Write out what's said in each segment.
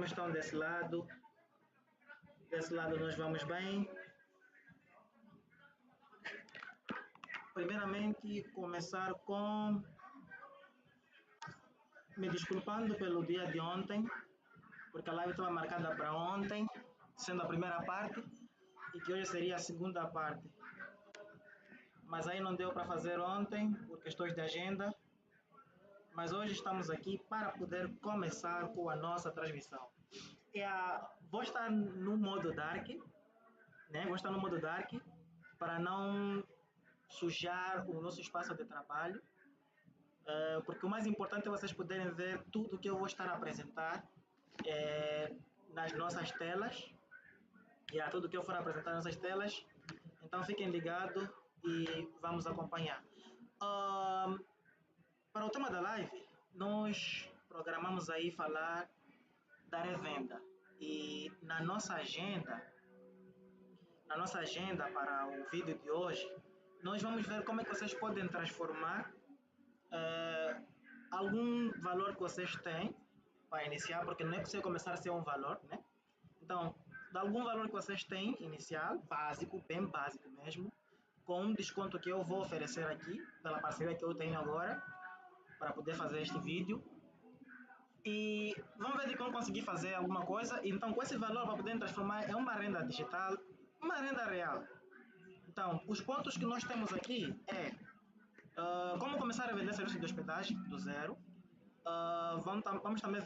estão desse lado? Desse lado nós vamos bem. Primeiramente, começar com me desculpando pelo dia de ontem, porque a live estava marcada para ontem, sendo a primeira parte, e que hoje seria a segunda parte. Mas aí não deu para fazer ontem, por questões de agenda. Mas hoje estamos aqui para poder começar com a nossa transmissão. Vou estar no modo Dark, né? Vou estar no modo Dark para não sujar o nosso espaço de trabalho, porque o mais importante é vocês poderem ver tudo que eu vou estar a apresentar nas nossas telas, tudo que eu for apresentar nas nossas telas. Então fiquem ligados e vamos acompanhar. Para o tema da live, nós programamos aí falar da revenda, e na nossa agenda para o vídeo de hoje, nós vamos ver como é que vocês podem transformar algum valor que vocês têm para iniciar, porque não é possível começar a ser um valor, né? Então, de algum valor que vocês têm inicial, básico, bem básico mesmo, com um desconto que eu vou oferecer aqui, pela parceria que eu tenho agora, para poder fazer este vídeo. E vamos ver de como conseguir fazer alguma coisa. Então, com esse valor, para poder transformar em uma renda digital, uma renda real. Então, os pontos que nós temos aqui como começar a vender serviços de hospedagem do zero. Vamos também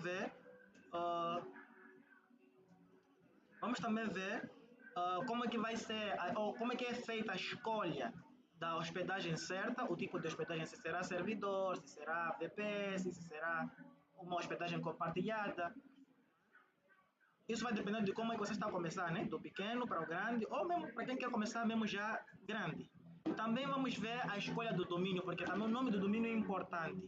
ver como é que vai ser, ou como é que é feita a escolha da hospedagem certa, o tipo de hospedagem, se será servidor, se será VPS, se será uma hospedagem compartilhada. Isso vai depender de como é que você está a começar, né? Do pequeno para o grande, ou mesmo para quem quer começar mesmo já grande. Também vamos ver a escolha do domínio, porque também o nome do domínio é importante.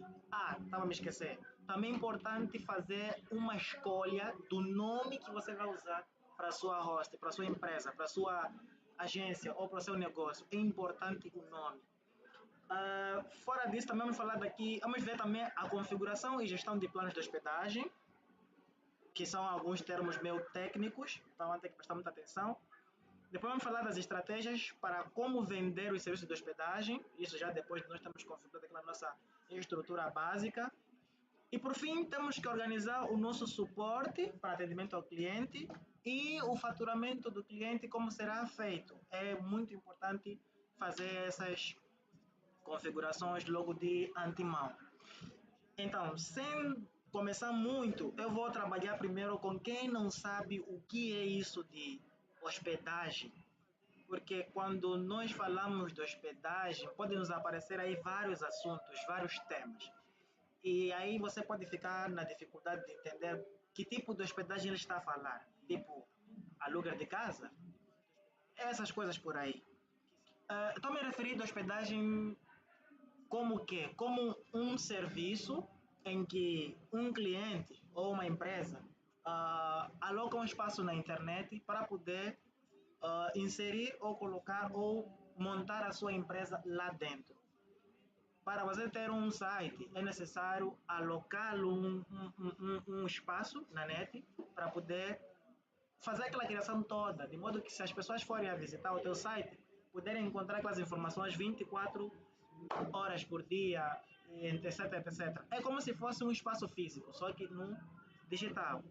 Estava a me esquecer. Também é importante fazer uma escolha do nome que você vai usar para a sua host, para a sua empresa, para a sua agência ou para o seu negócio. É importante o nome. Fora disso, também vamos ver também a configuração e gestão de planos de hospedagem, que são alguns termos meio técnicos, então vamos ter que prestar muita atenção. Depois vamos falar das estratégias para como vender os serviços de hospedagem, isso já depois de nós termos configurado aquela nossa estrutura básica. E por fim, temos que organizar o nosso suporte para atendimento ao cliente e o faturamento do cliente, como será feito. É muito importante fazer essas configurações logo de antemão. Então, sem começar muito, eu vou trabalhar primeiro com quem não sabe o que é isso de hospedagem, porque quando nós falamos de hospedagem, podem nos aparecer aí vários assuntos, vários temas, e aí você pode ficar na dificuldade de entender que tipo de hospedagem ele está a falar, tipo aluguer de casa, essas coisas por aí. Estou me referindo a hospedagem como o quê? Como um serviço em que um cliente ou uma empresa aloca um espaço na internet para poder inserir ou colocar ou montar a sua empresa lá dentro. Para você ter um site, é necessário alocar um espaço na net para poder fazer aquela criação toda, de modo que se as pessoas forem a visitar o teu site, puderem encontrar aquelas informações 24 horas por dia, etc, etc. É como se fosse um espaço físico, só que no digital.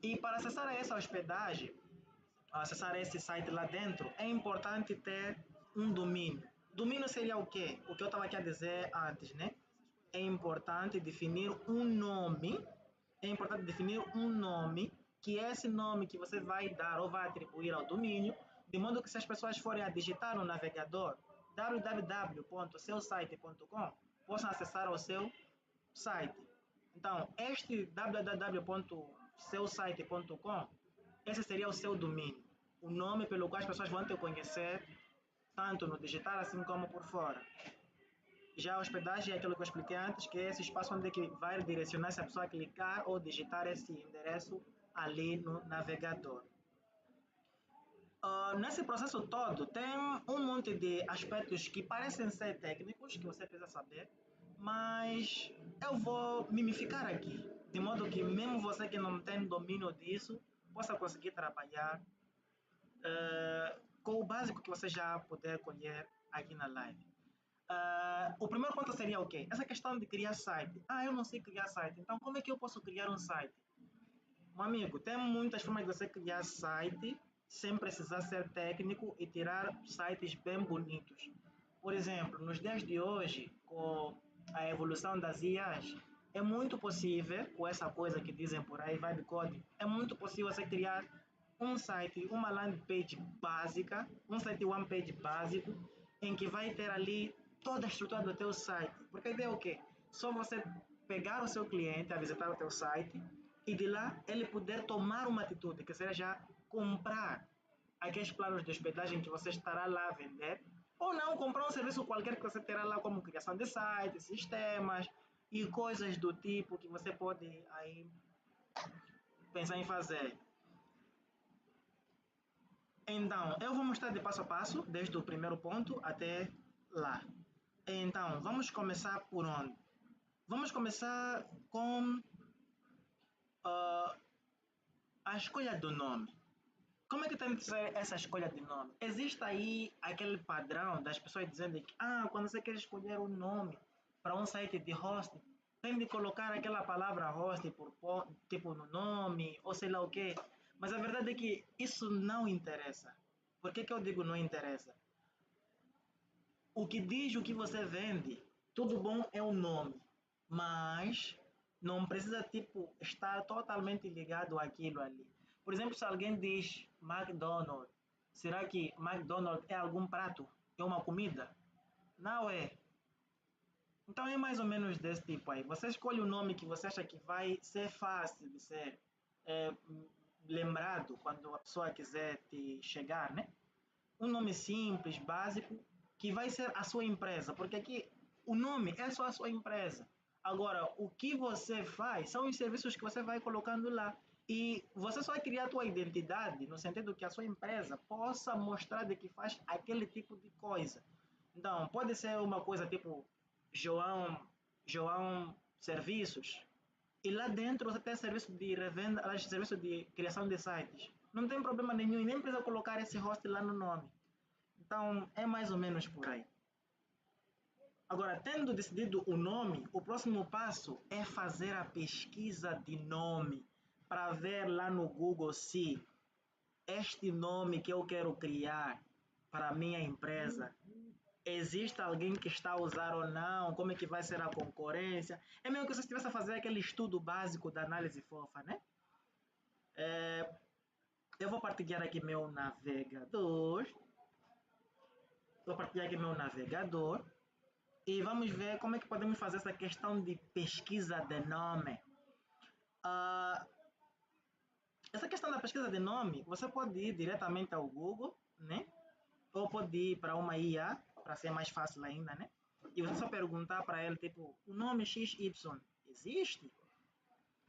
E para acessar essa hospedagem, acessar esse site lá dentro, é importante ter um domínio. Domínio seria o quê? O que eu estava aqui a dizer antes, né? É importante definir um nome, que é esse nome que você vai dar ou vai atribuir ao domínio, de modo que se as pessoas forem a digitar no navegador www.seusite.com, possam acessar ao seu site. Então, este www.seusite.com, esse seria o seu domínio, o nome pelo qual as pessoas vão te conhecer, tanto no digital assim como por fora. Já a hospedagem é aquilo que eu expliquei antes, que é esse espaço onde que vai direcionar se a pessoa clicar ou digitar esse endereço ali no navegador. Nesse processo todo, tem um monte de aspectos que parecem ser técnicos, que você precisa saber, mas eu vou mimificar aqui. de modo que mesmo você que não tem domínio disso, possa conseguir trabalhar com o básico que você já puder colher aqui na live. O primeiro ponto seria o quê? Essa questão de criar site. Eu não sei criar site, então como é que eu posso criar um site? Meu amigo, tem muitas formas de você criar site sem precisar ser técnico e tirar sites bem bonitos. Por exemplo, nos dias de hoje, com a evolução das IAs, é muito possível, com essa coisa que dizem por aí, vibe coding, é muito possível você criar um site, uma landing page básica, um site one page básico, em que vai ter ali toda a estrutura do teu site. Porque a ideia é o quê? Só você pegar o seu cliente a visitar o teu site e de lá ele poder tomar uma atitude, que seja comprar aqueles planos de hospedagem que você estará lá a vender, ou não, comprar um serviço qualquer que você terá lá, como criação de sites, sistemas e coisas do tipo que você pode aí pensar em fazer. Então, eu vou mostrar de passo a passo, desde o primeiro ponto até lá. Então, vamos começar por onde? Vamos começar com ah, a escolha do nome. Como é que tem que ser essa escolha de nome? Existe aí aquele padrão das pessoas dizendo que quando você quer escolher um nome para um site de hosting, tem de colocar aquela palavra hosting tipo no nome, ou sei lá o quê. Mas a verdade é que isso não interessa. Por que eu digo não interessa? O que diz o que você vende, tudo bom é o nome, mas não precisa tipo estar totalmente ligado àquilo ali. Por exemplo, se alguém diz McDonald's, será que McDonald's é algum prato? É uma comida? Não é. Então é mais ou menos desse tipo aí. Você escolhe o nome que você acha que vai ser fácil de ser é, lembrado quando a pessoa quiser te chegar, né? Um nome simples, básico, que vai ser a sua empresa, porque aqui o nome é só a sua empresa. Agora, o que você faz são os serviços que você vai colocando lá. E você só vai criar a sua identidade, no sentido que a sua empresa possa mostrar de que faz aquele tipo de coisa. Então, pode ser uma coisa tipo João, João Serviços, e lá dentro você tem serviço de revenda, serviço de criação de sites. Não tem problema nenhum, e nem precisa colocar esse host lá no nome. Então, é mais ou menos por aí. Agora, tendo decidido o nome, o próximo passo é fazer a pesquisa de nome para ver lá no Google se este nome que eu quero criar para a minha empresa, existe alguém que está a usar ou não, como é que vai ser a concorrência. É mesmo que você estivesse a fazer aquele estudo básico da análise fofa, né? Eu vou partilhar aqui meu navegador. Vou partilhar aqui meu navegador. E vamos ver como é que podemos fazer essa questão de pesquisa de nome. Ah, essa questão da pesquisa de nome, você pode ir diretamente ao Google, né? Ou pode ir para uma IA, para ser mais fácil ainda, né? E você só perguntar para ele, tipo, o nome XY existe?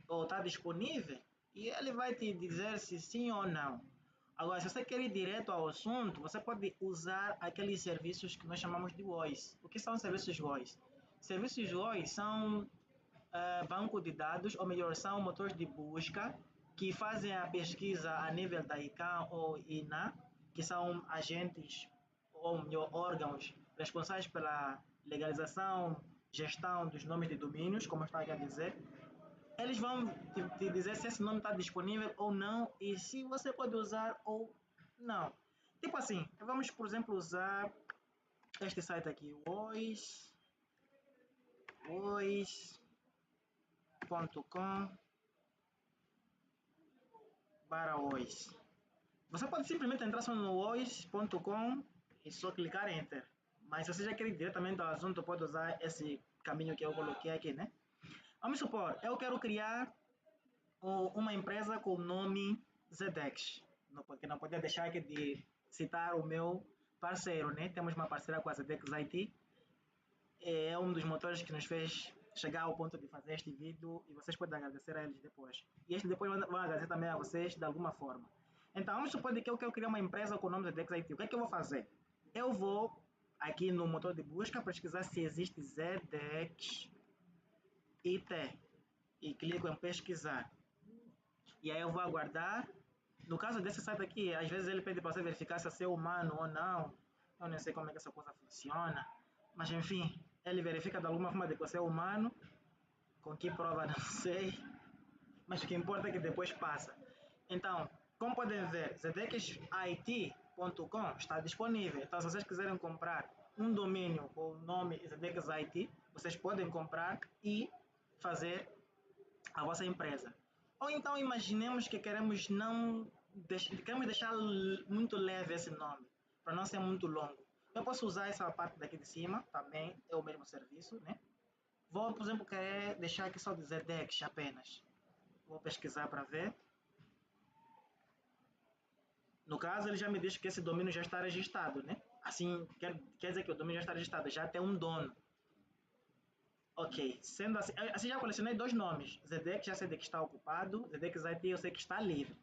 Ou está disponível? E ele vai te dizer se sim ou não. Agora, se você quer ir direto ao assunto, você pode usar aqueles serviços que nós chamamos de voice. O que são serviços voice? Serviços voice são banco de dados, ou melhor, são motores de busca que fazem a pesquisa a nível da ICANN ou INA, que são agentes ou melhor, órgãos responsáveis pela legalização, gestão dos nomes de domínios, como eu estava a dizer. Eles vão te dizer se esse nome está disponível ou não e se você pode usar ou não. Tipo assim, vamos, por exemplo, usar este site aqui, voice.com voice. Você pode simplesmente entrar só no voice.com e só clicar Enter. Mas se você já quer ir diretamente ao assunto, pode usar esse caminho que eu coloquei aqui, né? Vamos supor, eu quero criar uma empresa com o nome Zedex, porque não podia deixar aqui de citar o meu parceiro, né? Temos uma parceira com a Zedex IT, é um dos motores que nos fez chegar ao ponto de fazer este vídeo e vocês podem agradecer a eles depois. E este depois vão agradecer também a vocês de alguma forma. Então, vamos supor que eu quero criar uma empresa com o nome Zedex IT. O que é que eu vou fazer? Eu vou aqui no motor de busca pesquisar se existe Zedex IT. e clico em pesquisar. E aí eu vou aguardar. No caso desse site aqui, às vezes ele pede para você verificar se é humano ou não. Eu não sei como é que essa coisa funciona. Mas enfim, ele verifica de alguma forma de que você é humano. Com que prova não sei. Mas o que importa é que depois passa. Então, como podem ver, zedexit.com está disponível. Então, se vocês quiserem comprar um domínio com o nome ZedexIT, vocês podem comprar e fazer a vossa empresa. Ou então imaginemos que queremos deixar muito leve esse nome, para não ser muito longo. Eu posso usar essa parte daqui de cima, também é o mesmo serviço, né? Vou, por exemplo, querer deixar aqui só de Zedex apenas. Vou pesquisar para ver. No caso, ele já me diz que esse domínio já está registrado, né? Assim, quer dizer que o domínio já está registrado, já tem um dono. Ok, sendo assim já colecionei dois nomes. Zedex já sei de que está ocupado, Zedex IT eu sei que está livre.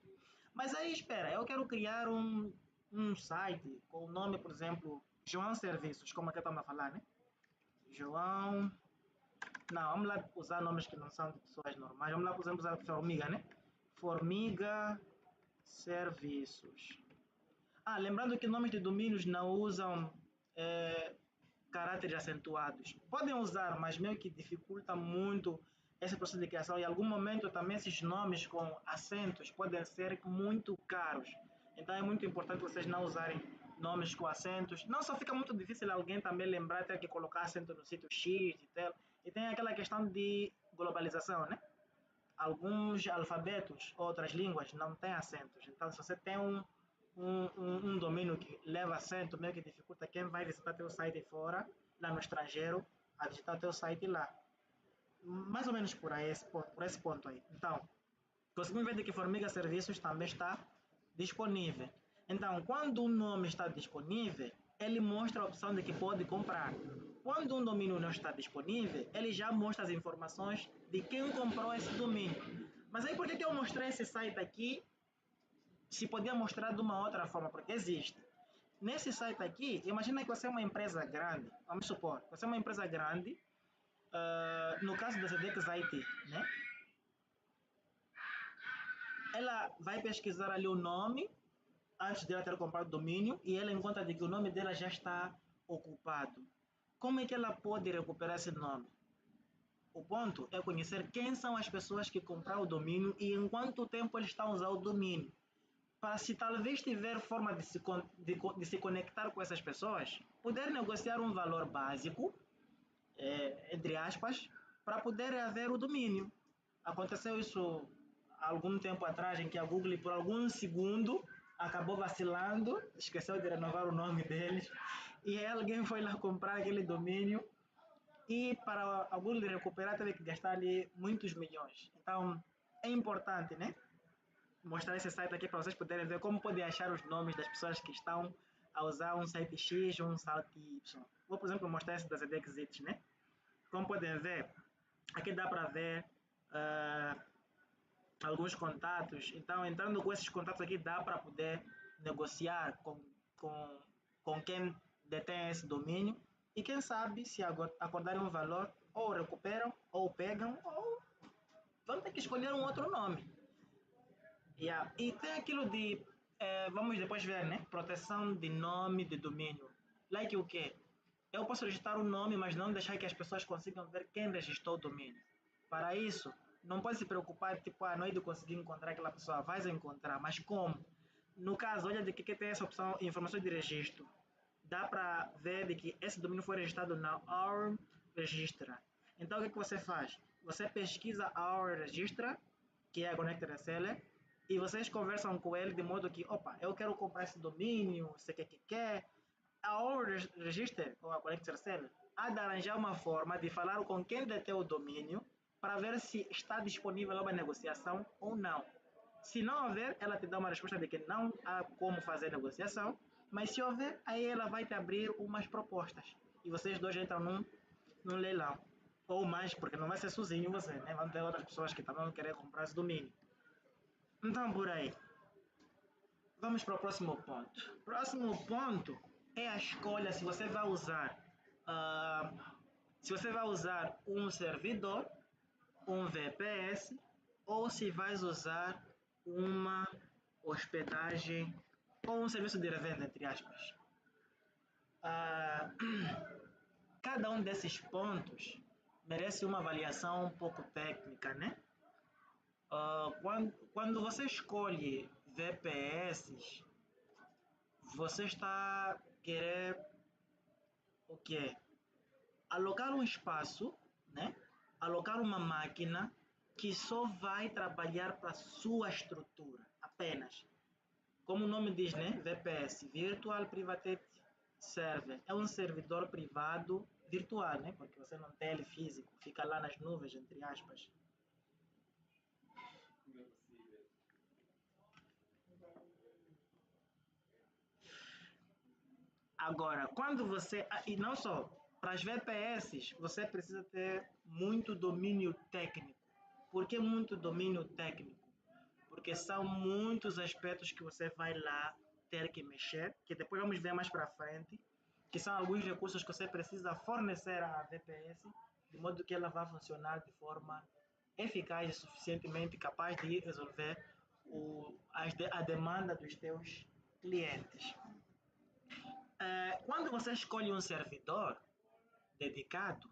Mas aí, espera, eu quero criar um site com o nome, por exemplo, João Serviços, como é que estamos a falar, né? João... Não, vamos lá usar nomes que não são de pessoas normais. Vamos lá, por exemplo, usar Formiga, né? Formiga Serviços. Ah, lembrando que nomes de domínios não usam caráteres acentuados. Podem usar, mas meio que dificulta muito esse processo de criação. Em algum momento também esses nomes com acentos podem ser muito caros. Então é muito importante vocês não usarem nomes com acentos. Não só fica muito difícil alguém também lembrar ter que colocar acento no sítio X e tal. E tem aquela questão de globalização, né? Alguns alfabetos, outras línguas, não têm acentos. Então, se você tem um domínio que leva acento, meio que dificulta quem vai visitar teu site fora, lá no estrangeiro, a visitar teu site lá. Mais ou menos por esse ponto aí. Então, conseguimos ver de que Formiga Serviços também está disponível. Então, quando um nome está disponível, ele mostra a opção de que pode comprar. Quando um domínio não está disponível, ele já mostra as informações de quem comprou esse domínio. Mas aí por que eu mostrei esse site aqui se podia mostrar de uma outra forma? Porque existe. Nesse site aqui, imagina que você é uma empresa grande, vamos supor, você é uma empresa grande, no caso da Zedex IT, né? Ela vai pesquisar ali o nome antes de ela ter comprado o domínio e ela encontra de que o nome dela já está ocupado. Como é que ela pode recuperar esse nome? O ponto é conhecer quem são as pessoas que compraram o domínio e em quanto tempo eles estão usando o domínio. Para se talvez tiver forma de se conectar com essas pessoas, poder negociar um valor básico, entre aspas, para poder haver o domínio. Aconteceu isso há algum tempo atrás, em que a Google, por algum segundo, acabou vacilando, esqueceu de renovar o nome deles, e alguém foi lá comprar aquele domínio, e para a Google recuperar teve que gastar ali muitos milhões. Então, é importante, né? Mostrar esse site aqui para vocês poderem ver como podem achar os nomes das pessoas que estão a usar um site X ou um site Y. Vou, por exemplo, mostrar esse das Edexits, né? Como podem ver, aqui dá para ver uh, alguns contatos. Então, entrando com esses contatos aqui, dá para poder negociar com, com quem detém esse domínio. E quem sabe, se acordarem um valor, ou recuperam, ou pegam, ou vão ter que escolher um outro nome. Yeah. E tem aquilo de, vamos depois ver, né? Proteção de nome de domínio. Like o quê? Eu posso registrar o nome, mas não deixar que as pessoas consigam ver quem registrou o domínio. Para isso, não pode se preocupar, tipo, não é de conseguir encontrar aquela pessoa, vais encontrar, mas como? No caso, olha de que tem essa opção, informações de registro. Dá para ver de que esse domínio foi registrado na Our Registra. Então, o que você faz? Você pesquisa Our Registra, que é a Connector Seller, e vocês conversam com ele de modo que, opa, eu quero comprar esse domínio, você que quer. A Our Register, ou a Connector Seller, há de arranjar uma forma de falar com quem detém o domínio para ver se está disponível uma negociação ou não. Se não houver, ela te dá uma resposta de que não há como fazer negociação, mas se houver, aí ela vai te abrir umas propostas e vocês dois entram num leilão. Ou mais, porque não vai ser sozinho você, né? Vão ter outras pessoas que também vão querer comprar esse domínio. Então, por aí. Vamos para o próximo ponto. Próximo ponto é a escolha se você vai usar, se você vai usar um servidor um VPS ou se vais usar uma hospedagem ou um serviço de revenda, entre aspas. Ah, cada um desses pontos merece uma avaliação um pouco técnica, né? Quando você escolhe VPS, você está querer o quê? Alocar um espaço, né? Alocar uma máquina que só vai trabalhar para a sua estrutura, apenas. Como o nome diz, né? VPS, Virtual Private Server. É um servidor privado virtual, né? Porque você não tem ele físico, fica lá nas nuvens, entre aspas. Agora, quando você. E não só, para as VPS, você precisa ter muito domínio técnico. Por que muito domínio técnico? Porque são muitos aspectos que você vai lá ter que mexer, que depois vamos ver mais para frente, que são alguns recursos que você precisa fornecer à VPS, de modo que ela vá funcionar de forma eficaz e suficientemente capaz de resolver a demanda dos teus clientes. Quando você escolhe um servidor dedicado,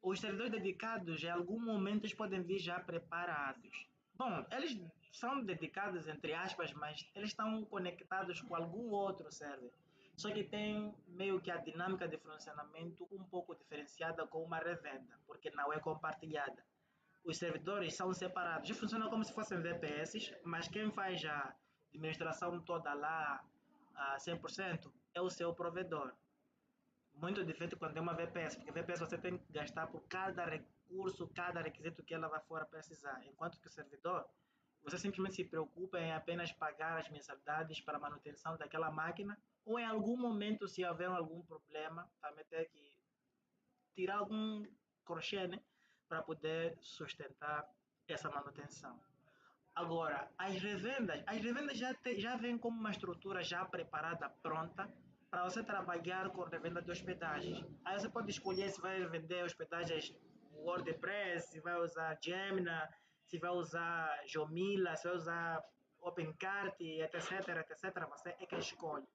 os servidores dedicados, em algum momento, eles podem vir já preparados. Bom, eles são dedicados, entre aspas, mas eles estão conectados com algum outro server. Só que tem meio que a dinâmica de funcionamento um pouco diferenciada com uma revenda, porque não é compartilhada. Os servidores são separados, funcionam como se fossem VPS, mas quem faz a administração toda lá a 100% é o seu provedor. Muito diferente quando é uma VPS, porque VPS você tem que gastar por cada recurso, cada requisito que ela vai for precisar, enquanto que o servidor, você simplesmente se preocupa em apenas pagar as mensalidades para a manutenção daquela máquina, ou em algum momento, se houver algum problema, também tem que tirar algum crochê, né, para poder sustentar essa manutenção. Agora, as revendas já vêm como uma estrutura já preparada, pronta, para você trabalhar com revenda de hospedagens. Aí você pode escolher se vai vender hospedagens WordPress, se vai usar Gemini, se vai usar Jomila, se vai usar OpenCart, etc, etc. Você é que escolhe.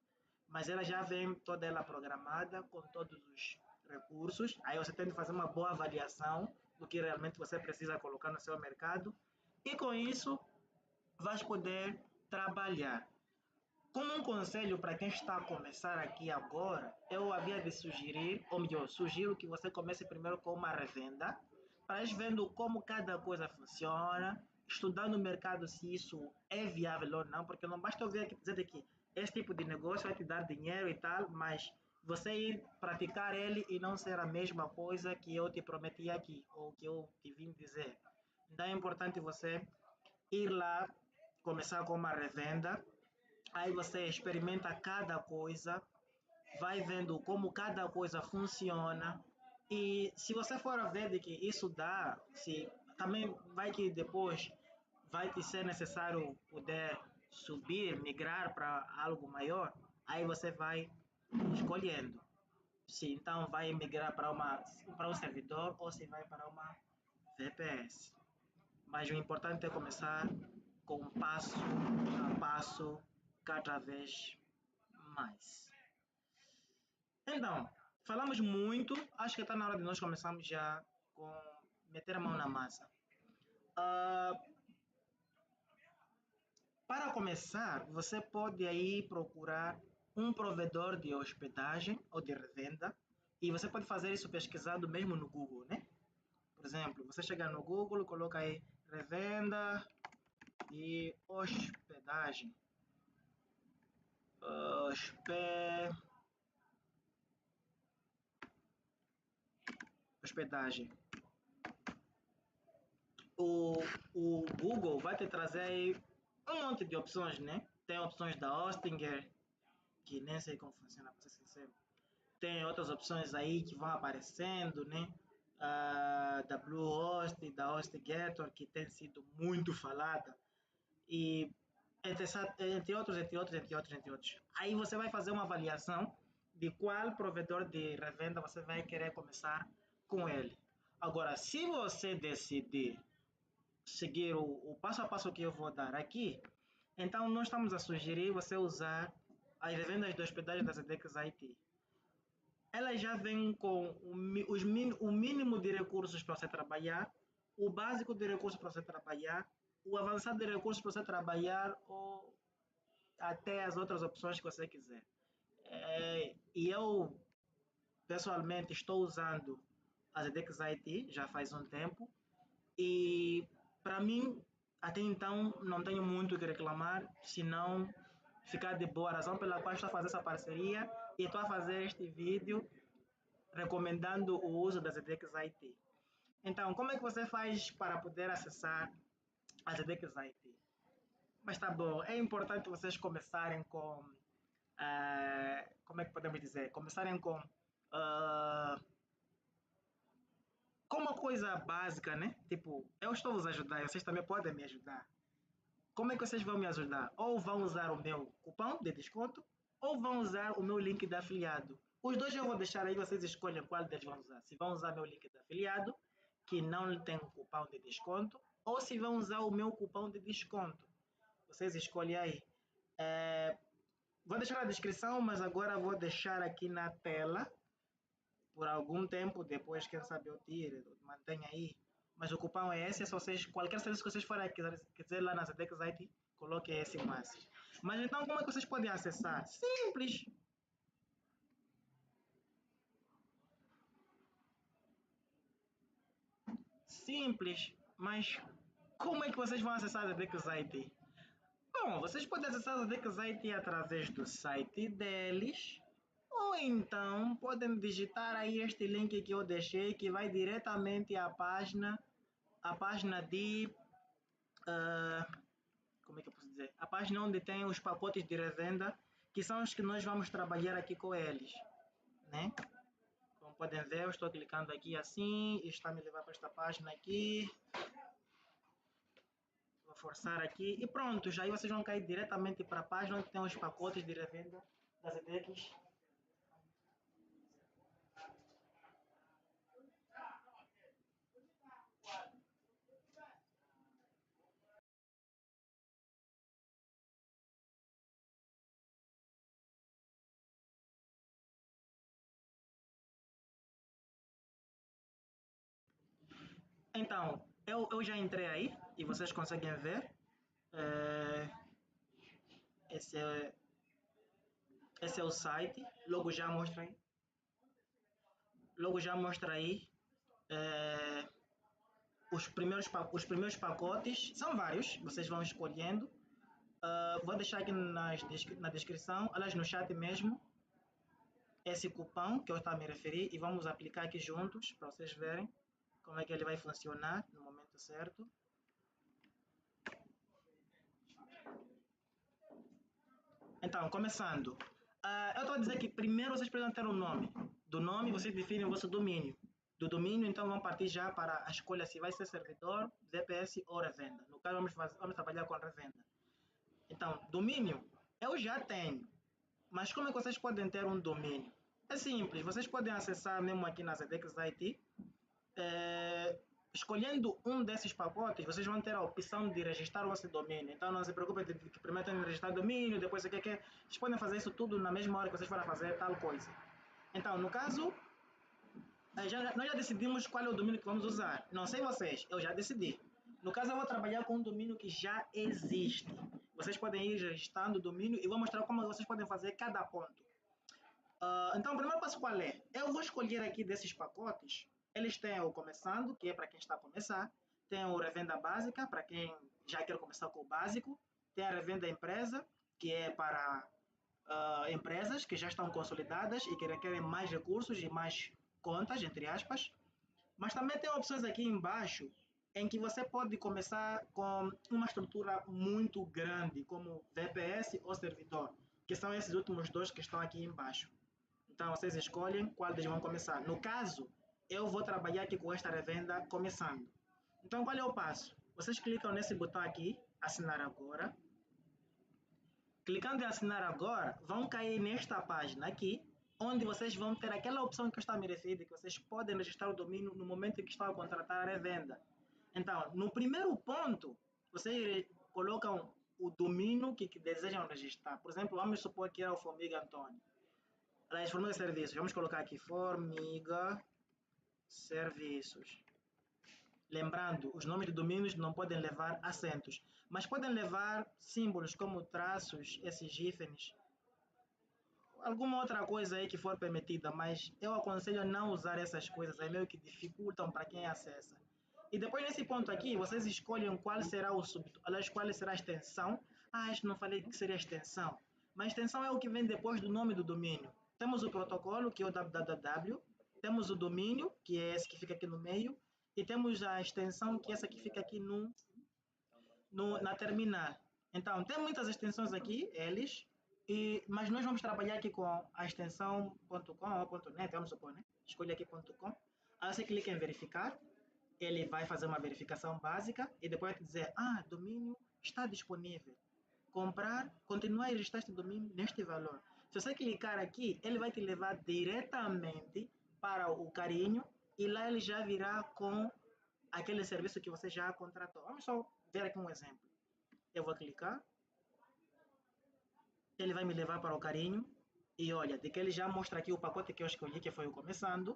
Mas ela já vem toda ela programada, com todos os recursos. Aí você tem que fazer uma boa avaliação do que realmente você precisa colocar no seu mercado. E com isso, vais poder trabalhar. Como um conselho para quem está a começar aqui agora, eu havia de sugerir, ou melhor, sugiro que você comece primeiro com uma revenda, para ir vendo como cada coisa funciona, estudando o mercado se isso é viável ou não, porque não basta ouvir aqui dizer que esse tipo de negócio vai te dar dinheiro e tal, mas você ir praticar ele e não ser a mesma coisa que eu te prometi aqui, ou que eu te vim dizer. Então é importante você ir lá, começar com uma revenda, aí você experimenta cada coisa, vai vendo como cada coisa funciona, e se você for a ver de que isso dá, se também vai que depois vai te ser necessário poder subir, migrar para algo maior, aí você vai escolhendo se então vai migrar para um servidor ou se vai para uma VPS. Mas o importante é começar com passo a passo, cada vez mais. Então, falamos muito, acho que está na hora de nós começarmos já com meter a mão na massa. Ah, para começar, você pode aí procurar um provedor de hospedagem ou de revenda, e você pode fazer isso pesquisando mesmo no Google, né? Por exemplo, você chega no Google, coloca aí revenda e hospedagem. Hospedagem. O Google vai te trazer um monte de opções, né? Tem opções da Hostinger, que nem sei como funciona, para ser sincero. Tem outras opções aí que vão aparecendo, né? Da Bluehost, da HostGator, que tem sido muito falada. E entre outros. Aí você vai fazer uma avaliação de qual provedor de revenda você vai querer começar com ele. Agora, se você decidir seguir o passo a passo que eu vou dar aqui, então nós estamos a sugerir você usar as revendas de hospedagem da Sedex IT. Elas já vêm com o mínimo de recursos para você trabalhar, o básico de recursos para você trabalhar, o avançado de recursos para você trabalhar ou até as outras opções que você quiser. E eu, pessoalmente, estou usando a ZDX IT já faz um tempo e, para mim, até então, não tenho muito o que reclamar, senão ficar de boa. A razão pela qual estou a fazer essa parceria e estou a fazer este vídeo recomendando o uso da ZDX IT. Então, como é que você faz para poder acessar a ZDX IT? Mas tá bom, é importante vocês começarem com, como é que podemos dizer? Começarem ah, com uma coisa básica, né? Tipo, eu estou vos ajudar, vocês também podem me ajudar. Como é que vocês vão me ajudar? Ou vão usar o meu cupom de desconto, ou vão usar o meu link de afiliado. Os dois eu vou deixar aí, vocês escolhem qual deles vão usar. Se vão usar meu link de afiliado, que não tem cupom de desconto, ou se vão usar o meu cupom de desconto. Vocês escolhem aí. Vou deixar na descrição, mas agora vou deixar aqui na tela por algum tempo, depois quem sabe eu tire, mantenha aí. Mas o cupom é esse, é só vocês, qualquer serviço que vocês forem quiser lá na Zedex IT, coloque esse mas. Mas então como é que vocês podem acessar? Simples. Simples. Mas como é que vocês vão acessar a Zedex IT? Bom, vocês podem acessar a Zedex IT através do site deles, ou então podem digitar aí este link que eu deixei, que vai diretamente à página de como é que eu posso dizer? A página onde tem os pacotes de revenda, que são os que nós vamos trabalhar aqui com eles, né? Como podem ver, eu estou clicando aqui assim, e está me levando para esta página aqui. Vou forçar aqui e pronto, já aí vocês vão cair diretamente para a página onde tem os pacotes de revenda das EDEX. Então, eu já entrei aí e vocês conseguem ver. É, esse, é, esse é o site, logo já mostra aí. Logo já mostra aí é, os primeiros pacotes, são vários, vocês vão escolhendo. Vou deixar aqui na descrição, aliás, no chat mesmo, esse cupom que eu estava a me referir e vamos aplicar aqui juntos para vocês verem como é que ele vai funcionar no momento certo. Então, começando. Eu estou a dizer que primeiro vocês precisam ter um nome. Do nome vocês definem o vosso domínio. Do domínio, então, vamos partir já para a escolha se vai ser servidor, VPS ou revenda. No caso, vamos trabalhar com revenda. Então, domínio, eu já tenho. Mas como é que vocês podem ter um domínio? É simples, vocês podem acessar mesmo aqui na ZDX IT. Escolhendo um desses pacotes, vocês vão ter a opção de registrar o vosso domínio. Então não se preocupem de que primeiro tem que registrar o domínio, depois o que. Vocês podem fazer isso tudo na mesma hora que vocês forem fazer tal coisa. Então, no caso, nós já decidimos qual é o domínio que vamos usar. Não sei vocês, eu já decidi. No caso, eu vou trabalhar com um domínio que já existe. Vocês podem ir registrando o domínio e vou mostrar como vocês podem fazer cada ponto. Então, o primeiro passo qual é? Eu vou escolher aqui desses pacotes. Eles têm o começando, que é para quem está a começar. Tem o revenda básica, para quem já quer começar com o básico. Tem a revenda empresa, que é para empresas que já estão consolidadas e que requerem mais recursos e mais contas, entre aspas. Mas também tem opções aqui embaixo em que você pode começar com uma estrutura muito grande, como VPS ou servidor, que são esses últimos dois que estão aqui embaixo. Então vocês escolhem qual deles vão começar. No caso, eu vou trabalhar aqui com esta revenda começando. Então qual é o passo? Vocês clicam nesse botão aqui, assinar agora. Clicando em assinar agora, vão cair nesta página aqui, onde vocês vão ter aquela opção que eu estava me referindo, que vocês podem registrar o domínio no momento em que estão a contratar a revenda. Então, no primeiro ponto, vocês colocam o domínio que desejam registrar. Por exemplo, vamos supor que é o Formiga Antônio. Aliás, Formiga Serviços. Vamos colocar aqui Formiga Serviços. Lembrando, os nomes de domínios não podem levar acentos, mas podem levar símbolos como traços, esses hífenes, alguma outra coisa aí que for permitida, mas eu aconselho a não usar essas coisas, é meio que dificultam para quem acessa. E depois nesse ponto aqui, vocês escolhem qual será o aliás, qual será a extensão. Ah, este não falei que seria a extensão. Mas a extensão é o que vem depois do nome do domínio. Temos o protocolo, que é o www, temos o domínio, que é esse que fica aqui no meio, e temos a extensão, que é essa que fica aqui na terminal. Então, tem muitas extensões aqui, eles, mas nós vamos trabalhar aqui com a extensão .com ou .net, vamos supor, né? Escolha aqui .com. Aí você clica em verificar, ele vai fazer uma verificação básica e depois vai te dizer, domínio está disponível. Comprar, continuar a registrar este domínio neste valor. Se você clicar aqui, ele vai te levar diretamente para o carinho e lá ele já virá com aquele serviço que você já contratou. Vamos só ver aqui um exemplo. Eu vou clicar, ele vai me levar para o carinho e olha, de que ele já mostra aqui o pacote que eu escolhi, que foi o começando,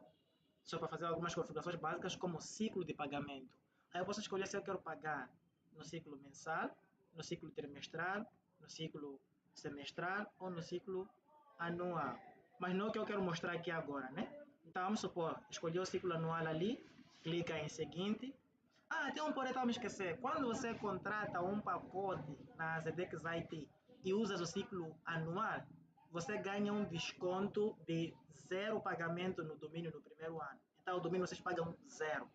só para fazer algumas configurações básicas como ciclo de pagamento. Aí eu posso escolher se eu quero pagar no ciclo mensal, no ciclo trimestral, no ciclo semestral ou no ciclo anual. Mas não é o que eu quero mostrar aqui agora, né? Então vamos supor, escolhi o ciclo anual ali, clica em seguinte. Tem um porém, estava me esquecer. Quando você contrata um pacote na Zedex IT e usas o ciclo anual, você ganha um desconto de zero pagamento no domínio no primeiro ano. Então, o domínio vocês pagam zero.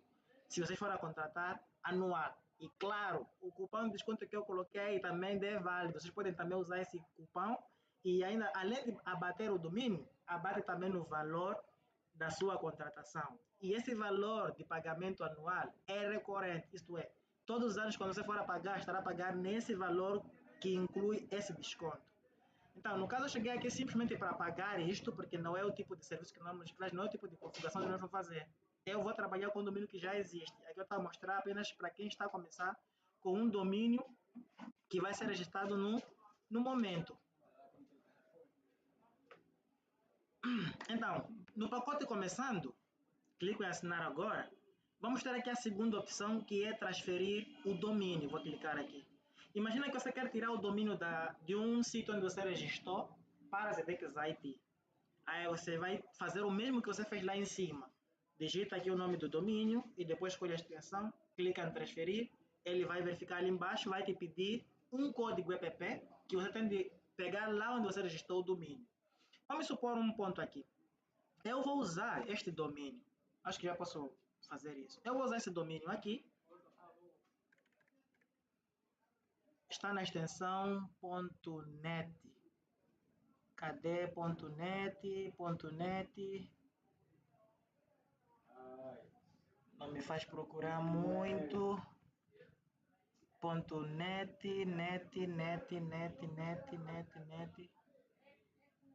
Se vocês forem a contratar anual. E claro, o cupom de desconto que eu coloquei também é válido. Vocês podem também usar esse cupom e ainda, além de abater o domínio, abate também no valor da sua contratação. E esse valor de pagamento anual é recorrente, isto é, todos os anos quando você for a pagar, estará a pagar nesse valor que inclui esse desconto. Então, no caso, eu cheguei aqui simplesmente para pagar isto, porque não é o tipo de serviço que nós vamos fazer, não é o tipo de configuração que nós vamos fazer. Eu vou trabalhar com um domínio que já existe. Aqui eu estou a mostrar apenas para quem está a começar com um domínio que vai ser registrado no momento. Então, no pacote começando, clico em assinar agora. Vamos ter aqui a segunda opção, que é transferir o domínio. Vou clicar aqui. Imagina que você quer tirar o domínio de um sítio onde você registrou para a Zedex IT. Aí você vai fazer o mesmo que você fez lá em cima. Digita aqui o nome do domínio e depois escolhe a extensão, clica em transferir. Ele vai verificar ali embaixo, vai te pedir um código EPP que você tem de pegar lá onde você registrou o domínio. Vamos supor um ponto aqui. Eu vou usar este domínio. Acho que já posso fazer isso. Eu vou usar esse domínio aqui. Está na extensão .net. Cadê .net? .net. Não me faz procurar muito. .net, net.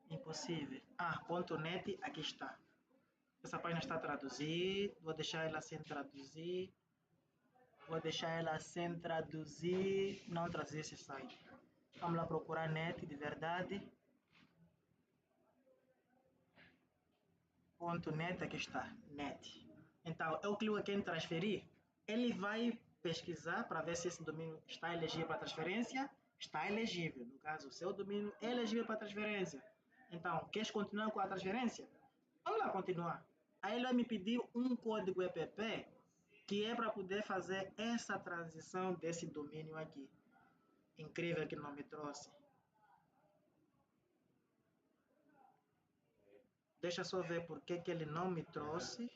Impossível. .net, aqui está. Essa página está a traduzir. Vou deixar ela sem traduzir. Não traduzir esse site. Vamos lá procurar net de verdade. .net, aqui está, net. Então, eu clico aqui em transferir. Ele vai pesquisar para ver se esse domínio está elegível para transferência. Está elegível. No caso, o seu domínio é elegível para transferência. Então, queres continuar com a transferência? Vamos lá continuar. Aí ele vai me pedir um código EPP que é para poder fazer essa transição desse domínio aqui. Incrível que não me trouxe. Deixa só ver por que ele não me trouxe.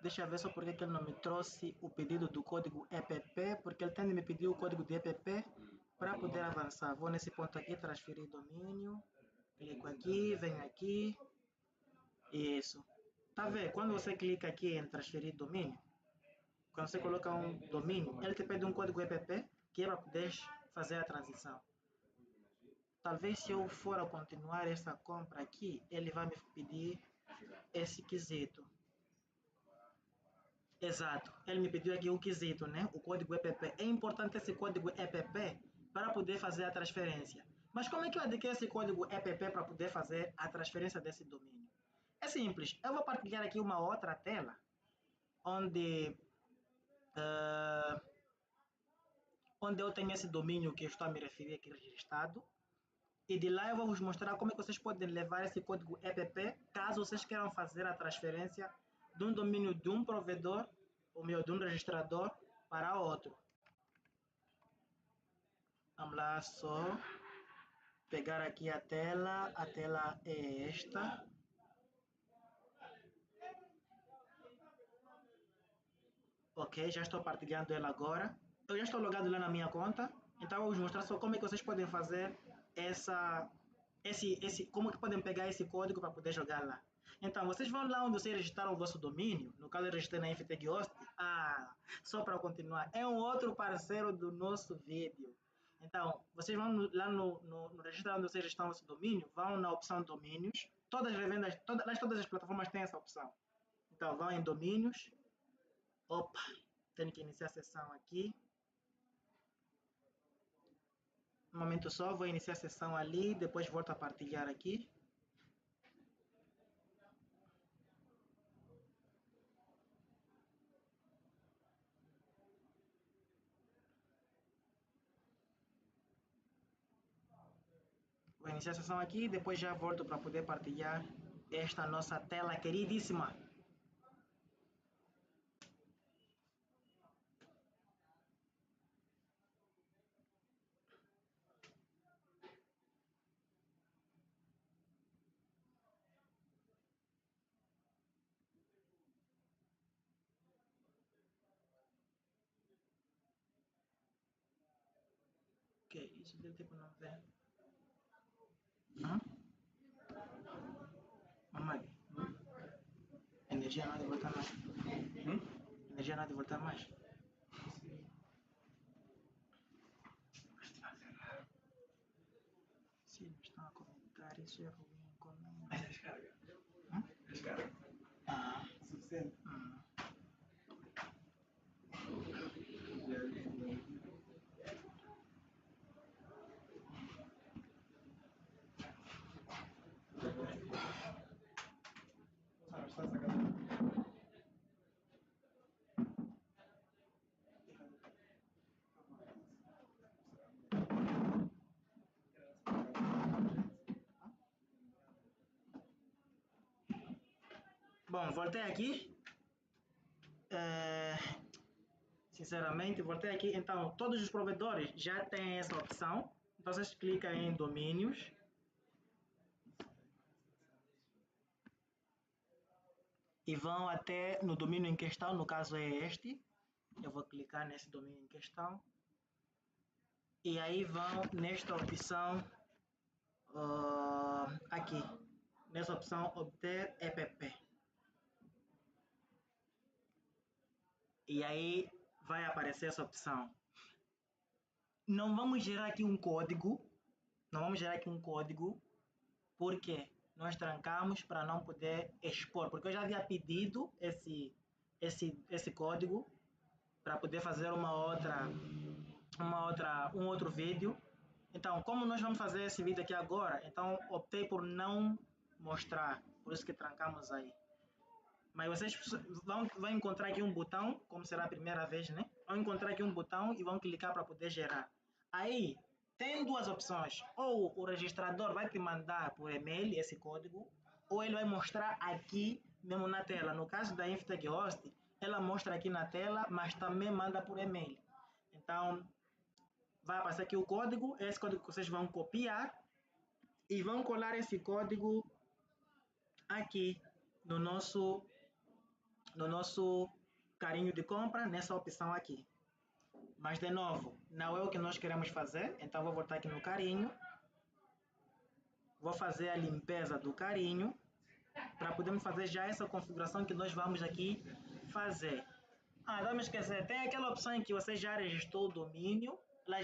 Deixa eu ver só por que ele não me trouxe o pedido do código EPP, porque ele tem de me pedir o código de EPP para poder avançar. Vou nesse ponto aqui, transferir domínio. Clico aqui, venho aqui. Isso. Tá vendo? Quando você clica aqui em transferir domínio, quando você coloca um domínio, ele te pede um código EPP que é para poder fazer a transição. Talvez se eu for a continuar essa compra aqui, ele vai me pedir esse quesito. Exato. Ele me pediu aqui o quesito, né? O código EPP. É importante esse código EPP para poder fazer a transferência. Mas como é que eu adquiro esse código EPP para poder fazer a transferência desse domínio? É simples. Eu vou partilhar aqui uma outra tela onde, ah, onde eu tenho esse domínio que eu estou a me referir aqui registrado. E de lá eu vou vos mostrar como é que vocês podem levar esse código EPP caso vocês queiram fazer a transferência de um domínio de um provedor, ou melhor, de um registrador para outro. Vamos lá, só pegar aqui a tela é esta. Ok, já estou partilhando ela agora. Eu já estou logado lá na minha conta, então eu vou vos mostrar só como é que vocês podem fazer como que podem pegar esse código para poder jogar lá. Então, vocês vão lá onde vocês registraram o vosso domínio, no caso eu registrei na FTG Host. Só para continuar, é um outro parceiro do nosso vídeo. Então, vocês vão lá no registro onde vocês registraram o vosso domínio, vão na opção domínios, todas as revendas, todas as plataformas têm essa opção. Então, vão em domínios, opa, tenho que iniciar a sessão aqui. Um momento só, vou iniciar a sessão ali, depois volto a partilhar aqui. Vou iniciar a sessão aqui, depois já volto para poder partilhar esta nossa tela queridíssima. Ok, isso deu tempo não ver. Mamãe, energia não há de voltar mais. Energia não há de voltar mais. Se não estão a comentar, isso é ruim. Mas descarga. Hum? Descarga. Ah, Suficiente. Está sacando. Bom, voltei aqui. Sinceramente, voltei aqui. Então, todos os provedores já têm essa opção. Então, vocês clicam em domínios. E vão até no domínio em questão, no caso é este. Eu vou clicar nesse domínio em questão. E aí vão nesta opção aqui. Nessa opção obter EPP. E aí vai aparecer essa opção. Não vamos gerar aqui um código. Não vamos gerar aqui um código. Porque nós trancamos para não poder expor. Porque eu já havia pedido esse código para poder fazer um outro vídeo. Então, como nós vamos fazer esse vídeo aqui agora, então optei por não mostrar, por isso que trancamos aí. Mas vocês vão encontrar aqui um botão, como será a primeira vez, né? Vão encontrar aqui um botão e vão clicar para poder gerar. Aí, tem duas opções. Ou o registrador vai te mandar por e-mail esse código, ou ele vai mostrar aqui mesmo na tela. No caso da Infotech Host, ela mostra aqui na tela, mas também manda por e-mail. Então, vai aparecer aqui o código, esse código que vocês vão copiar e vão colar esse código aqui no nosso carinho de compra, nessa opção aqui. Mas de novo, não é o que nós queremos fazer, então vou voltar aqui no carinho, vou fazer a limpeza do carinho para podermos fazer já essa configuração que nós vamos aqui fazer. Não me esquecer, tem aquela opção em que você já registrou o domínio, ela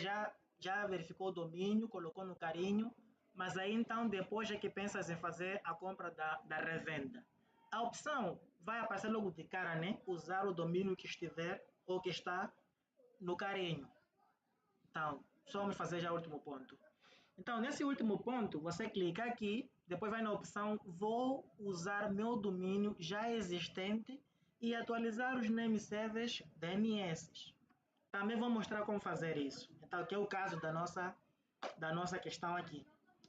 já verificou o domínio, colocou no carinho, mas aí então depois é que pensas em fazer a compra da revenda. A opção vai aparecer logo de cara, né? Usar o domínio que estiver ou que está no carinho. Então, só vamos fazer já o último ponto. Então, nesse último ponto, você clica aqui, depois vai na opção vou usar meu domínio já existente e atualizar os name servers DNS. Também vou mostrar como fazer isso. Então, que é o caso da nossa questão aqui.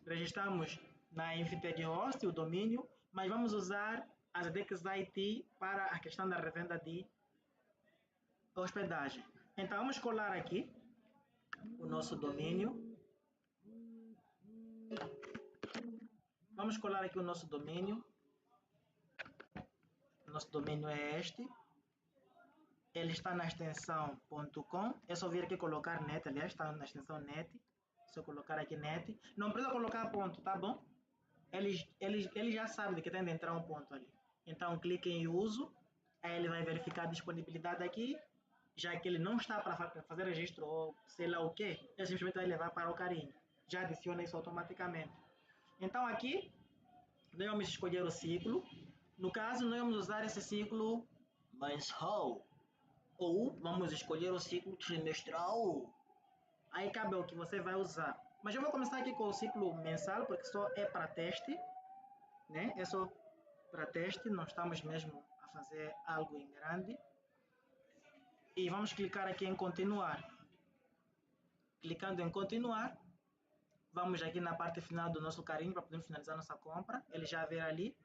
Registramos na Infitech Host o domínio, mas vamos usar as DXIT para a questão da revenda de hospedagem. Então, vamos colar aqui o nosso domínio. Vamos colar aqui o nosso domínio. O nosso domínio é este. Ele está na extensão .com. É só vir aqui colocar net, aliás, está na extensão net. Se eu colocar aqui net, não precisa colocar ponto, tá bom? Ele já sabe de que tem de entrar um ponto ali. Então, clique em uso. Aí ele vai verificar a disponibilidade aqui. Já que ele não está para fazer registro ou sei lá o que, ele simplesmente vai levar para o carinho. Já adiciona isso automaticamente. Então, aqui, nós vamos escolher o ciclo. No caso, nós vamos usar esse ciclo mensal. Ou vamos escolher o ciclo trimestral. Aí cabe o que você vai usar. Mas eu vou começar aqui com o ciclo mensal, porque só é para teste, né? É só para teste, não estamos mesmo a fazer algo em grande. E vamos clicar aqui em continuar. Clicando em continuar, vamos aqui na parte final do nosso carinho para poder finalizar nossa compra. Ele já vê ali,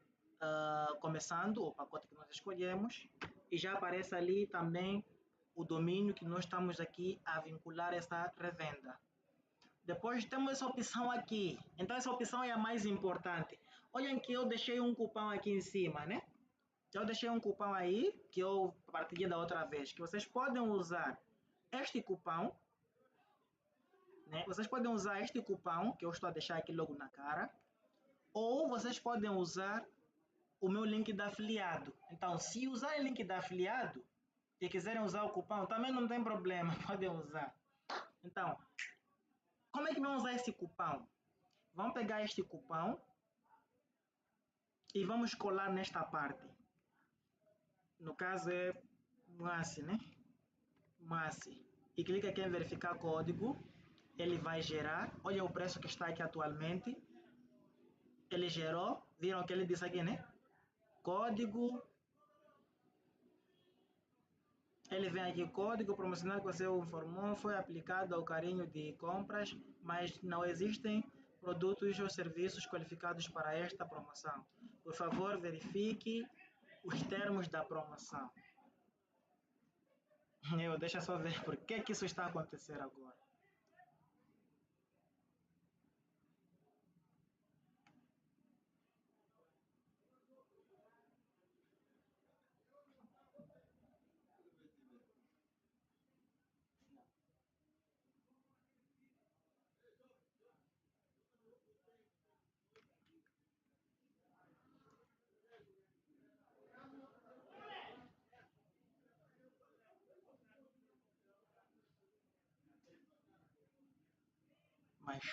começando o pacote que nós escolhemos. E já aparece ali também o domínio que nós estamos aqui a vincular essa revenda. Depois temos essa opção aqui. Então essa opção é a mais importante. Olhem que eu deixei um cupom aqui em cima, né? Eu deixei um cupom aí, que eu partilhei da outra vez, que vocês podem usar este cupom, né? Vocês podem usar este cupom, que eu estou a deixar aqui logo na cara, ou vocês podem usar o meu link de afiliado. Então, se usarem o link de afiliado e quiserem usar o cupom, também não tem problema, podem usar. Então, como é que vamos usar esse cupom? Vamos pegar este cupom e vamos colar nesta parte. No caso é MASSE, né? MASSE. E clica aqui em verificar código. Ele vai gerar. Olha o preço que está aqui atualmente. Ele gerou. Viram o que ele disse aqui, né? Código. Ele vem aqui, código promocional que você informou foi aplicado ao carinho de compras, mas não existem produtos ou serviços qualificados para esta promoção. Por favor, verifique os termos da promoção. Deixa só ver por que isso está a acontecer agora. Mas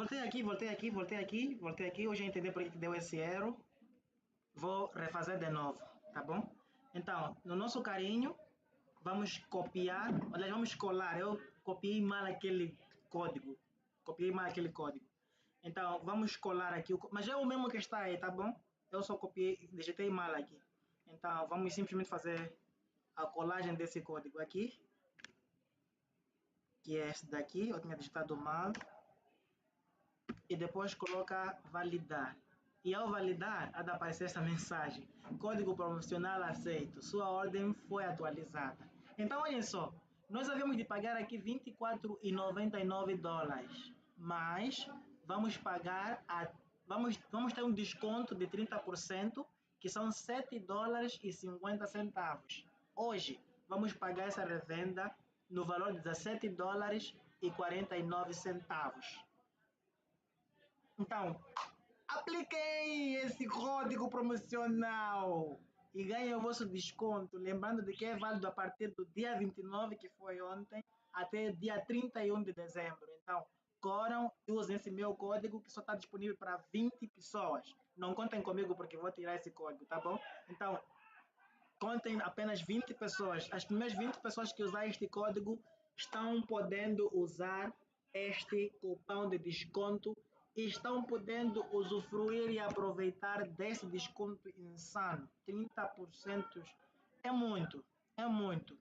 voltei aqui. Hoje eu entendi por que deu esse erro. Vou refazer de novo, tá bom? Então, no nosso carinho, vamos copiar, aliás, vamos colar. Eu copiei mal aquele código. Copiei mal aquele código. Então, vamos colar aqui. Mas é o mesmo que está aí, tá bom? Eu só copiei, digitei mal aqui. Então, vamos simplesmente fazer a colagem desse código aqui. Que é esse daqui. Eu tinha digitado mal. E depois coloca validar. E ao validar, há de aparecer essa mensagem. Código promocional aceito. Sua ordem foi atualizada. Então, olhem só. Nós havíamos de pagar aqui $24,99. Mas vamos pagar vamos ter um desconto de 30%, que são $7,50. Hoje, vamos pagar essa revenda no valor de $17,49. Então, apliquem esse código promocional e ganhem o vosso desconto. Lembrando de que é válido a partir do dia 29, que foi ontem, até dia 31 de dezembro. Então, corram e usem esse meu código, que só está disponível para 20 pessoas. Não contem comigo porque vou tirar esse código, tá bom? Então, contem apenas 20 pessoas. As primeiras 20 pessoas que usarem este código estão podendo usar este cupom de desconto e estão podendo usufruir e aproveitar desse desconto insano. 30% é muito, é muito.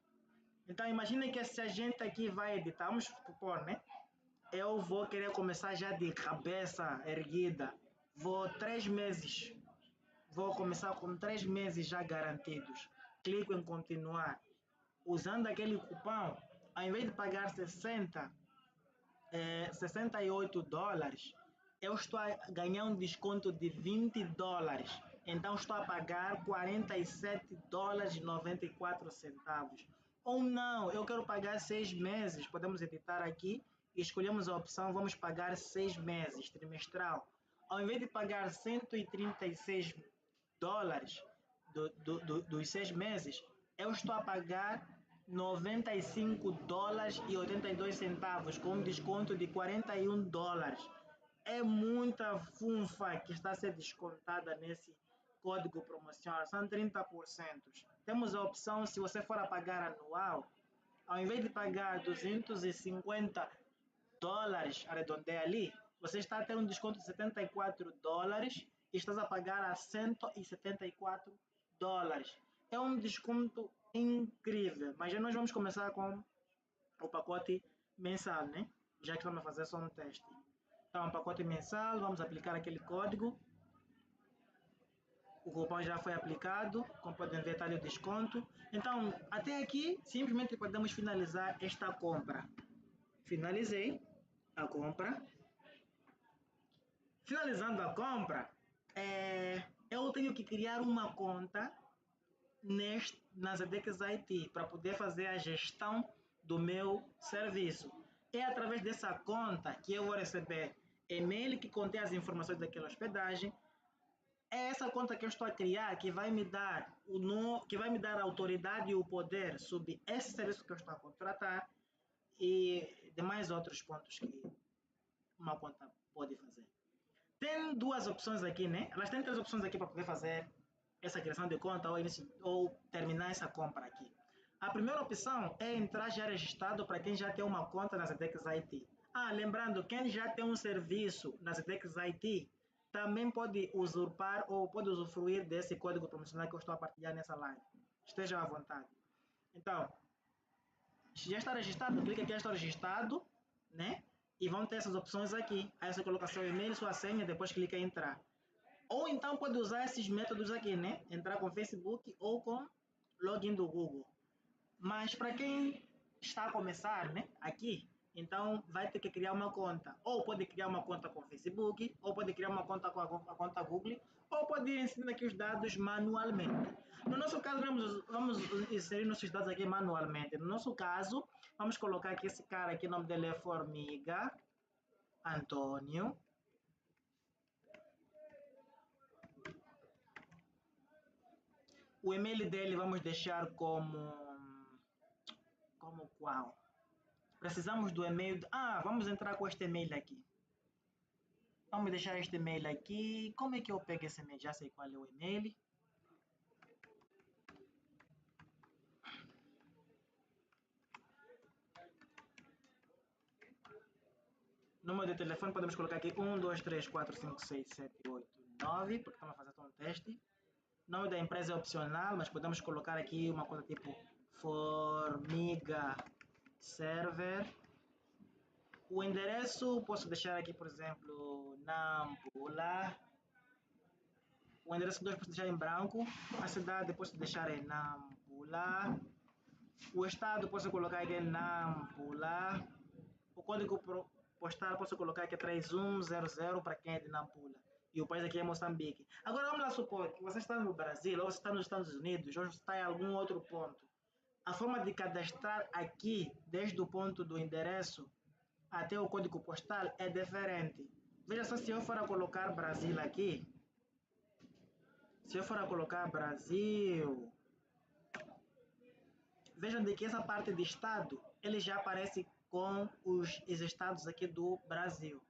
Então imaginem que se a gente aqui vai editar, vamos supor, né? Eu vou querer começar já de cabeça erguida. Vou começar com 3 meses já garantidos. Clico em continuar. Usando aquele cupom, ao invés de pagar $68, eu estou a ganhar um desconto de $20. Então estou a pagar $47,94. Ou não, eu quero pagar 6 meses. Podemos editar aqui e escolhemos a opção vamos pagar 6 meses, trimestral. Ao invés de pagar $136 dos 6 meses, eu estou a pagar $95,82 com um desconto de $41. É muita funfa que está a ser descontada nesse código promocional, são 30%. Temos a opção, se você for a pagar anual, ao invés de pagar $250, arredondei ali, você está a ter um desconto de $74 e estás a pagar a $174. É um desconto incrível, mas já nós vamos começar com o pacote mensal, né? Já que estamos a fazer só um teste. Então, pacote mensal, vamos aplicar aquele código. O cupom já foi aplicado, como podem ver, está ali o desconto. Então, até aqui, simplesmente podemos finalizar esta compra. Finalizei a compra. Finalizando a compra, eu tenho que criar uma conta na Zedex IT para poder fazer a gestão do meu serviço. É através dessa conta que eu vou receber e-mail que contém as informações daquela hospedagem. É essa conta que eu estou a criar que vai me dar a autoridade e o poder sobre esse serviço que eu estou a contratar e demais outros pontos que uma conta pode fazer. Tem duas opções aqui, né? Elas têm 3 opções aqui para poder fazer essa criação de conta ou terminar essa compra aqui. A primeira opção é entrar já registrado para quem já tem uma conta na Zedex IT. Lembrando, quem já tem um serviço na Zedex IT também pode usurpar ou pode usufruir desse código promocional que eu estou a partilhar nessa live. Estejam à vontade. Então, se já está registrado, clica aqui, já está registrado, né? E vão ter essas opções aqui. Aí você coloca seu e-mail, sua senha, depois clica em entrar. Ou então pode usar esses métodos aqui, né? Entrar com Facebook ou com login do Google. Mas para quem está a começar, né? Aqui, então vai ter que criar uma conta. Ou pode criar uma conta com Facebook, ou pode criar uma conta com a conta Google, ou pode ir inserindo aqui os dados manualmente. No nosso caso, vamos inserir nossos dados aqui manualmente. No nosso caso, vamos colocar aqui esse cara aqui, o nome dele é Formiga Antônio. O e-mail dele vamos deixar como qual? Precisamos do e-mail. Vamos entrar com este e-mail aqui. Vamos deixar este e-mail aqui. Como é que eu pego esse e-mail? Já sei qual é o e-mail. Número de telefone podemos colocar aqui 1, 2, 3, 4, 5, 6, 7, 8, 9, porque estamos a fazer só um teste. Nome da empresa é opcional, mas podemos colocar aqui uma coisa tipo Formiga Server. O endereço posso deixar aqui, por exemplo, Nampula. O endereço 2 posso deixar em branco. A cidade posso deixar em Nampula. O estado posso colocar aqui em Nampula. O código postal posso colocar aqui 3100 para quem é de Nampula. E o país aqui é Moçambique. Agora vamos lá supor que você está no Brasil, ou você está nos Estados Unidos, ou você está em algum outro ponto. A forma de cadastrar aqui, desde o ponto do endereço até o código postal, é diferente. Veja só, se eu for a colocar Brasil aqui, se eu for a colocar Brasil, vejam de que essa parte de estado, ele já aparece com os estados aqui do Brasil.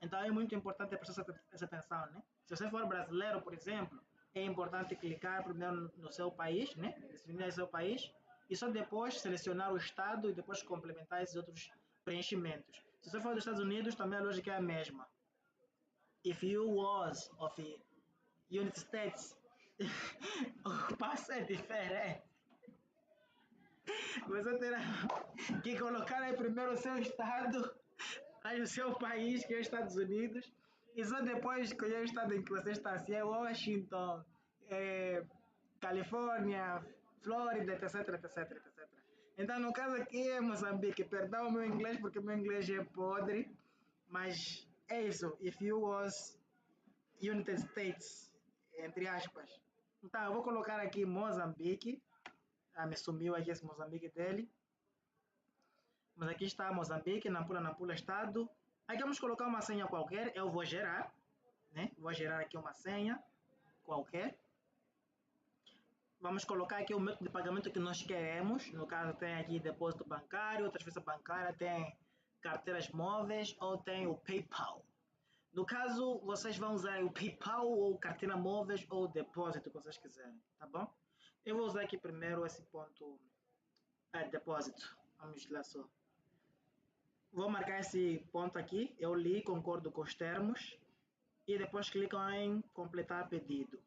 Então é muito importante prestar essa atenção, né? Se você for brasileiro, por exemplo, é importante clicar primeiro no seu país, né? Definir o seu país e só depois selecionar o estado e depois complementar esses outros preenchimentos. Se você for dos Estados Unidos, também a lógica é a mesma. If you was of United States, o passo é diferente. Você terá que colocar aí primeiro o seu estado, aí o seu país, que é os Estados Unidos, e só depois escolher o estado em que você está, se é Washington, Califórnia, Flórida, etc, etc, etc. Então, no caso aqui é Moçambique. Perdão o meu inglês, porque o meu inglês é podre, mas é isso. If you was United States, entre aspas. Então, eu vou colocar aqui Moçambique. Ah, me sumiu aqui esse Moçambique dele. Mas aqui está Moçambique, Nampula, Nampula, estado. Aqui vamos colocar uma senha qualquer. Eu vou gerar, né? Vou gerar aqui uma senha qualquer. Vamos colocar aqui o método de pagamento que nós queremos. No caso, tem aqui depósito bancário, transferência bancária, tem carteiras móveis ou tem o PayPal. No caso, vocês vão usar o PayPal ou carteira móveis ou depósito, que vocês quiserem, tá bom? Eu vou usar aqui primeiro esse ponto, depósito. Vamos lá só. Vou marcar esse ponto aqui. Eu li, concordo com os termos. E depois clico em completar pedido.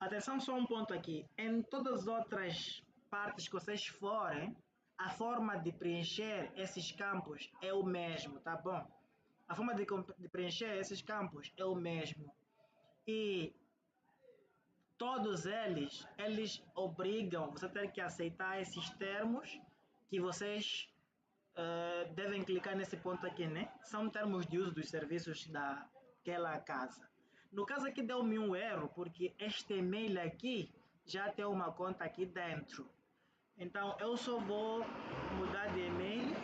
Atenção, só um ponto aqui. Em todas as outras partes que vocês forem, a forma de preencher esses campos é o mesmo, tá bom? A forma de preencher esses campos é o mesmo. E todos eles obrigam você a ter que aceitar esses termos que vocês devem clicar nesse ponto aqui, né? São termos de uso dos serviços daquela casa. No caso aqui deu-me um erro, porque este e-mail aqui já tem uma conta aqui dentro. Então eu só vou mudar de e-mail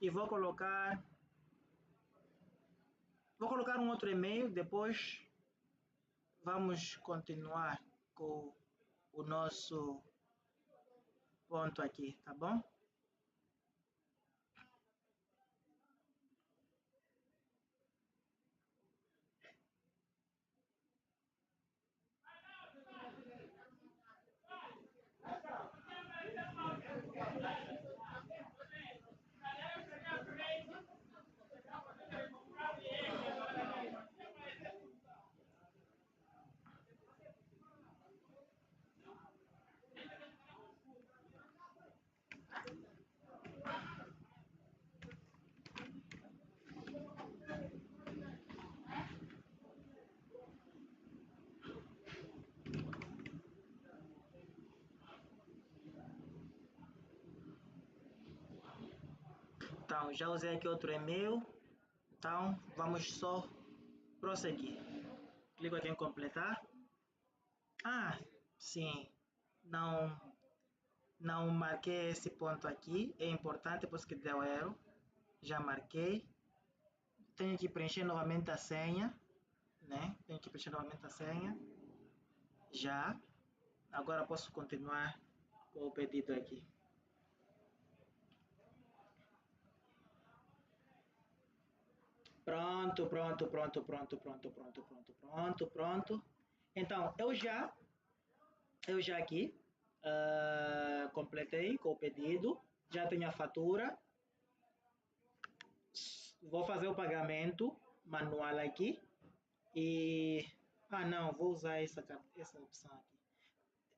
e vou colocar um outro e-mail, depois vamos continuar com o nosso ponto aqui, tá bom? Então, já usei aqui outro e-mail. Então, vamos só prosseguir. Clico aqui em completar. Ah, sim. Não marquei esse ponto aqui. É importante, por isso que deu erro. Já marquei. Tenho que preencher novamente a senha, né? Tenho que preencher novamente a senha. Já. Agora posso continuar com o pedido aqui. Pronto. Então, eu já aqui completei com o pedido, já tenho a fatura. vou fazer o pagamento manual aqui e... Ah, não, vou usar essa opção aqui.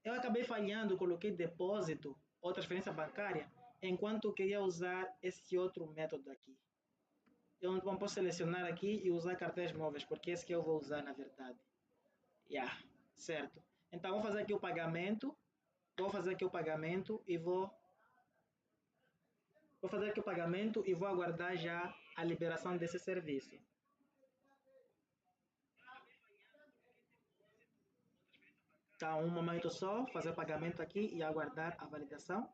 Eu acabei falhando, coloquei depósito ou transferência bancária, enquanto eu queria usar esse outro método aqui. Eu não posso selecionar aqui e usar cartões móveis, porque esse que eu vou usar na verdade. Certo. Então vou fazer aqui o pagamento. E vou aguardar já a liberação desse serviço. Então, um momento só, fazer o pagamento aqui e aguardar a validação.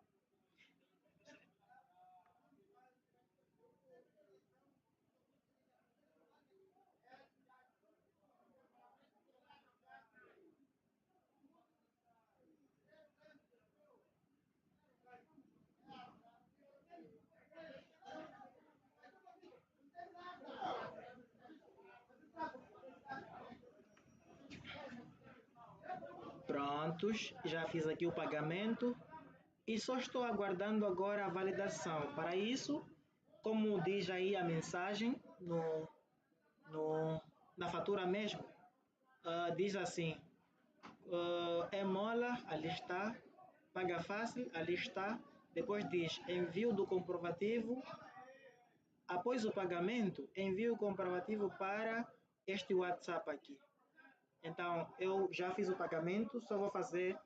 Prontos, já fiz aqui o pagamento e só estou aguardando agora a validação. Para isso, como diz aí a mensagem na fatura mesmo, diz assim, Emola, ali está, paga fácil, ali está, depois diz envio do comprovativo, após o pagamento, envio o comprovativo para este WhatsApp aqui. Então, eu já fiz o pagamento, só vou fazer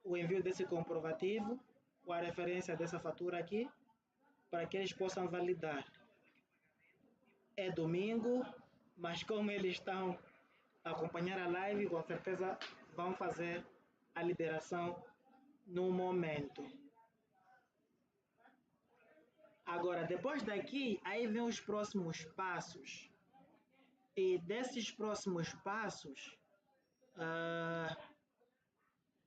o envio desse comprovativo com a referência dessa fatura aqui, para que eles possam validar. É domingo, mas como eles estão a acompanhar a live, com certeza vão fazer a liberação no momento. Agora, depois daqui, aí vem os próximos passos. E desses próximos passos,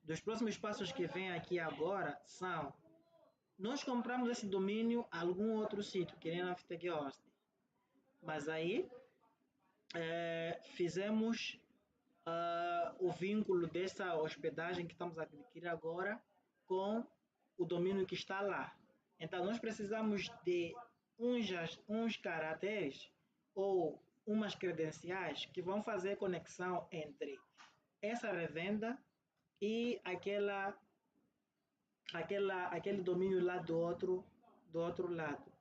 dos próximos passos que vem aqui agora são: nós compramos esse domínio em algum outro sítio, que nem na FTG Hosting. Mas aí fizemos o vínculo dessa hospedagem que estamos a adquirir agora com o domínio que está lá. Então, nós precisamos de uns caracteres ou umas credenciais que vão fazer conexão entre essa revenda e aquele domínio lá do outro lado.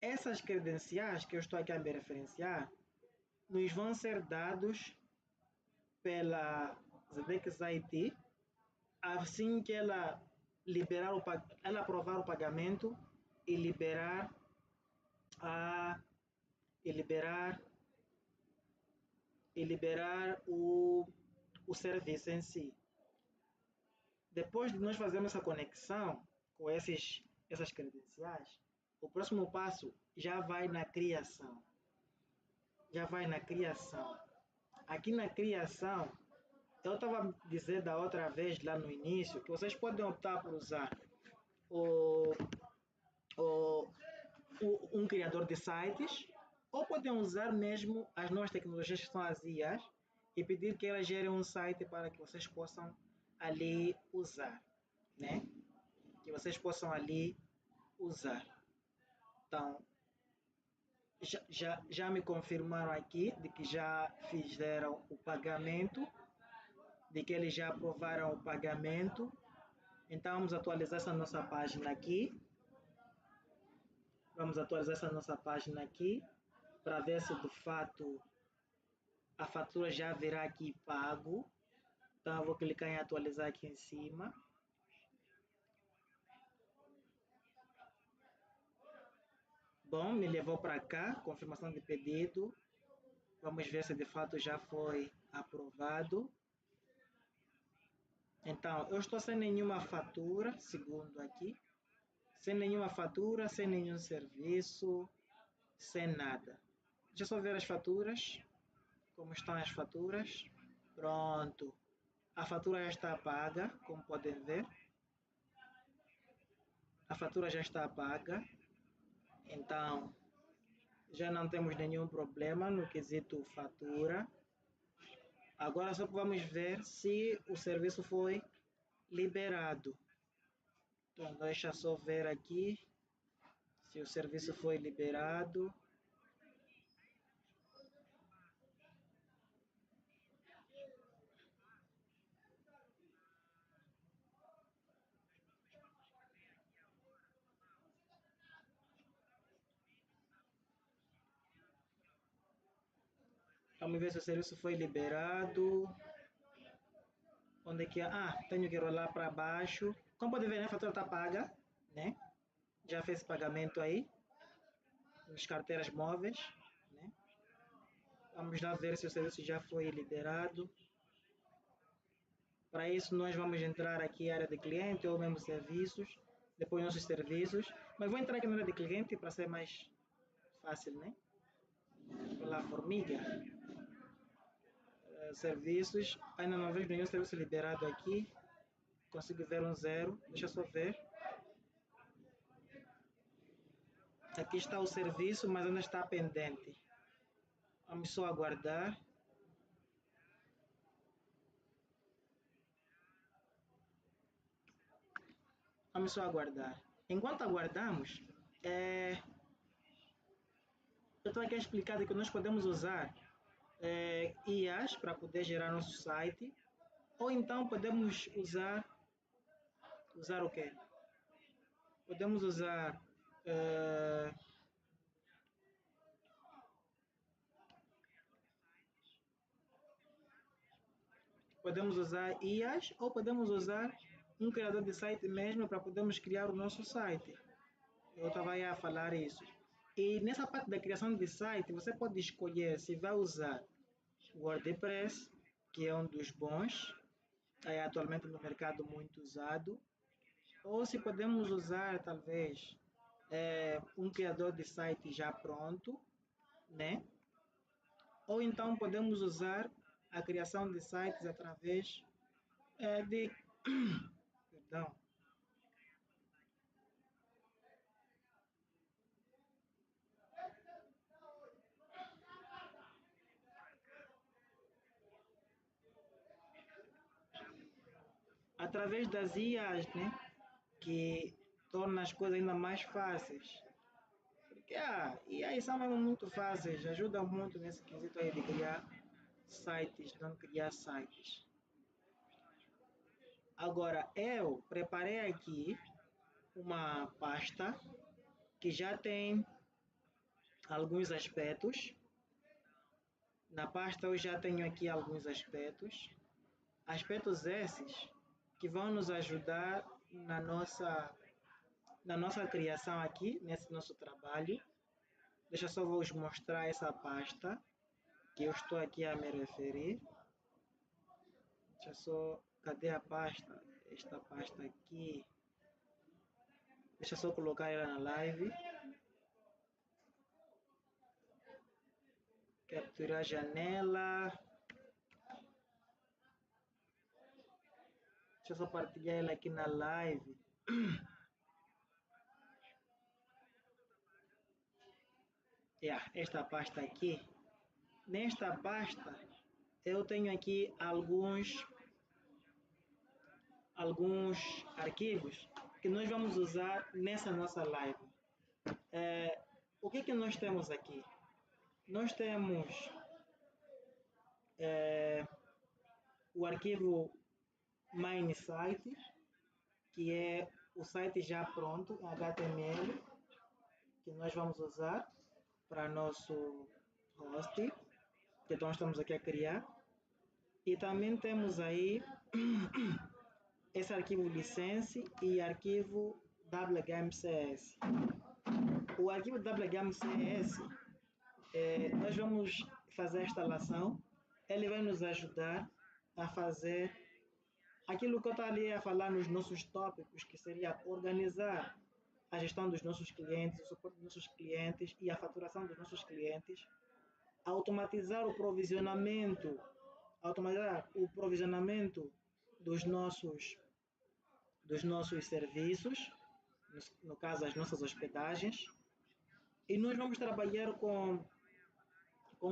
Essas credenciais que eu estou aqui a me referenciar nos vão ser dados pela Zedex IT assim que ela aprovar o pagamento e liberar o serviço em si. Depois de nós fazermos essa conexão com essas credenciais, o próximo passo já vai na criação. Aqui na criação, eu estava a dizer da outra vez, lá no início, que vocês podem optar por usar um criador de sites, ou podem usar mesmo as novas tecnologias que são as IAs e pedir que elas gerem um site para que vocês possam ali usar, né? Então, já me confirmaram aqui de que já fizeram o pagamento, de que eles já aprovaram o pagamento. Então, vamos atualizar essa nossa página aqui. Para ver se de fato a fatura já virá aqui pago. Então, eu vou clicar em atualizar aqui em cima. Bom, me levou para cá, confirmação de pedido. Vamos ver se de fato já foi aprovado. Então, eu estou sem nenhuma fatura, segundo aqui. Sem nenhuma fatura, sem nenhum serviço, sem nada. Deixa eu só ver as faturas. Como estão as faturas? Pronto. A fatura já está paga, como podem ver. A fatura já está paga. Então, já não temos nenhum problema no quesito fatura. Agora só vamos ver se o serviço foi liberado. Então, deixa só ver aqui se o serviço foi liberado. Vamos ver se o serviço foi liberado. Onde é que é? Ah, tenho que rolar para baixo. Como pode ver, né, a fatura está paga, né? Já fez pagamento aí nas carteiras móveis, né? Vamos lá ver se o serviço já foi liberado. Para isso, nós vamos entrar aqui na área de cliente ou mesmo serviços, depois nossos serviços. Mas vou entrar aqui na área de cliente para ser mais fácil, né? Pela formiga. Serviços. Ainda não vejo nenhum serviço liberado aqui. Consigo ver um zero. Deixa eu só ver. Aqui está o serviço, mas ainda está pendente. Vamos só aguardar. Vamos só aguardar. Enquanto aguardamos, eu estou aqui a explicar que nós podemos usar IAs para poder gerar nosso site, ou então podemos usar o quê? Podemos usar IAs ou podemos usar um criador de site mesmo para podermos criar o nosso site. Eu estava aí a falar isso. E nessa parte da criação de site, você pode escolher se vai usar o WordPress, que é um dos bons, é atualmente no mercado muito usado, ou se podemos usar talvez um criador de site já pronto, né? Ou então podemos usar a criação de sites através de perdão, através das IAs, né? Que torna as coisas ainda mais fáceis. Porque e aí são mesmo muito fáceis, ajudam muito nesse quesito aí de criar sites, não criar sites. Agora, eu preparei aqui uma pasta que já tem alguns aspectos. Na pasta eu já tenho aqui alguns aspectos. Aspectos esses que vão nos ajudar na nossa criação aqui, nesse nosso trabalho. Deixa eu só vos mostrar essa pasta que eu estou aqui a me referir. Deixa eu só... Cadê a pasta? Esta pasta aqui. Deixa eu só colocar ela na live. Capturar a janela. Deixa eu só partilhar ela aqui na live. Esta pasta aqui. Nesta pasta, eu tenho aqui alguns arquivos que nós vamos usar nessa nossa live. O que nós temos aqui? Nós temos o arquivo main site, que é o site já pronto, em HTML, que nós vamos usar para nosso host, que nós estamos aqui a criar. E também temos aí esse arquivo license e arquivo wget.cs. O arquivo wget.cs, nós vamos fazer a instalação. Ele vai nos ajudar a fazer aquilo que eu estou ali a falar nos nossos tópicos, que seria organizar a gestão dos nossos clientes, o suporte dos nossos clientes e a faturação dos nossos clientes, automatizar o provisionamento dos nossos serviços, no caso as nossas hospedagens, e nós vamos trabalhar com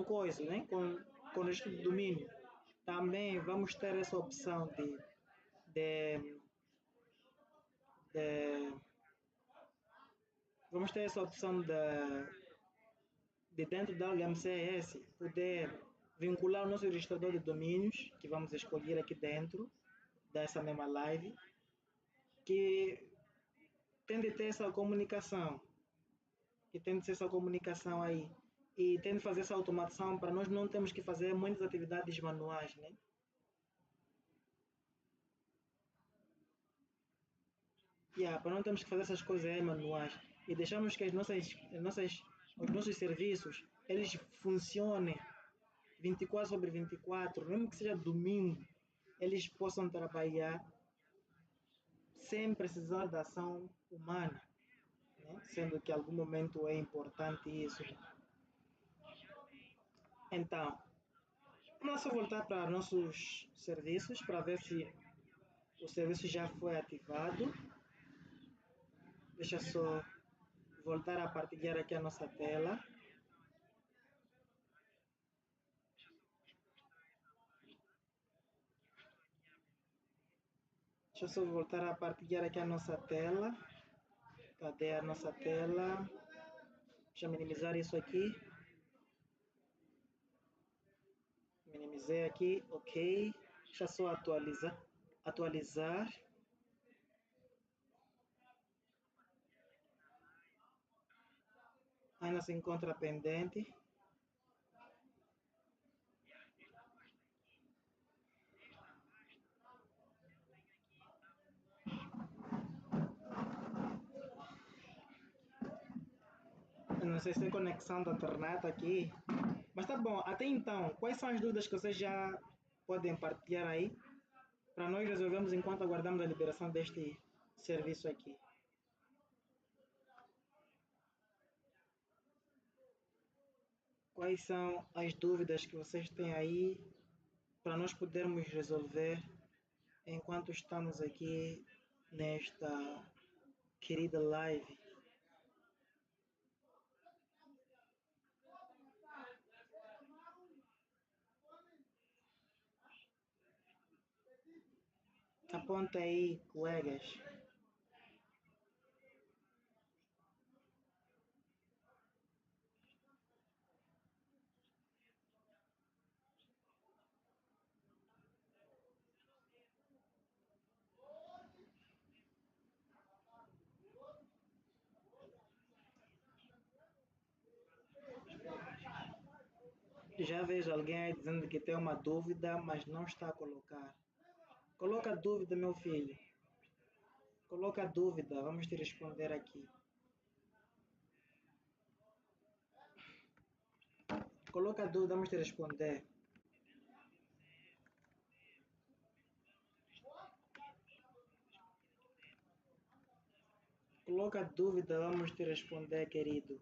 coisas, né? com registro de domínio. Também vamos ter essa opção de vamos ter essa opção de dentro da LMCS poder vincular o nosso registrador de domínios, que vamos escolher aqui dentro dessa mesma live, que tem de ter essa comunicação, que tem de ter essa comunicação aí, e tem de fazer essa automação para nós não termos que fazer muitas atividades manuais, né? Para não termos que fazer essas coisas aí manuais e deixamos que os nossos serviços eles funcionem 24 sobre 24, mesmo que seja domingo, eles possam trabalhar sem precisar da ação humana, né? Sendo que em algum momento é importante isso. Então, vamos só voltar para nossos serviços para ver se o serviço já foi ativado. Deixa só voltar a partilhar aqui a nossa tela. Deixa eu só voltar a partilhar aqui a nossa tela. Cadê a nossa tela? Deixa eu minimizar isso aqui. Minimizei aqui, ok. Deixa eu só atualizar. Ainda se encontra pendente. Eu não sei se tem conexão da internet aqui. Mas tá bom, até então, quais são as dúvidas que vocês já podem partilhar aí? Para nós resolvermos enquanto aguardamos a liberação deste serviço aqui. Quais são as dúvidas que vocês têm aí para nós podermos resolver enquanto estamos aqui nesta querida live? Aponta aí, colegas. Já vejo alguém aí dizendo que tem uma dúvida, mas não está a colocar. Coloca a dúvida, meu filho. Coloca a dúvida, vamos te responder aqui. Coloca a dúvida, vamos te responder. Coloca a dúvida, vamos te responder, querido.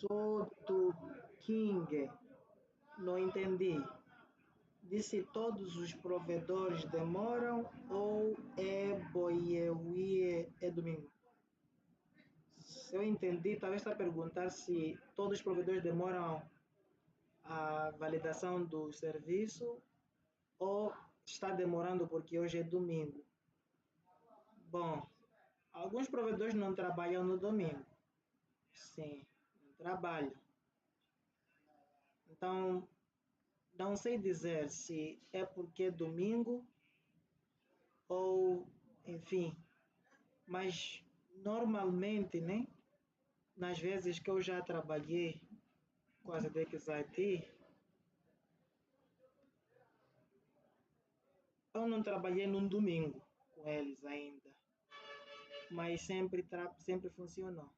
Soto King, não entendi. Disse todos os provedores demoram ou é boiewie é domingo? Se eu entendi, talvez está a perguntar se todos os provedores demoram a validação do serviço ou está demorando porque hoje é domingo. Bom, alguns provedores não trabalham no domingo. Sim, não trabalham. Então, não sei dizer se é porque é domingo ou, enfim, mas normalmente, né, nas vezes que eu já trabalhei com as DEX IT, eu não trabalhei num domingo com eles ainda, mas sempre funcionou.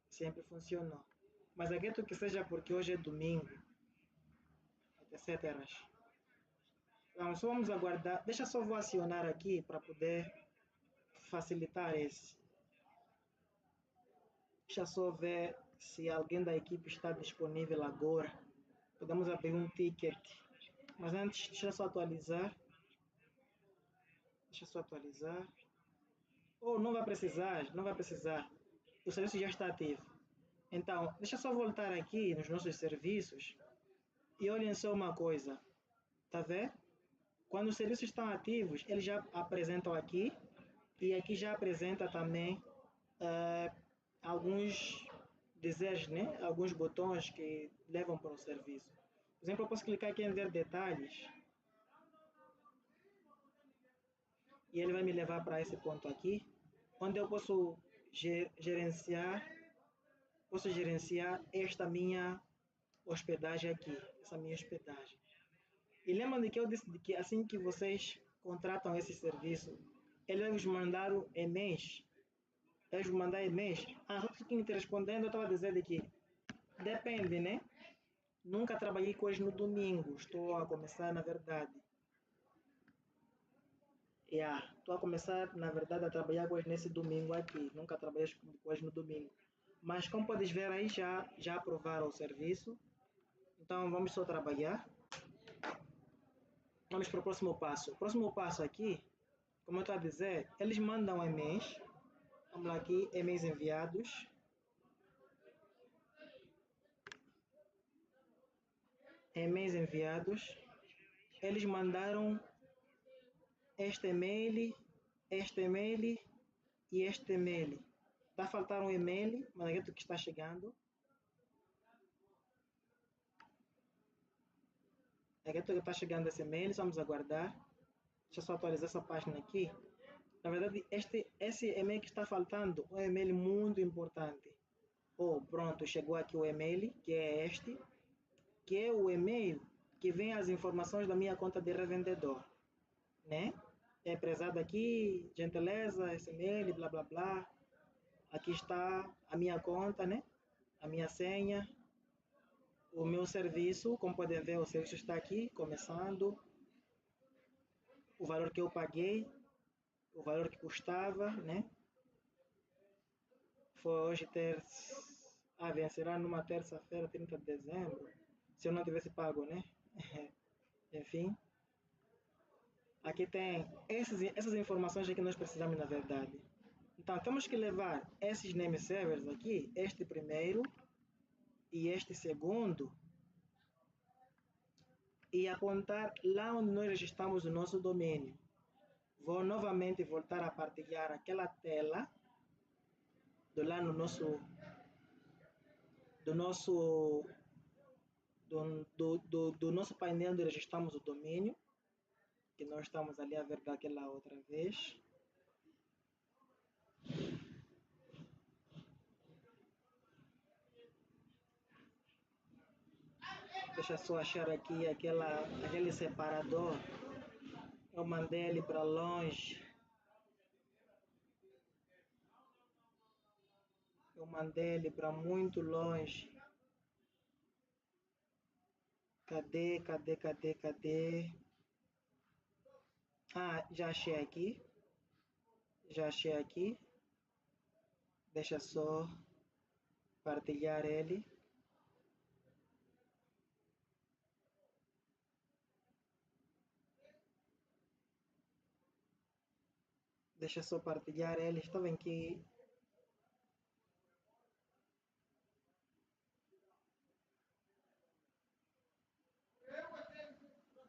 Sempre funcionou. Mas acredito que seja porque hoje é domingo, etc. Então, só vamos aguardar. Deixa só vou acionar aqui para poder facilitar esse. Deixa só ver se alguém da equipe está disponível agora. Podemos abrir um ticket. Mas antes, deixa só atualizar. Deixa só atualizar. Oh, não vai precisar, não vai precisar. O serviço já está ativo. Então, deixa só voltar aqui nos nossos serviços e olhem só uma coisa. Tá vendo? Quando os serviços estão ativos, eles já apresentam aqui e aqui já apresenta também alguns desejos, né? Alguns botões que levam para o serviço. Por exemplo, eu posso clicar aqui em ver detalhes e ele vai me levar para esse ponto aqui, onde eu posso gerenciar esta minha hospedagem aqui, essa minha hospedagem. E lembram de que eu disse que assim que vocês contratam esse serviço, eles vão vos mandar e-mails. Eles vão mandar e-mails. Só que te respondendo, eu estava dizendo que depende, né? Nunca trabalhei com eles no domingo. Estou a começar, na verdade. Estou a começar, na verdade, a trabalhar com eles nesse domingo aqui. Nunca trabalhei com eles no domingo. Mas como podes ver aí, já aprovaram o serviço. Então vamos só trabalhar. Vamos para o próximo passo. O próximo passo aqui, como eu estou a dizer, eles mandam e-mails. Vamos lá aqui, e-mails enviados. E-mails enviados. Eles mandaram este e-mail e este e-mail. Está a faltar um e-mail, mas é que está chegando. É que está chegando esse e-mail, vamos aguardar. Deixa eu só atualizar essa página aqui. Na verdade, esse e-mail que está faltando é um e-mail muito importante. Pronto, chegou aqui o e-mail, que é este, que é o e-mail que vem as informações da minha conta de revendedor, né? É prezado aqui, gentileza, esse e-mail, blá blá blá. Aqui está a minha conta, né? A minha senha, o meu serviço, como podem ver, o serviço está aqui, começando. O valor que eu paguei, o valor que custava, né? Foi hoje vencerá numa terça-feira, 30 de dezembro, se eu não tivesse pago, né? Enfim, aqui tem essas informações que nós precisamos na verdade. Então, temos que levar esses name servers aqui, este primeiro e este segundo, e apontar lá onde nós registramos o nosso domínio. Vou novamente voltar a partilhar aquela tela lá no nosso do nosso painel onde registramos o domínio, que nós estamos ali a ver daquela outra vez. Deixa só achar aqui aquele separador. Eu mandei ele para longe. Eu mandei ele para muito longe. Cadê? Já achei aqui. Deixa só partilhar ele. Deixa só partilhar ele. Está bem que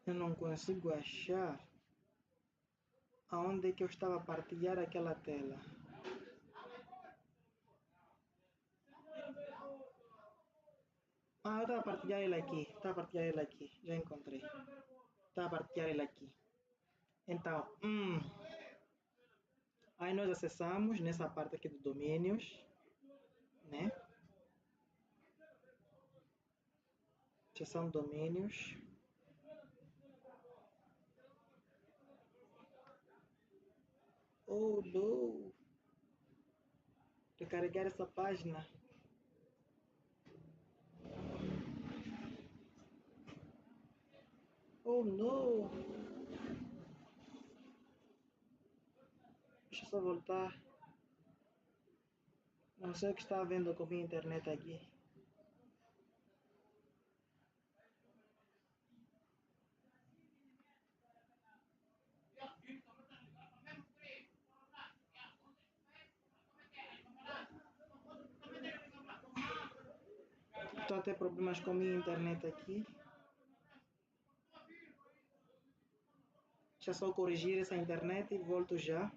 eu não consigo achar aonde é que eu estava a partilhar aquela tela. Eu estava a partilhar ele aqui. Já encontrei. Estava a partilhar ele aqui. Então, aí nós acessamos nessa parte aqui do domínios, né? Seção domínios. Oh, não! Recarregar essa página. Oh, não! Deixa eu só voltar. Não sei o que está vendo com a minha internet aqui. Estou a ter problemas com a minha internet aqui. Deixa só corrigir essa internet e volto já.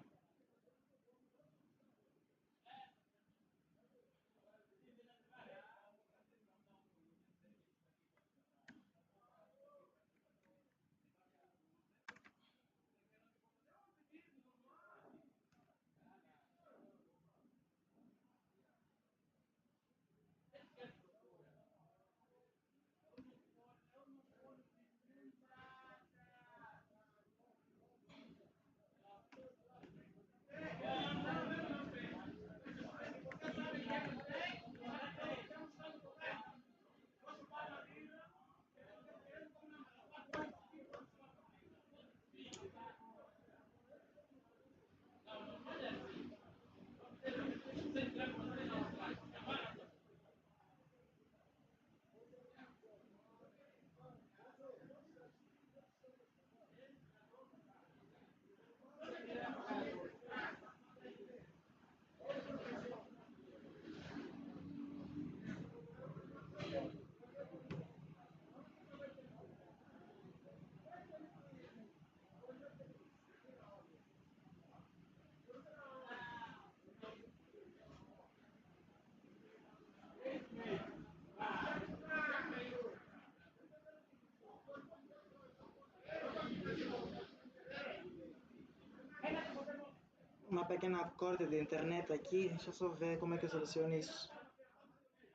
Uma pequena corte de internet aqui. Deixa eu só ver como é que eu soluciono isso.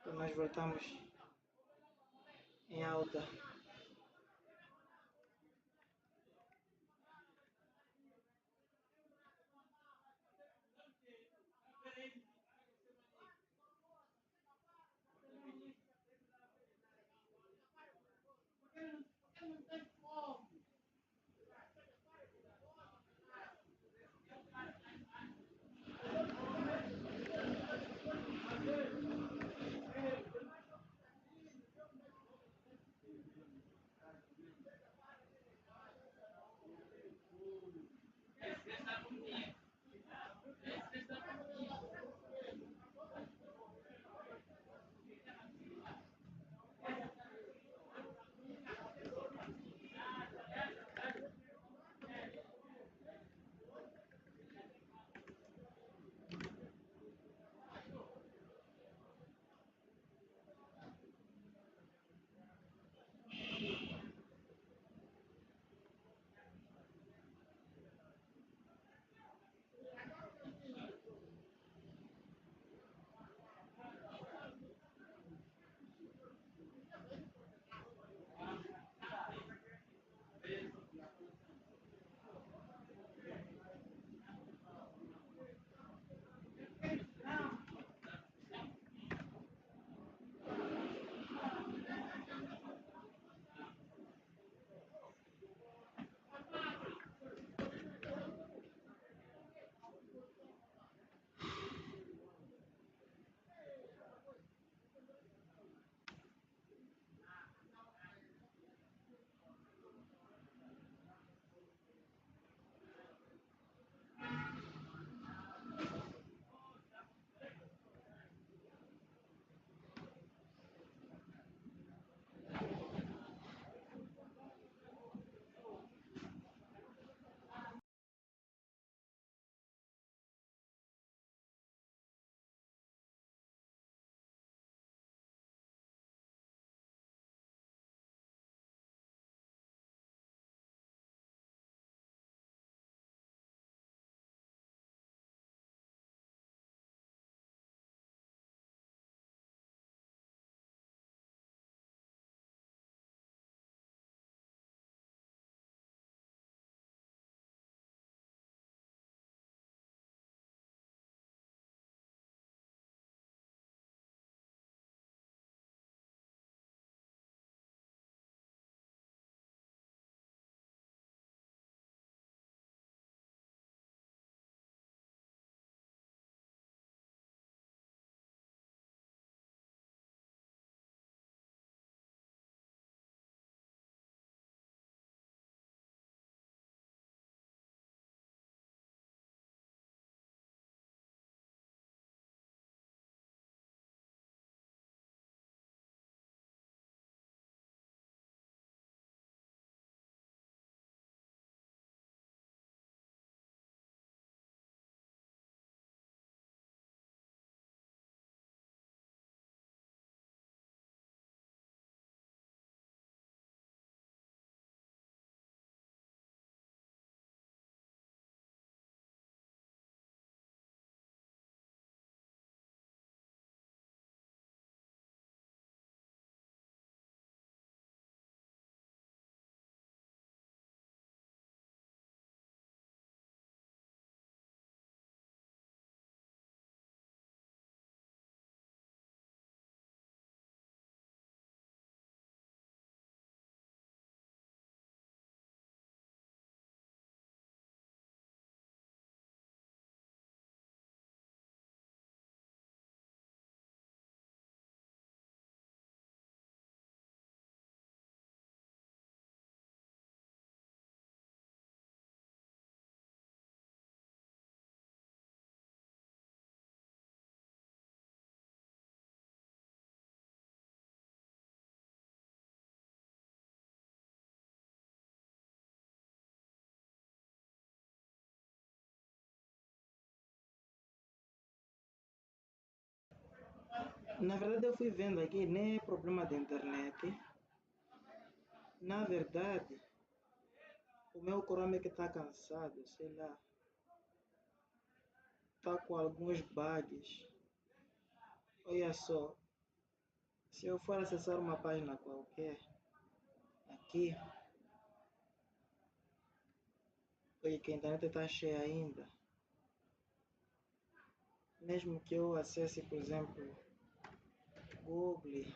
Então nós voltamos em alta. Na verdade, eu fui vendo aqui, nem é problema de internet. Na verdade, o meu Chrome é que está cansado, sei lá, está com alguns bugs. Olha só, se eu for acessar uma página qualquer, aqui, olha que a internet está cheia ainda. Mesmo que eu acesse, por exemplo, Google,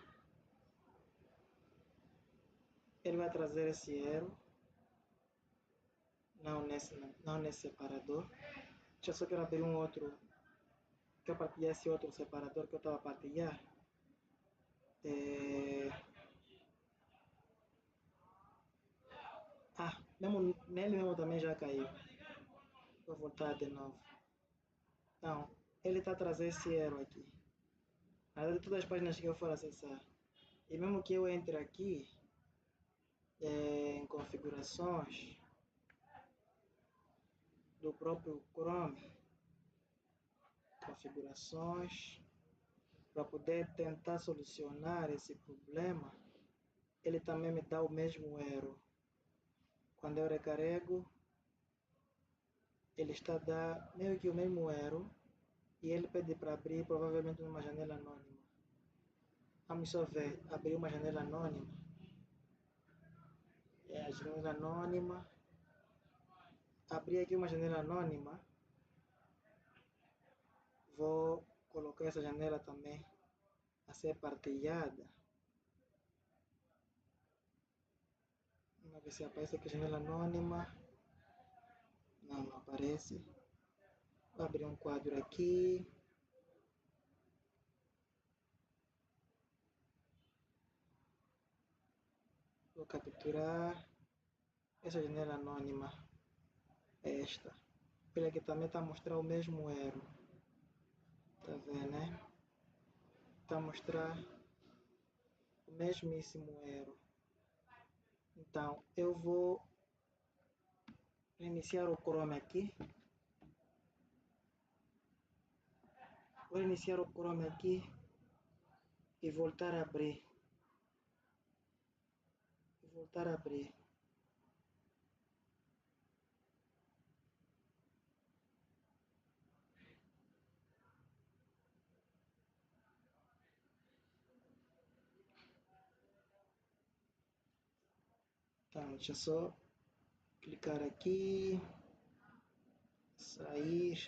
ele vai trazer esse erro, não nesse separador. Deixa eu só quero abrir um outro, quero partilhar esse outro separador que eu estava a partilhar. Mesmo, nele mesmo também já caiu. Vou voltar de novo. Então, ele está a trazer esse erro aqui. Na verdade, todas as páginas que eu for acessar. E mesmo que eu entre aqui, em configurações do próprio Chrome, configurações, para poder tentar solucionar esse problema, ele também me dá o mesmo erro. Quando eu recarrego, ele está a dar meio que o mesmo erro e ele pede para abrir provavelmente numa janela anônima. Vamos só ver, abrir uma janela anônima. A janela anônima. Abrir aqui uma janela anônima. Vou colocar essa janela também a ser partilhada. Vamos ver se aparece aqui janela anônima. Não aparece. Vou abrir um quadro aqui. Vou capturar essa janela anônima. Esta. Ele aqui também está a mostrar o mesmo erro. Tá vendo, né? Está a mostrar o mesmíssimo erro. Então, eu vou reiniciar o Chrome aqui. Vou iniciar o Chrome aqui e voltar a abrir. Então, deixa eu só clicar aqui, sair,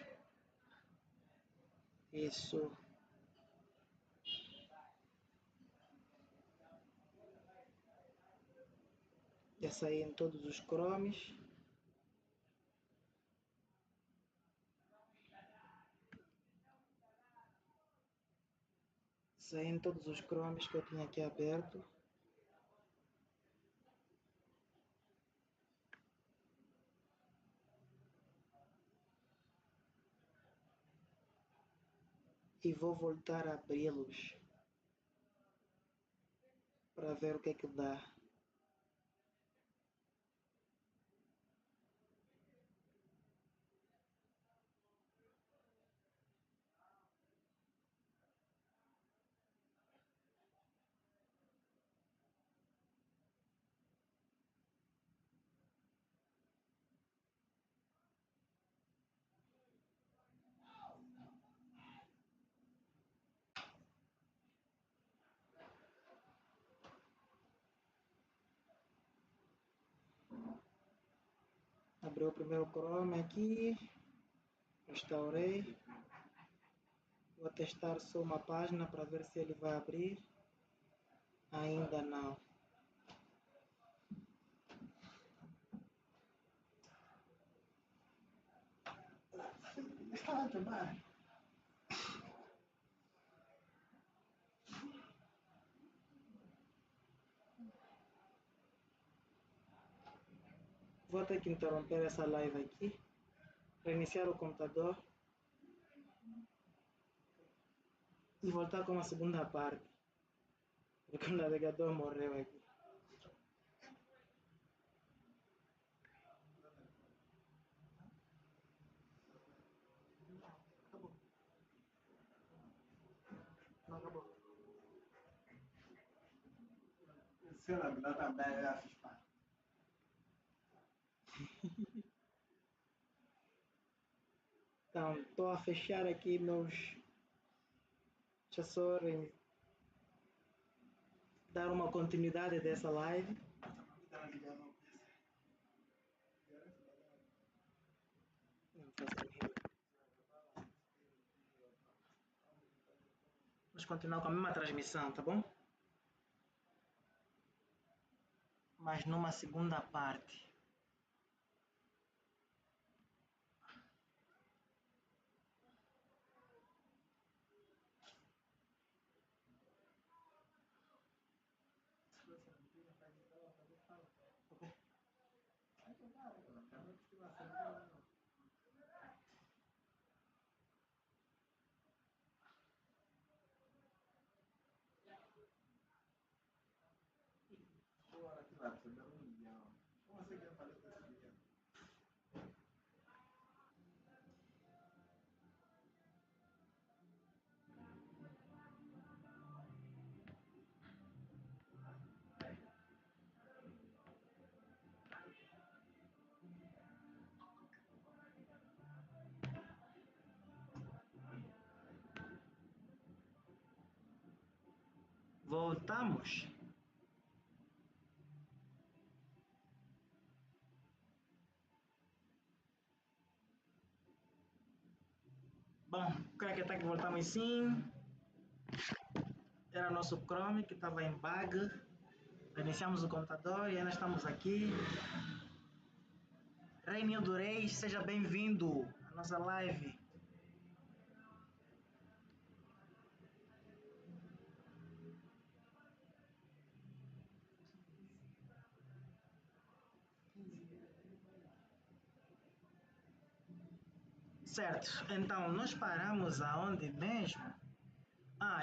isso. Já saí em todos os Chromes. Saí em todos os Chromes que eu tinha aqui aberto. E vou voltar a abri-los para ver o que é que dá. Abri o primeiro Chrome aqui, restaurei. Vou testar só uma página para ver se ele vai abrir. Ainda não. Está a tomar. Vou ter que interromper essa live aqui, reiniciar o computador e voltar com a segunda parte, porque o navegador morreu aqui. Acabou. Não acabou. Cena que dá também é fiz parte. Então, estou a fechar aqui meus. Deixa só dar uma continuidade dessa live. Vamos continuar com a mesma transmissão, tá bom? Mas numa segunda parte. Voltamos. Bom, creio que até que voltamos sim. Era nosso Chrome que estava em bug. Reiniciamos o computador e ainda estamos aqui. Reinildo Reis, seja bem-vindo à nossa live. Certo, então nós paramos aonde mesmo?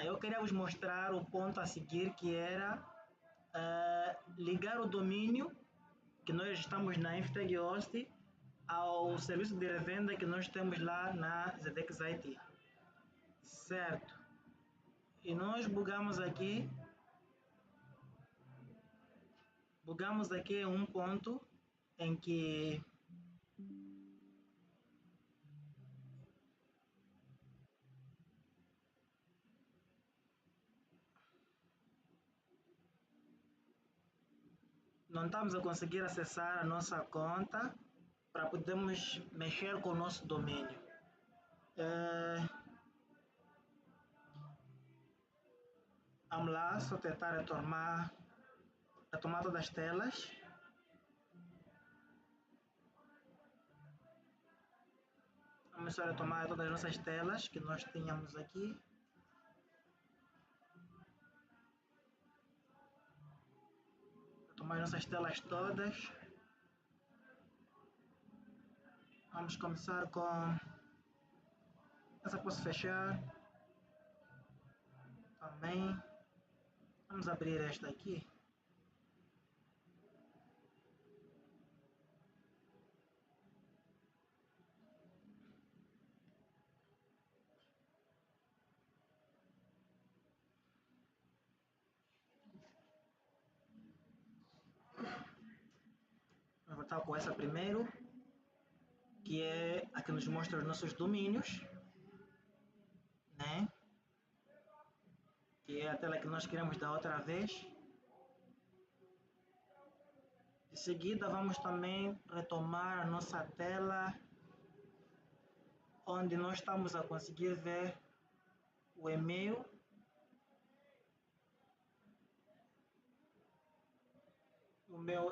Eu queria vos mostrar o ponto a seguir que era ligar o domínio que nós estamos na Infiteg Host ao serviço de revenda que nós temos lá na ZDX IT. Certo. E nós bugamos aqui um ponto em que não estamos a conseguir acessar a nossa conta para podermos mexer com o nosso domínio. Vamos lá, só tentar retomar todas as telas. Vamos só retomar todas as nossas telas que nós tínhamos aqui. Retomar nossas telas todas. Vamos começar com... Essa posso fechar. Também. Vamos abrir esta aqui. Vamos voltar com essa primeiro, que é a que nos mostra os nossos domínios, né? Que é a tela que nós criamos da outra vez. Em seguida, vamos também retomar a nossa tela, onde nós estamos a conseguir ver o e-mail.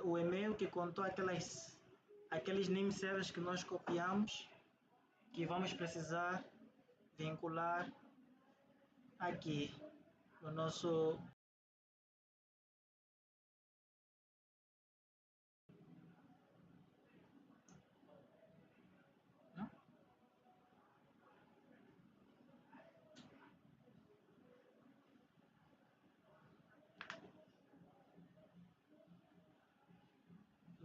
O e-mail que contou aqueles name servers que nós copiamos, que vamos precisar vincular aqui no nosso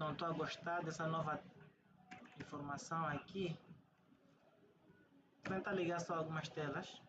não estou a gostar dessa nova informação aqui. Vou tentar ligar só algumas telas.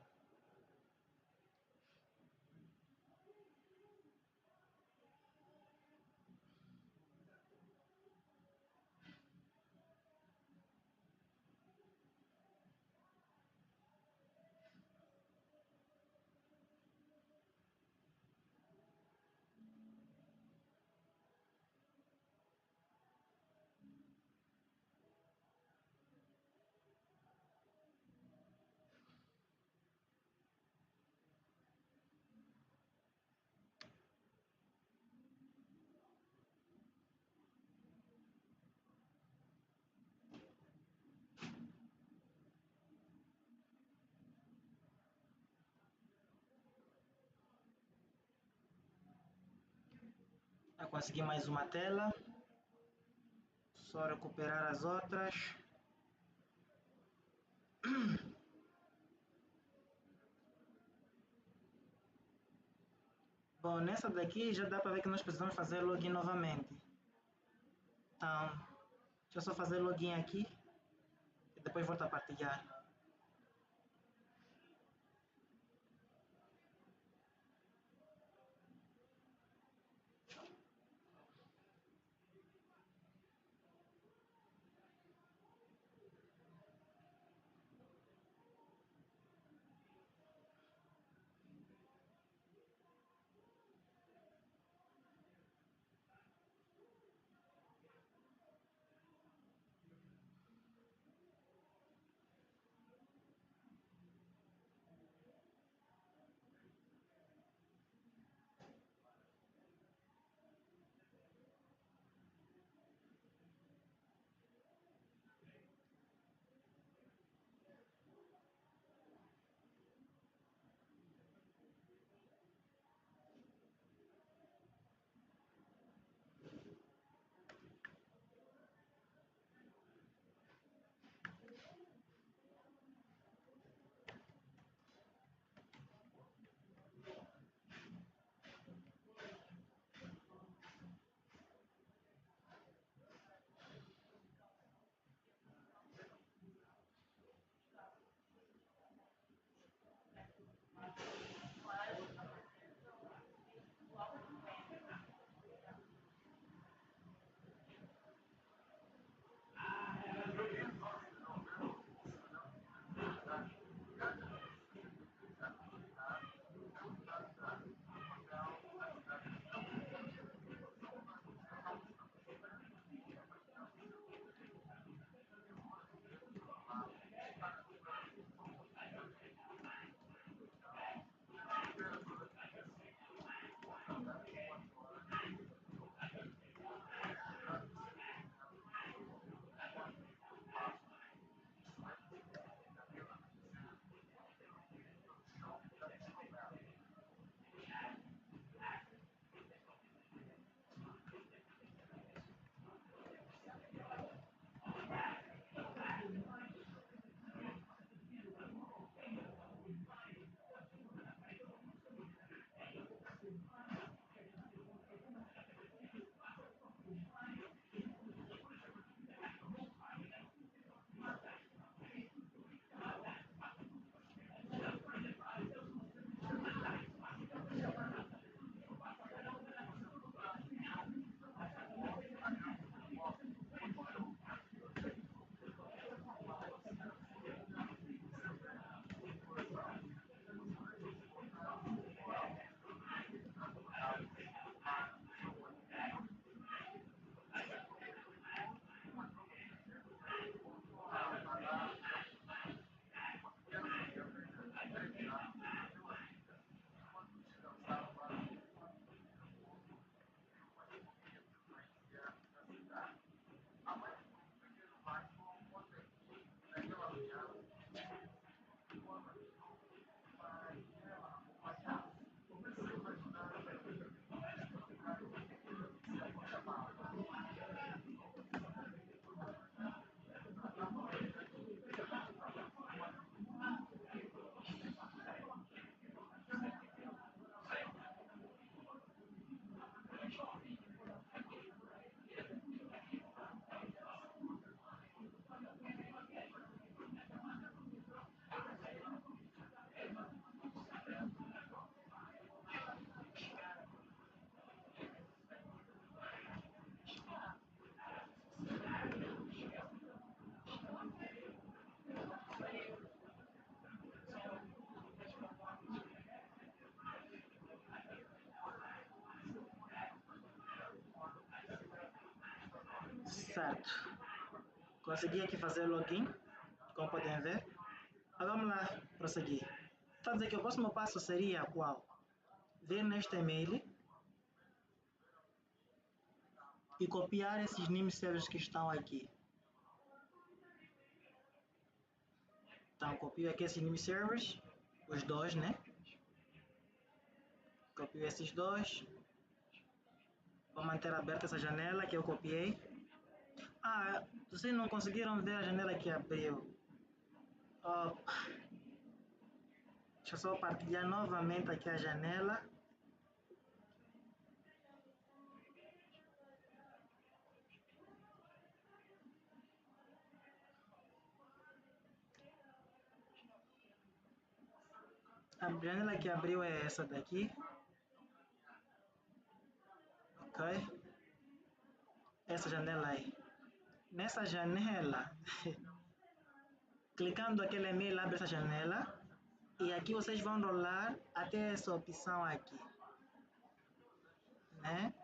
consegui mais uma tela. Só recuperar as outras. Bom, nessa daqui já dá para ver que nós precisamos fazer login novamente. Então, deixa eu só fazer login aqui e depois volto a partilhar. Certo. Consegui aqui fazer login, como podem ver. Agora vamos lá prosseguir. Está a dizer que o próximo passo seria qual? Vir neste e-mail e copiar esses name servers que estão aqui. Então, copio aqui esses name servers, os dois, né? Copio esses dois. Vou manter aberta essa janela que eu copiei. Ah, vocês não conseguiram ver a janela que abriu. Oh, deixa eu só partilhar novamente aqui a janela. A janela que abriu é essa daqui. Ok? Essa janela aí. Nessa janela, clicando aquele e-mail, abre essa janela. E aqui vocês vão rolar até essa opção aqui. Né?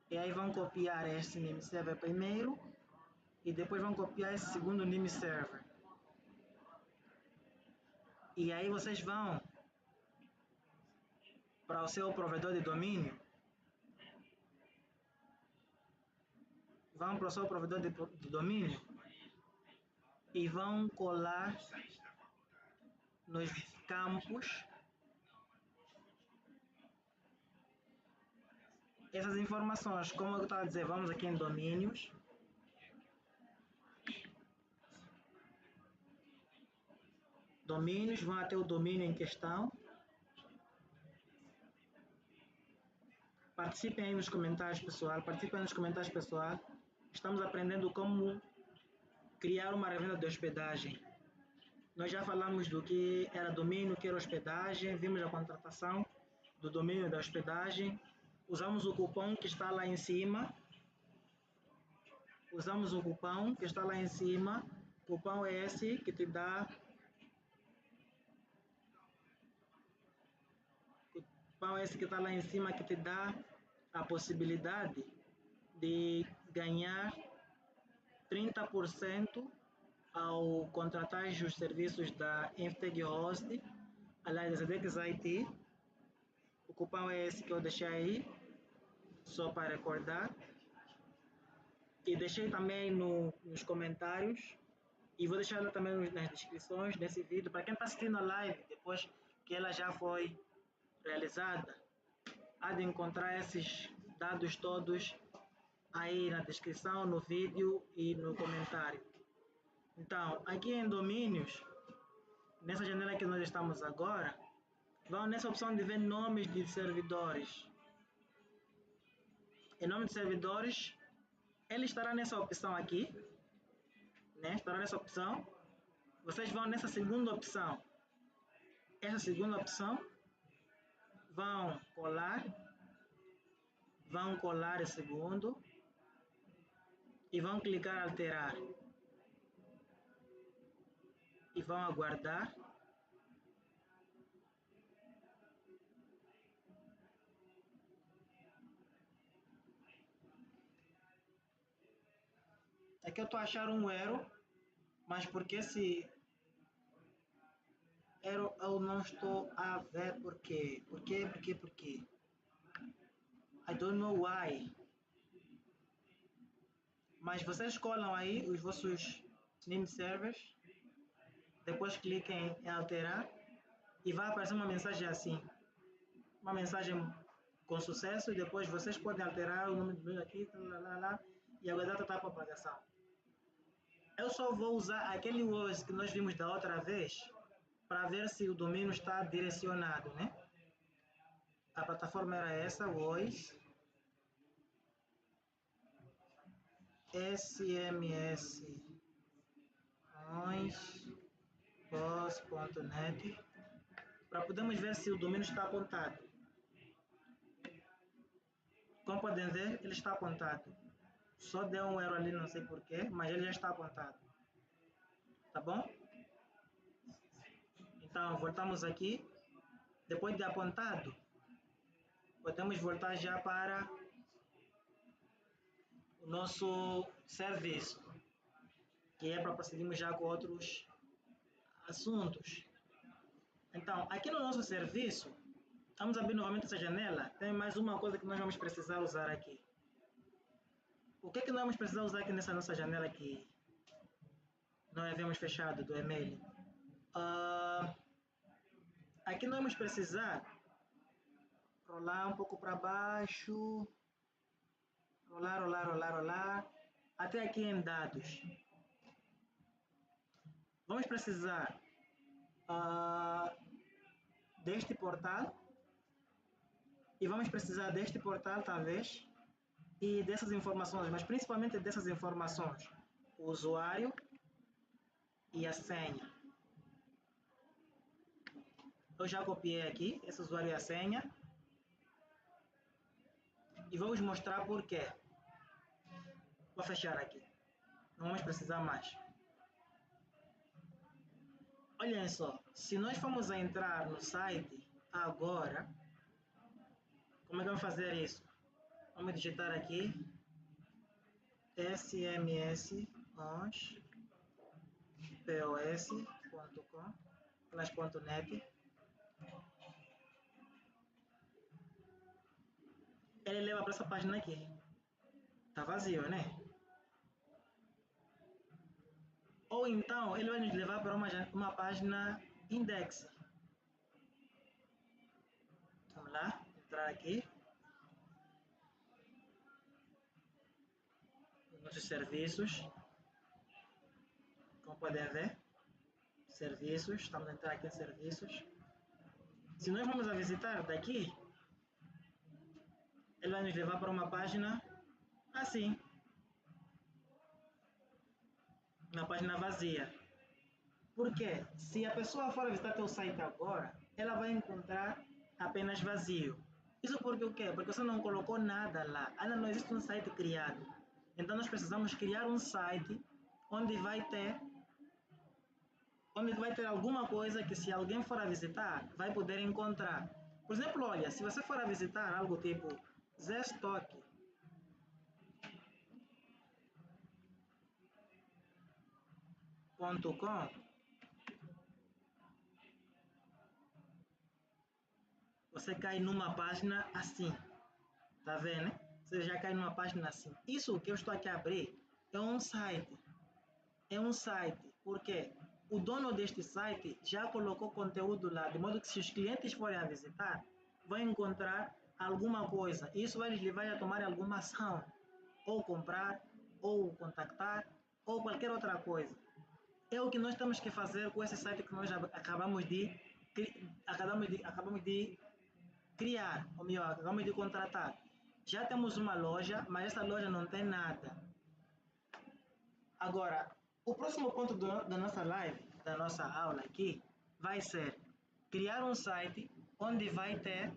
E aí vão copiar este name server primeiro. E depois vão copiar esse segundo name server. E aí vocês vão para o seu provedor de domínio. Vão para o seu provedor de domínio e vão colar nos campos essas informações. Como eu estava a dizer, vamos aqui em domínios. Domínios, vão até o domínio em questão. Participem aí nos comentários, pessoal. Participem nos comentários, pessoal. Estamos aprendendo como criar uma revenda de hospedagem. Nós já falamos do que era domínio, o que era hospedagem, vimos a contratação do domínio da hospedagem, usamos o cupom que está lá em cima, o cupom é esse que te dá, o cupom é esse que está lá em cima que te dá a possibilidade de ganhar 30% ao contratar os serviços da Infotech Host, aliás, da Zedex IT. O cupom é esse que eu deixei aí, só para recordar. E deixei também nos comentários. E vou deixar ela também nas descrições desse vídeo. Para quem está assistindo a live, depois que ela já foi realizada, há de encontrar esses dados todos aí na descrição, no vídeo e no comentário. Então, aqui em domínios, nessa janela que nós estamos agora, vão nessa opção de ver nomes de servidores. Em nome de servidores, ele estará nessa opção aqui, né? Estará nessa opção. Vocês vão nessa segunda opção. Essa segunda opção, vão colar o segundo e vão clicar alterar. E vão aguardar. Aqui eu estou a achar um erro, mas porque esse erro eu não estou a ver por quê. Por quê? I don't know why. Mas vocês colam aí os vossos name servers, depois cliquem em alterar e vai aparecer uma mensagem assim. Uma mensagem com sucesso e depois vocês podem alterar o nome do domínio aqui e aguardar a propagação. Eu só vou usar aquele WOS que nós vimos da outra vez para ver se o domínio está direcionado, né? A plataforma era essa, WOS sms.pos.net para podermos ver se o domínio está apontado. Como podem ver, ele está apontado. Só deu um erro ali, não sei porquê, mas ele já está apontado. Tá bom? Então, voltamos aqui. Depois de apontado, podemos voltar já para o nosso serviço, que é para prosseguirmos já com outros assuntos. Então, aqui no nosso serviço, vamos abrir novamente essa janela. Tem mais uma coisa que nós vamos precisar usar aqui. O que nós vamos precisar usar aqui nessa nossa janela que nós havíamos fechado do e-mail? Aqui nós vamos precisar rolar um pouco para baixo. rolar, até aqui em dados. Vamos precisar deste portal e vamos precisar deste portal talvez e dessas informações, mas principalmente dessas informações, o usuário e a senha. Eu já copiei aqui esse usuário e a senha e vou vos mostrar por quê. Vou fechar aqui, não vamos precisar mais. Olhem só, se nós formos a entrar no site agora, como é que vamos fazer isso? Vamos digitar aqui sms.pos.com/.net. Ele leva para essa página aqui. Tá vazio, né? Ou então ele vai nos levar para uma página index. Vamos lá, entrar aqui. Nossos serviços. Como podem ver, serviços. Estamos a entrar aqui em serviços. Se nós vamos a visitar daqui, ele vai nos levar para uma página assim. Uma página vazia. Porque se a pessoa for visitar teu site agora, ela vai encontrar apenas vazio. Isso porque o quê? Porque você não colocou nada lá. Ainda não existe um site criado. Então nós precisamos criar um site onde vai ter alguma coisa que se alguém for a visitar, vai poder encontrar. Por exemplo, olha, se você for a visitar algo tipo Zstock, .com, você cai numa página assim, tá vendo? Você já cai numa página assim. Isso que eu estou aqui a abrir é um site. Por quê? O dono deste site já colocou conteúdo lá, de modo que se os clientes forem a visitar, vão encontrar alguma coisa. Isso vai lhes levar a tomar alguma ação, ou comprar, ou contactar, ou qualquer outra coisa. É o que nós temos que fazer com esse site que nós acabamos de criar, ou melhor, acabamos de contratar. Já temos uma loja, mas essa loja não tem nada. Agora, o próximo ponto da nossa live, da nossa aula aqui, vai ser criar um site onde vai ter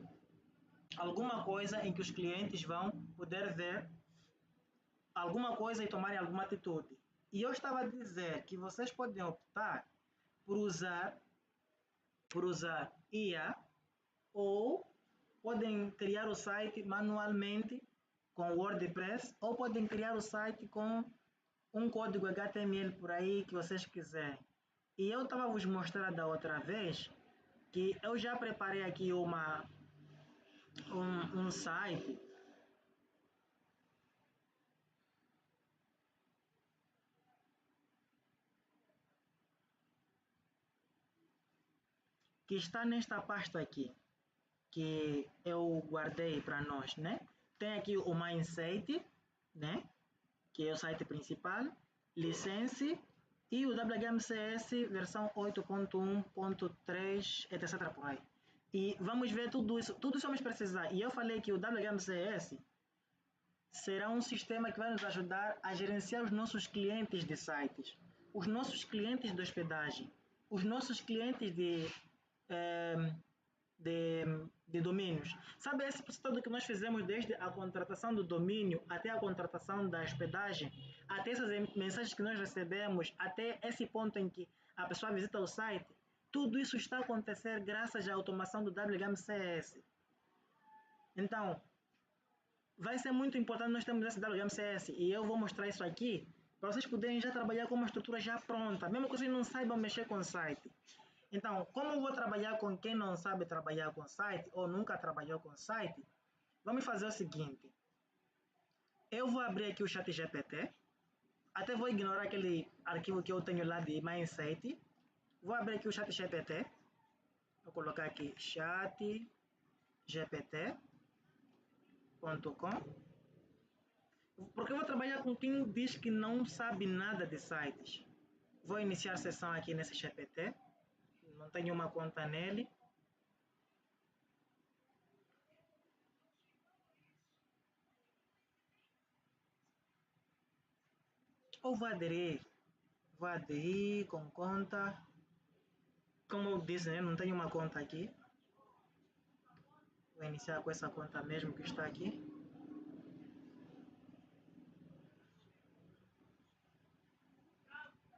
alguma coisa em que os clientes vão poder ver alguma coisa e tomarem alguma atitude. E eu estava a dizer que vocês podem optar por usar IA ou podem criar o site manualmente com WordPress ou podem criar o site com um código HTML por aí que vocês quiserem. E eu estava a vos mostrar da outra vez que eu já preparei aqui um site que está nesta pasta aqui, que eu guardei para nós, né? Tem aqui o Mindset, né? Que é o site principal, License e o WHMCS versão 8.1.3, etc. por aí. E vamos ver tudo isso vamos precisar. E eu falei que o WHMCS será um sistema que vai nos ajudar a gerenciar os nossos clientes de sites, os nossos clientes de hospedagem, os nossos clientes de domínios. Sabe esse processo todo que nós fizemos desde a contratação do domínio até a contratação da hospedagem, até essas mensagens que nós recebemos, até esse ponto em que a pessoa visita o site? Tudo isso está a acontecer graças à automação do WHMCS. Então, vai ser muito importante nós termos esse WHMCS e eu vou mostrar isso aqui para vocês poderem já trabalhar com uma estrutura já pronta, mesmo que vocês não saibam mexer com o site. Então, como eu vou trabalhar com quem não sabe trabalhar com site ou nunca trabalhou com site, vamos fazer o seguinte. Eu vou abrir aqui o ChatGPT, até vou ignorar aquele arquivo que eu tenho lá de Mindset. Vou abrir aqui o ChatGPT, vou colocar aqui chatgpt.com Porque eu vou trabalhar com quem diz que não sabe nada de sites. Vou iniciar sessão aqui nesse GPT. Não tenho uma conta nele. Ou vou aderir. Vou aderir com conta. Como eu disse, né? Não tenho uma conta aqui. Vou iniciar com essa conta mesmo que está aqui.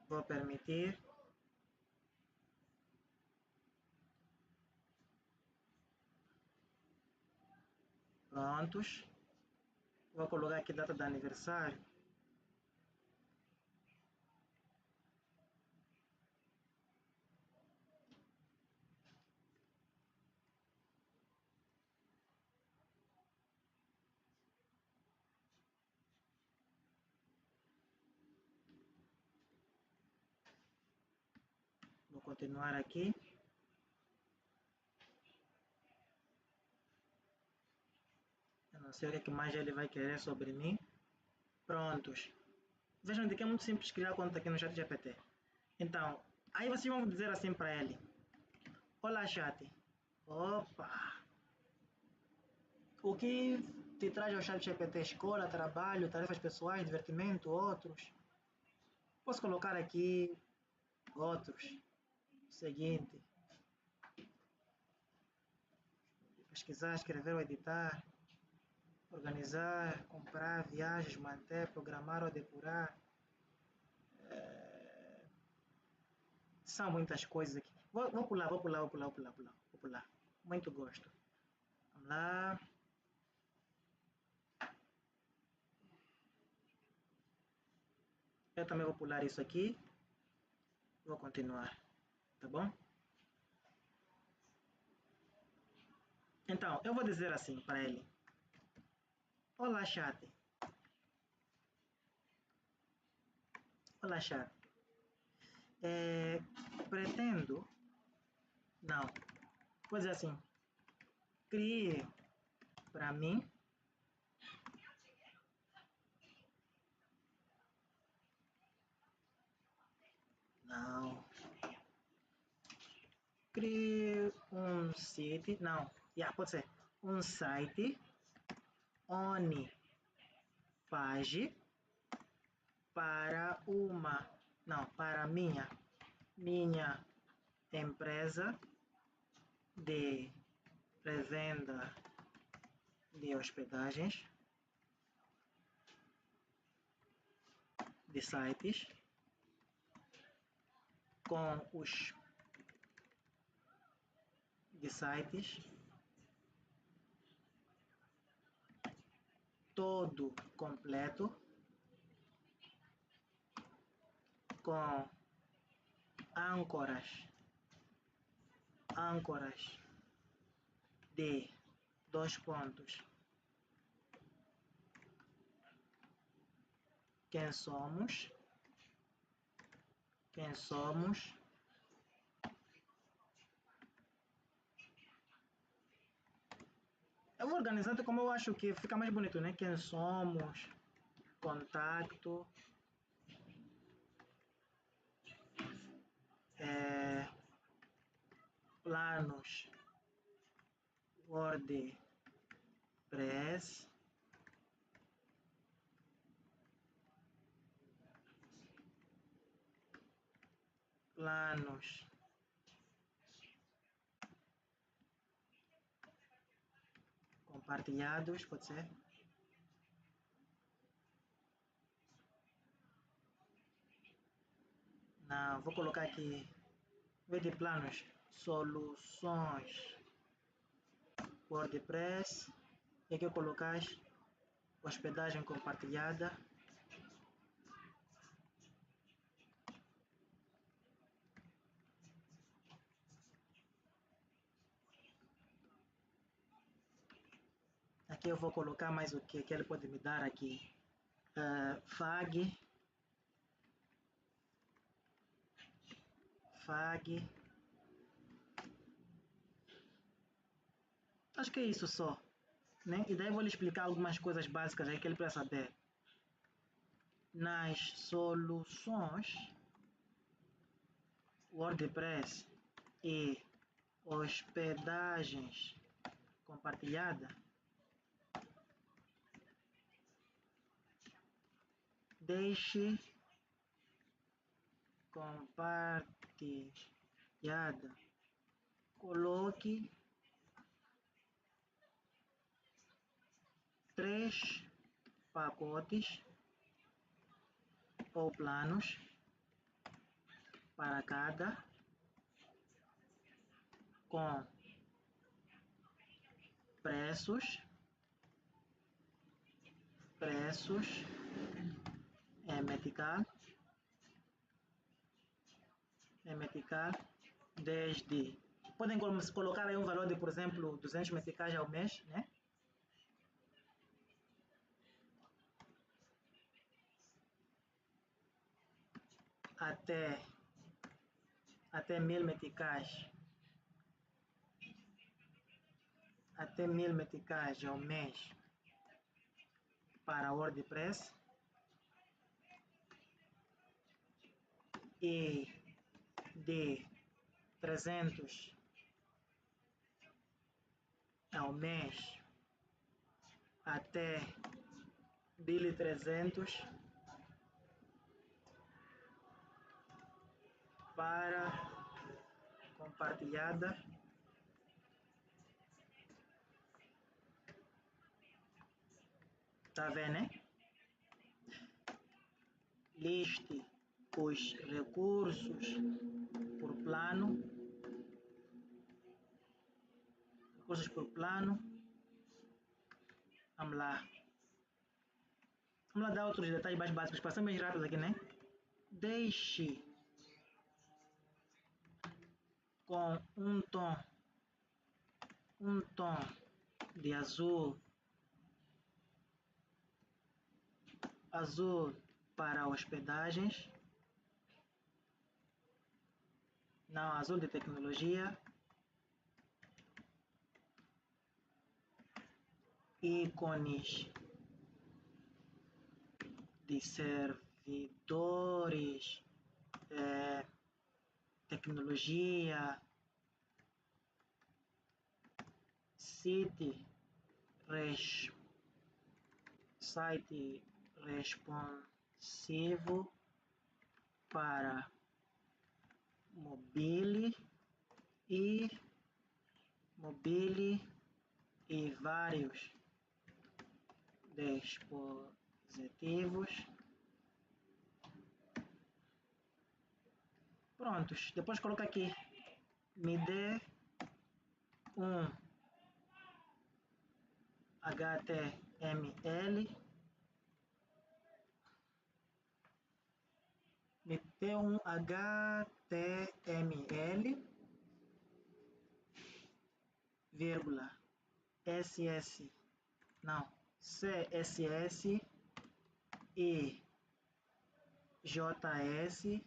Vou permitir. Prontos. Vou colocar aqui data de aniversário. Vou continuar aqui. Eu não sei o que mais ele vai querer sobre mim. Prontos. Vejam de que é muito simples criar conta aqui no chat GPT. Então, aí vocês vão dizer assim para ele. Olá, chat. Opa! O que te traz ao chat GPT? Escola, trabalho, tarefas pessoais, divertimento, outros. Posso colocar aqui outros. Seguinte. Pesquisar, escrever ou editar. Organizar, comprar, viagens, manter, programar ou depurar. São muitas coisas aqui. Vou pular. Muito gosto. Vamos lá. Eu também vou pular isso aqui. Vou continuar. Tá bom? Então, eu vou dizer assim para ele. Olá, chat. Olá, chat. Pretendo... Não. Vou dizer assim. Crie para mim não. Crie um site. Não. Pode ser. Um site onde page para uma... Não, para minha empresa de revenda de hospedagens de sites com os de sites todo completo com âncoras de 2 pontos. Quem somos? Eu vou organizando como eu acho que fica mais bonito, né? Quem somos, contato, planos, WordPress, planos compartilhados, pode ser? Não, vou colocar aqui, em vez de planos, soluções WordPress, e aqui eu colocar hospedagem compartilhada. Aqui eu vou colocar mais o que ele pode me dar aqui. FAG. Acho que é isso só, né? E daí eu vou lhe explicar algumas coisas básicas aí que ele precisa saber. nas soluções WordPress e hospedagens compartilhada, deixe compartilhada, coloque 3 pacotes ou planos para cada, com preços metical desde, podem colocar aí um valor de, por exemplo, 200 meticais ao mês, né? Até 1000 meticais, até 1000 meticais ao mês para WordPress e de 300 ao mês até 1300 para compartilhada. Tá vendo, né? Liste os recursos por plano. Vamos lá dar outros detalhes mais básicos para ser mais rápido aqui, né? Deixe com um tom de azul para hospedagens, não azul de tecnologia, ícones de servidores, tecnologia, site responsivo para mobile e vários dispositivos. Prontos. Depois coloca aqui, me dê um HTML, vírgula, CSS e JS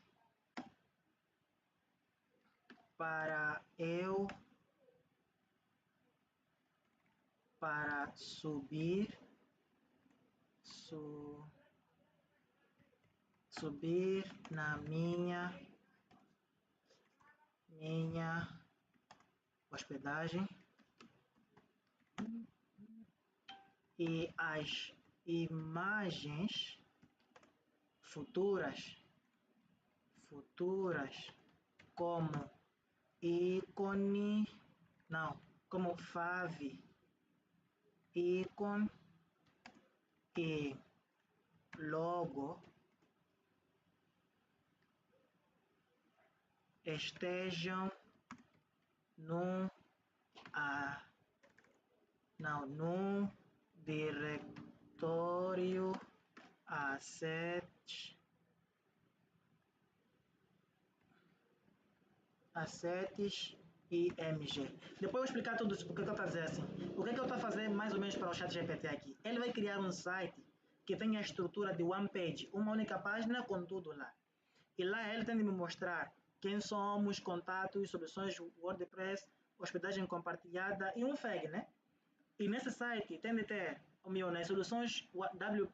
para subir na minha hospedagem, e as imagens futuras como ícone, como fav, ícone e logo estejam num diretório assets img. Depois eu vou explicar tudo isso, porque eu estou a dizer assim. O que eu estou a fazer mais ou menos para o ChatGPT aqui? Ele vai criar um site que tenha a estrutura de one page, uma única página com tudo lá. E lá ele tem de me mostrar quem somos, contatos, soluções WordPress, hospedagem compartilhada e um fag, né? E nesse site tem de ter nas soluções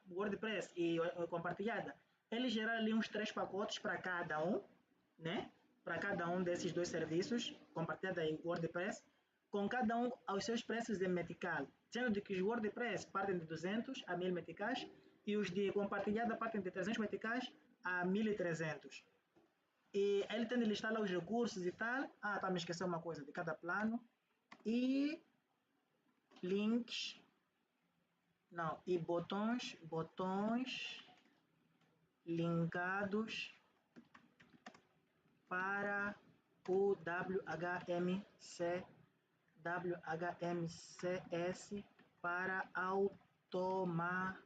WordPress e compartilhada, ele gerar ali uns 3 pacotes para cada um, né? Para cada um desses dois serviços, compartilhado em WordPress, com cada um aos seus preços em Metical, sendo de que os WordPress partem de 200 a 1000 meticais e os de compartilhada partem de 300 meticais a 1300. E ele tem de listar lá os recursos e tal. Ah, tá, me esqueceu uma coisa de cada plano. E links, não, e botões linkados para o WHMCS para automação.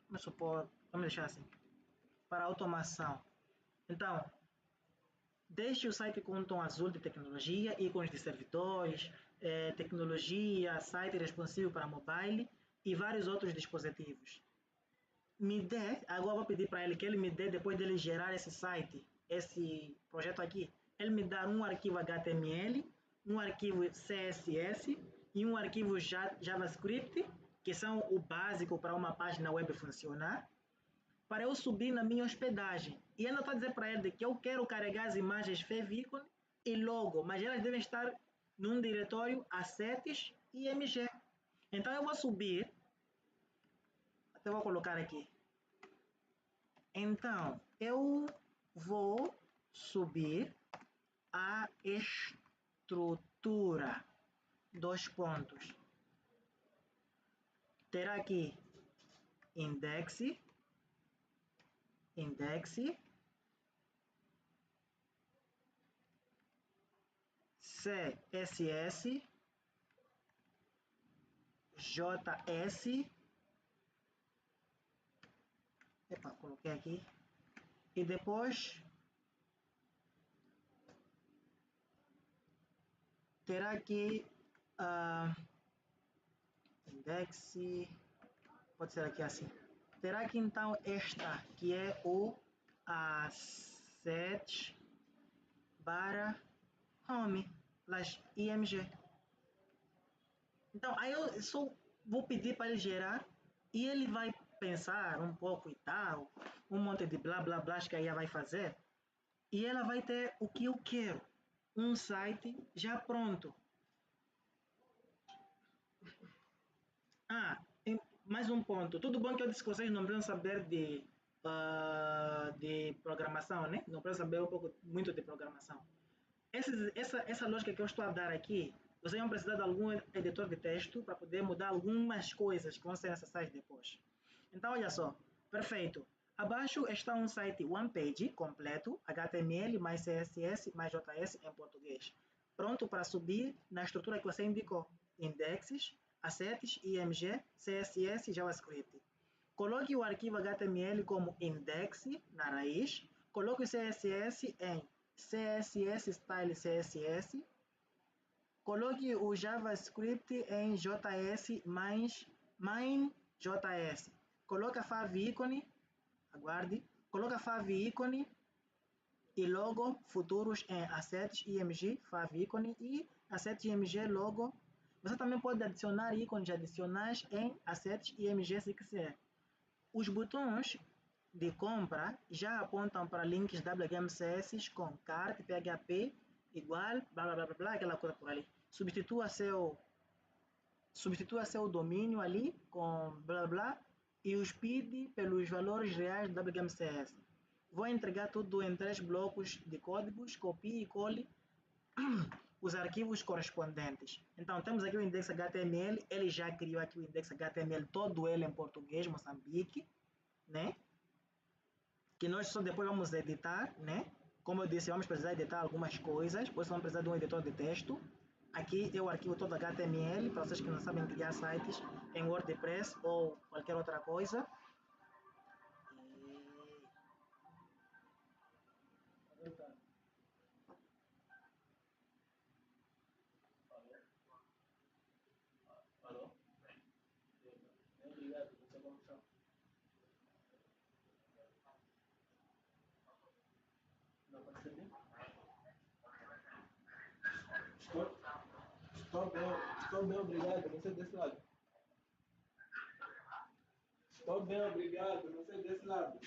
Vamos supor, vamos deixar assim, para automação. Então, deixe o site com um tom azul de tecnologia, ícones de servidores, tecnologia, site responsivo para mobile e vários outros dispositivos. Me dê, agora vou pedir para ele que ele me dê, depois dele gerar esse site, esse projeto aqui, ele me dá um arquivo HTML, um arquivo CSS e um arquivo JavaScript, que são o básico para uma página web funcionar, para eu subir na minha hospedagem. E ainda estou a dizer para ele que eu quero carregar as imagens favicon e logo, mas elas devem estar num diretório assets e img. Então eu vou subir, até vou colocar aqui. Então eu vou subir a estrutura, dois pontos. Terá aqui index, CSS, JS, epa, coloquei aqui, e depois terá aqui index, pode ser aqui assim, terá aqui então esta que é o asset para home /img. Então aí eu só vou pedir para ele gerar e ele vai pensar um pouco e tal, um monte de blá blá blá que aí vai fazer, e ela vai ter o que eu quero, um site já pronto. Mais um ponto, tudo bom que eu disse que vocês não precisam saber de programação, né? Não precisam saber muito de programação. Essa lógica que eu estou a dar aqui, vocês vão precisar de algum editor de texto para poder mudar algumas coisas que vão ser necessárias depois. Então, olha só, perfeito. Abaixo está um site one page completo, HTML mais CSS mais JS em português, pronto para subir na estrutura que você indicou, indexes, assets, img, CSS e JavaScript. Coloque o arquivo HTML como index na raiz, coloque o CSS em CSS style CSS, coloque o JavaScript em JS mais main.js, coloque a favicon, aguarde, coloca favicon e logo futuros em assets img favicon e assets img logo. Você também pode adicionar ícones adicionais em assets img se quiser. Os botões de compra já apontam para links WHMCS com cart, PHP, igual, blá blá blá blá, aquela coisa por ali. Substitua seu domínio ali com blá blá e os pede pelos valores reais do WHMCS. Vou entregar tudo em 3 blocos de códigos, copie e cole os arquivos correspondentes. Então temos aqui o index HTML, ele já criou aqui o index HTML, todo ele em português, Moçambique, né? Que nós só depois vamos editar, né? Como eu disse, vamos precisar editar algumas coisas, depois vamos precisar de um editor de texto. Aqui é o arquivo todo HTML, para vocês que não sabem criar sites em WordPress ou qualquer outra coisa. Alô? Obrigado, você como chama? Não percebi? Estou bem, obrigado. Você desse lado? Estou bem, obrigado. Não sei desse lado.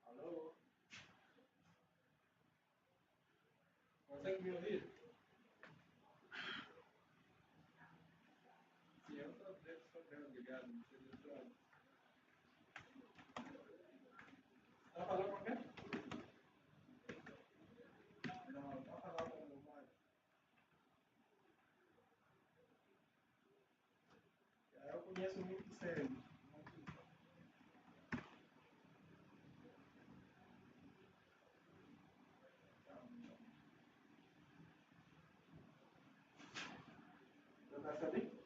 Alô? Consegue me ouvir? Sim, eu estou bem, obrigado. Não sei desse lado. Está falando com quem? Não, está falando com o Mário. Eu conheço muito sério. Não está sabendo?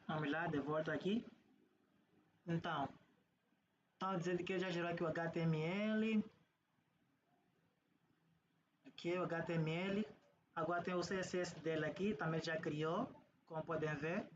Vamos lá, de volta aqui. Então, estão dizendo que já gerou aqui o HTML. Aqui o HTML. Agora tem o CSS dele aqui, também já criou, como podem ver.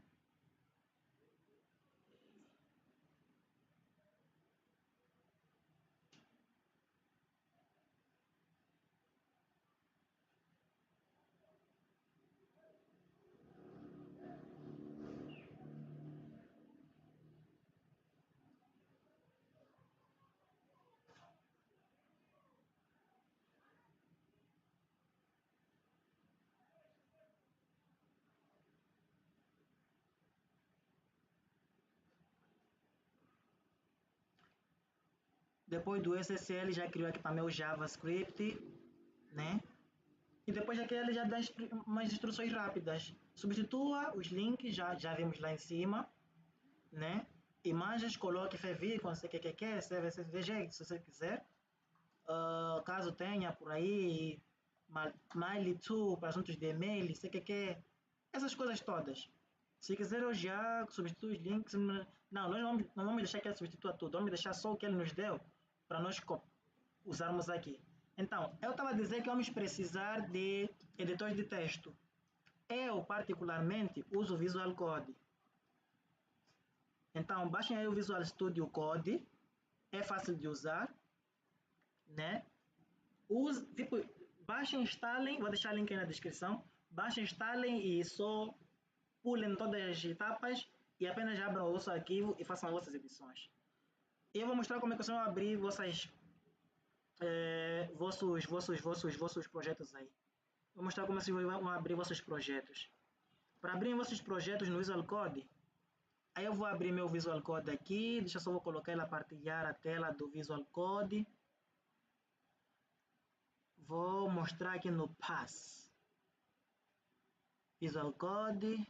Depois do SSL já criou aqui também o JavaScript, né? E depois aqui ele já dá umas instruções rápidas. Substitua os links, já vimos lá em cima, né? Imagens, coloque favicon, não sei o que quer, CSVG, se você quiser. Caso tenha por aí, mail para assuntos de e-mail, sei o que quer. Essas coisas todas. Se quiser eu já substituo os links. Não, nós não vamos deixar que ele substitua tudo. Vamos deixar só o que ele nos deu para nós usarmos aqui. Então, eu estava a dizer que vamos precisar de editores de texto. Eu, particularmente, uso o Visual Code. Então, baixem aí o Visual Studio Code. É fácil de usar, né? Baixem, instalem, vou deixar o link aí na descrição. Baixem, instalem e só pulem todas as etapas e apenas abram o vosso arquivo e façam as vossas edições. E eu vou mostrar como é que vocês vão abrir vossos projetos aí. Vou mostrar como vocês vão abrir vossos projetos. Para abrir vossos projetos no Visual Code, aí eu vou abrir meu Visual Code aqui, deixa eu só vou colocar ele a partilhar a tela do Visual Code. Vou mostrar aqui no Pass. Visual Code.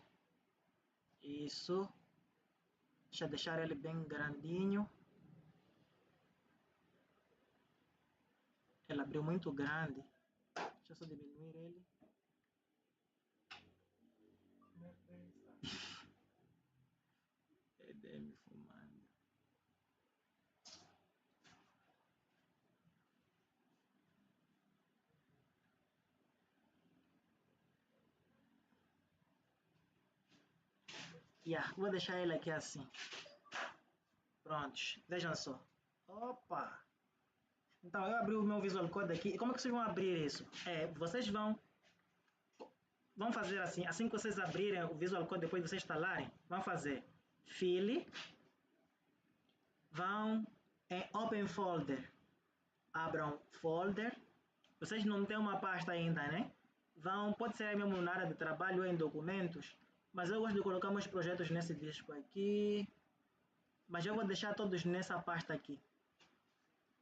Isso. Deixa eu deixar ele bem grandinho. Ele abriu muito grande. Deixa eu só diminuir ele. EDM fumando. Vou deixar ele aqui assim. Prontos, vejam só. Opa! Então, eu abri o meu Visual Code aqui. E como é que vocês vão abrir isso? Vocês vão fazer assim que vocês abrirem o Visual Code, depois de vocês instalarem, vão fazer File, vão em Open Folder, abram Folder. Vocês não têm uma pasta ainda, né? Pode ser mesmo na área de trabalho ou em documentos, mas eu gosto de colocar meus projetos nesse disco aqui. mas eu vou deixar todos nessa pasta aqui.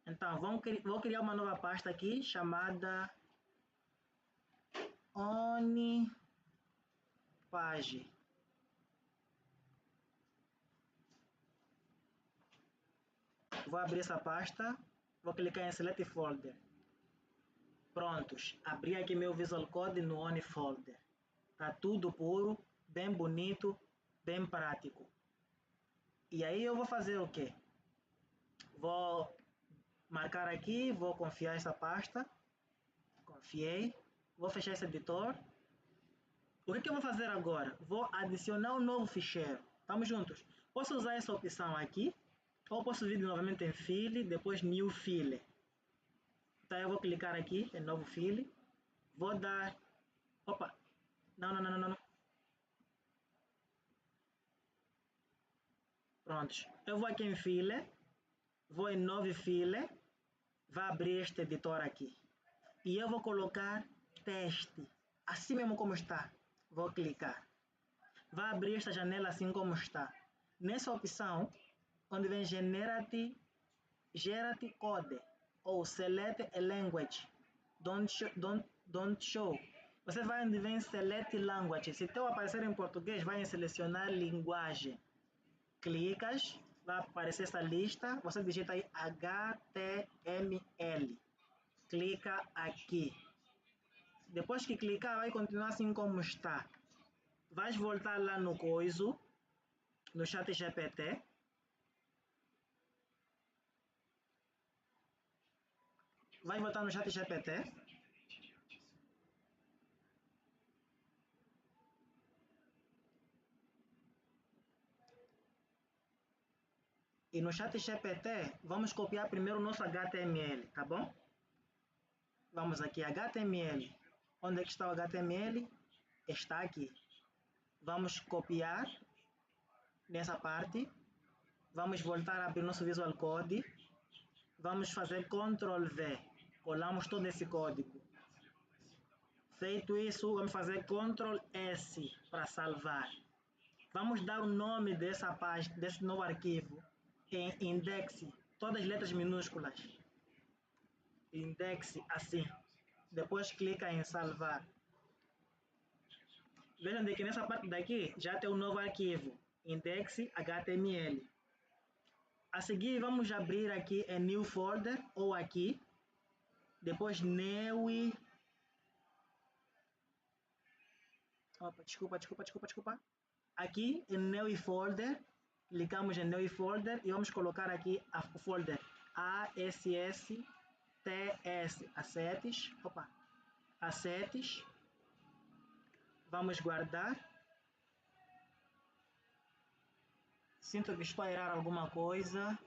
Então, vou criar uma nova pasta aqui chamada OnPage. Vou abrir essa pasta, vou clicar em Select Folder. Prontos, abri aqui meu Visual Code no OnFolder. Tá tudo puro, bem bonito, bem prático. E aí eu vou fazer o quê? Vou marcar aqui, vou confiar essa pasta. Confiei. Vou fechar esse editor. O que eu vou fazer agora? Vou adicionar um novo ficheiro. Estamos juntos? Posso usar essa opção aqui, ou posso vir novamente em File, depois New File. Então eu vou clicar aqui em Novo File. Vou dar... Opa! Não. Prontos. Eu vou aqui em File, vou em Novo File, vai abrir este editor aqui. E eu vou colocar teste, assim mesmo como está. Vou clicar. Vai abrir esta janela assim como está. Nessa opção, onde vem Generate Code ou Select a Language, don't show. Você vai onde vem Select Language. Se teu aparecer em português, vai em selecionar linguagem. Clicas, vai aparecer essa lista. Você digita aí HTML. Clica aqui. Depois que clicar, vai continuar assim como está. Vais voltar lá no coiso, no ChatGPT. Vai voltar no ChatGPT. E no ChatGPT, vamos copiar primeiro o nosso HTML, tá bom? Vamos aqui, HTML. Onde é que está o HTML? Está aqui. Vamos copiar nessa parte. Vamos voltar a abrir nosso Visual Code. Vamos fazer Ctrl V. Colamos todo esse código. Feito isso, vamos fazer Ctrl S para salvar. Vamos dar o nome dessa página, desse novo arquivo em index, todas as letras minúsculas. Index assim. Depois clica em salvar. Vejam que nessa parte daqui já tem um novo arquivo, index.html. A seguir vamos abrir aqui em New Folder ou aqui. Depois New. Opa, desculpa. Aqui em New Folder, clicamos em New Folder e vamos colocar aqui o folder ASSTS, assets. Vamos guardar. Sinto que estou a errar alguma coisa.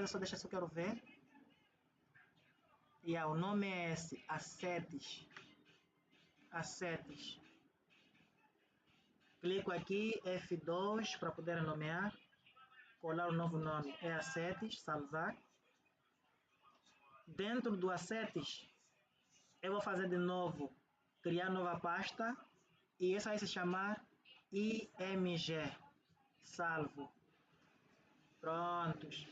Só deixa se eu quero ver. E o nome é esse, assets. Clico aqui, F2 para poder nomear. Colar o novo nome, é assets, salvar. Dentro do assets, eu vou fazer de novo, criar nova pasta. E essa vai se chamar IMG. Salvo. Prontos.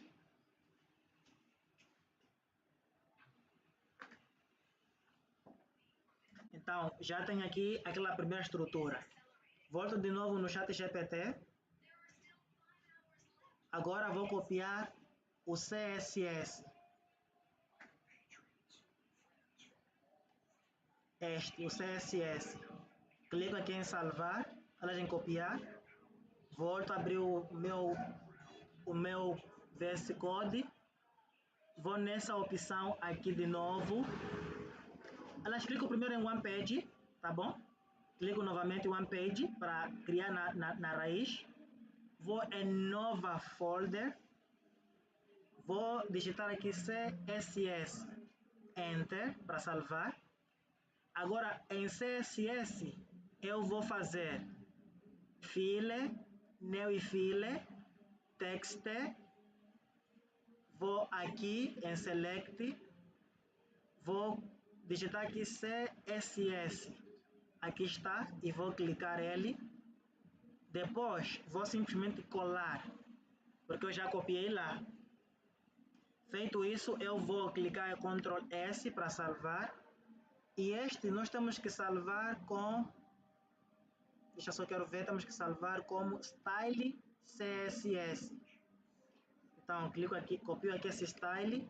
Então, já tenho aqui aquela primeira estrutura. Volto de novo no ChatGPT. Agora vou copiar o CSS. O CSS. Clico aqui em salvar, em copiar. Volto a abrir o meu VS Code. Vou nessa opção aqui de novo. Clico primeiro em One Page, tá bom? Clico novamente em One Page para criar na raiz. Vou em Nova Folder. Vou digitar aqui CSS. Enter para salvar. Agora em CSS eu vou fazer File, New File, Text. Vou aqui em Select. Vou digitar aqui CSS. Aqui está, e vou clicar ele. Depois vou simplesmente colar, porque eu já copiei lá. Feito isso, eu vou clicar em Ctrl S para salvar. E este nós temos que salvar com... Deixa só, quero ver, temos que salvar como Style CSS. Então, clico aqui, copio aqui esse Style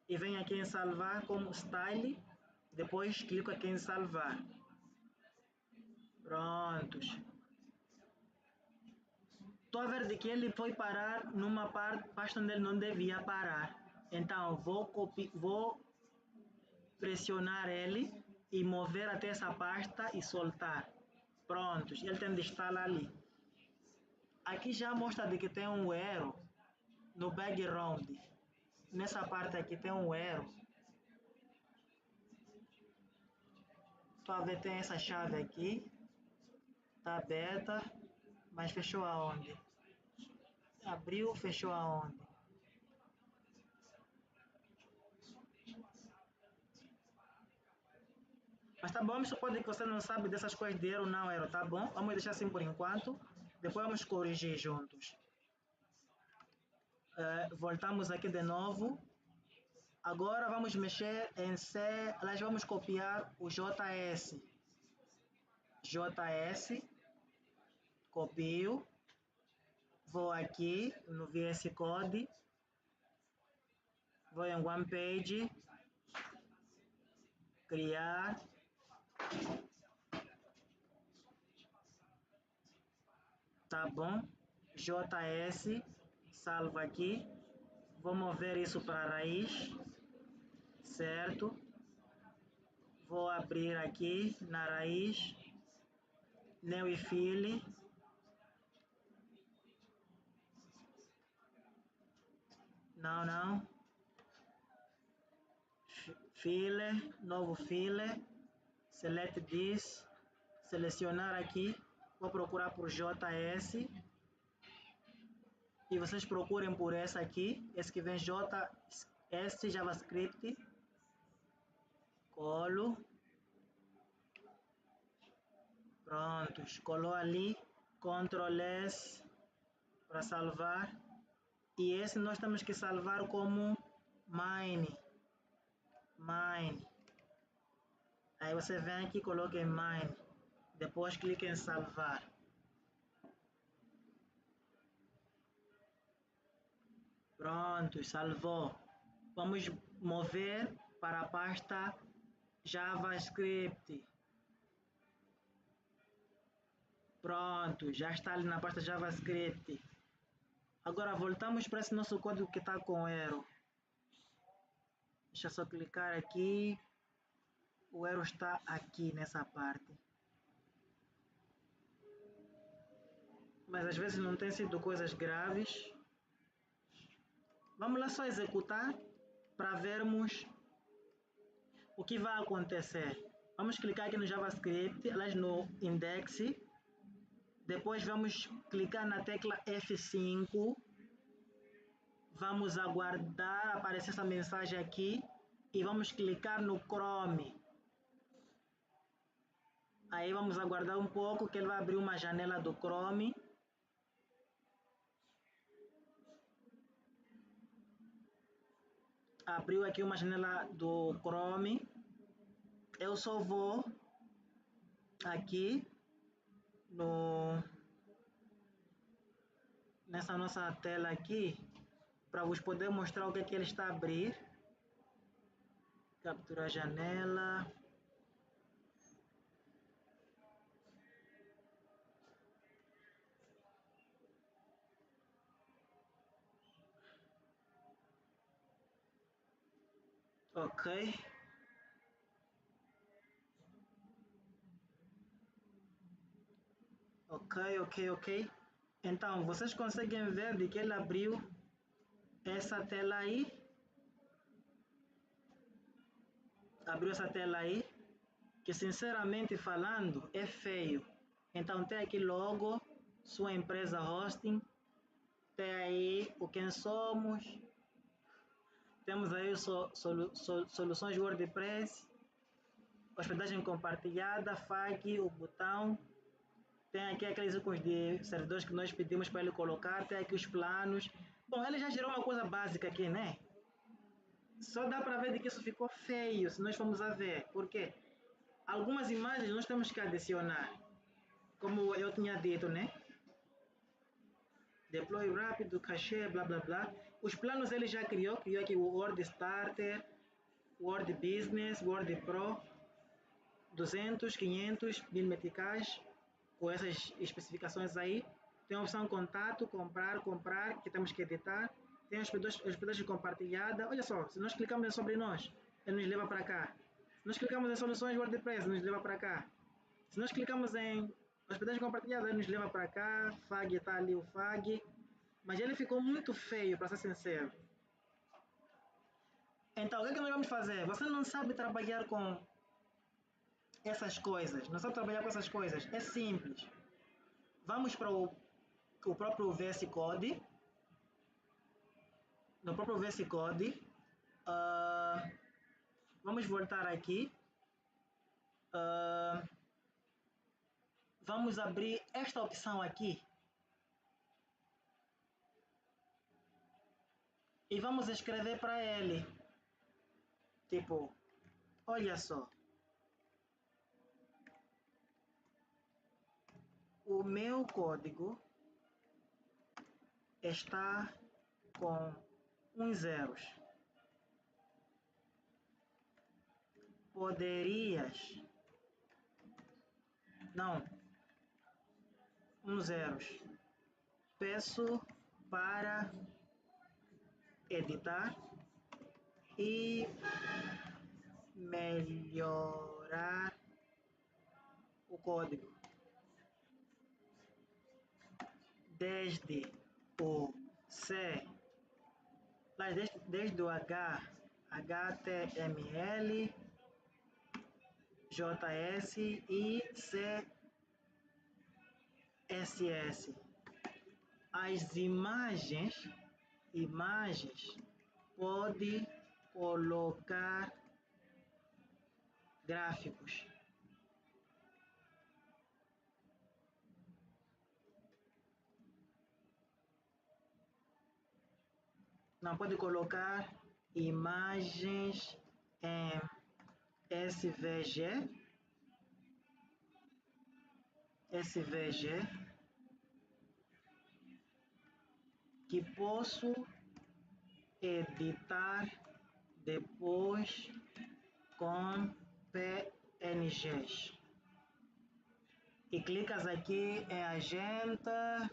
e venho aqui em salvar como Style. Depois clico aqui em salvar. Prontos. Estou a ver de que ele foi parar numa pasta onde ele não devia parar. Então, vou pressionar ele e mover até essa pasta e soltar. Prontos, ele tem de estar ali. Aqui já mostra de que tem um erro no background. Nessa parte aqui tem um erro. Estou a ver, tem essa chave aqui. Está aberta, mas fechou aonde? Abriu, fechou aonde? Mas tá bom, supõe que você não sabe dessas coisas de erro não erro, tá bom? Vamos deixar assim por enquanto. Depois vamos corrigir juntos. Voltamos aqui de novo. Agora vamos mexer em C, aliás, vamos copiar o JS. JS, copio, vou aqui no VS Code, vou em One Page, criar, tá bom, JS, salvo aqui, vou mover isso para a raiz, certo? Vou abrir aqui na raiz, New e Fill, não, Filler, novo Filler, select this, selecionar aqui, vou procurar por JS, e vocês procurem por essa aqui, esse que vem JS JavaScript, colo, prontos, colou ali, Ctrl S para salvar, e esse nós temos que salvar como main, aí você vem aqui e coloca em main, depois clica em salvar. Pronto, salvou. Vamos mover para a pasta JavaScript. Pronto, já está ali na pasta JavaScript. Agora voltamos para esse nosso código que está com erro. Deixa eu só clicar aqui. O erro está aqui nessa parte. Mas às vezes não tem sido coisas graves. Vamos lá só executar para vermos o que vai acontecer. Vamos clicar aqui no JavaScript, aliás no index. Depois vamos clicar na tecla F5. Vamos aguardar aparecer essa mensagem aqui. E vamos clicar no Chrome. Aí vamos aguardar um pouco que ele vai abrir uma janela do Chrome. Abriu aqui uma janela do Chrome. Eu só vou aqui nessa nossa tela aqui para vos poder mostrar o que é que ele está a abrir. Capturar a janela. Ok. Ok. Então, vocês conseguem ver de que ele abriu essa tela aí? Abriu essa tela aí, que sinceramente falando é feio. Então tem aqui logo, sua empresa hosting, tem aí o quem somos, temos aí soluções WordPress, hospedagem compartilhada, FAQ, o botão. Tem aqui aqueles ícones de servidores que nós pedimos para ele colocar. Tem aqui os planos. Bom, ele já gerou uma coisa básica aqui, né? Só dá para ver de que isso ficou feio se nós formos a ver. Por quê? Algumas imagens nós temos que adicionar. Como eu tinha dito, né? Deploy rápido, cachê, blá blá blá. Os planos ele já criou aqui o Word Starter, Word Business, Word Pro, 200, 500, 1000 meticais, com essas especificações aí. Tem a opção contato, comprar, que temos que editar. Tem a hospedagem compartilhada. Olha só, se nós clicamos em sobre nós, ele nos leva para cá. Se nós clicamos em soluções WordPress, nos leva para cá. Se nós clicamos em hospedagem compartilhada, ele nos leva para cá. FAG, está ali o FAG. Mas ele ficou muito feio, para ser sincero. Então, o que é que nós vamos fazer? Você não sabe trabalhar com essas coisas. Não sabe trabalhar com essas coisas. É simples. Vamos para o próprio VS Code. No próprio VS Code. Vamos voltar aqui. Vamos abrir esta opção aqui. E vamos escrever para ele. Tipo, olha só. O meu código está com uns zeros. Poderias... Não. Uns zeros. Peço para editar e melhorar o código. Desde o C, desde o HTML, JS e CSS. As imagens pode colocar gráficos. Não pode colocar imagens em SVG que posso editar depois com PNGs. E clicas aqui em agenda,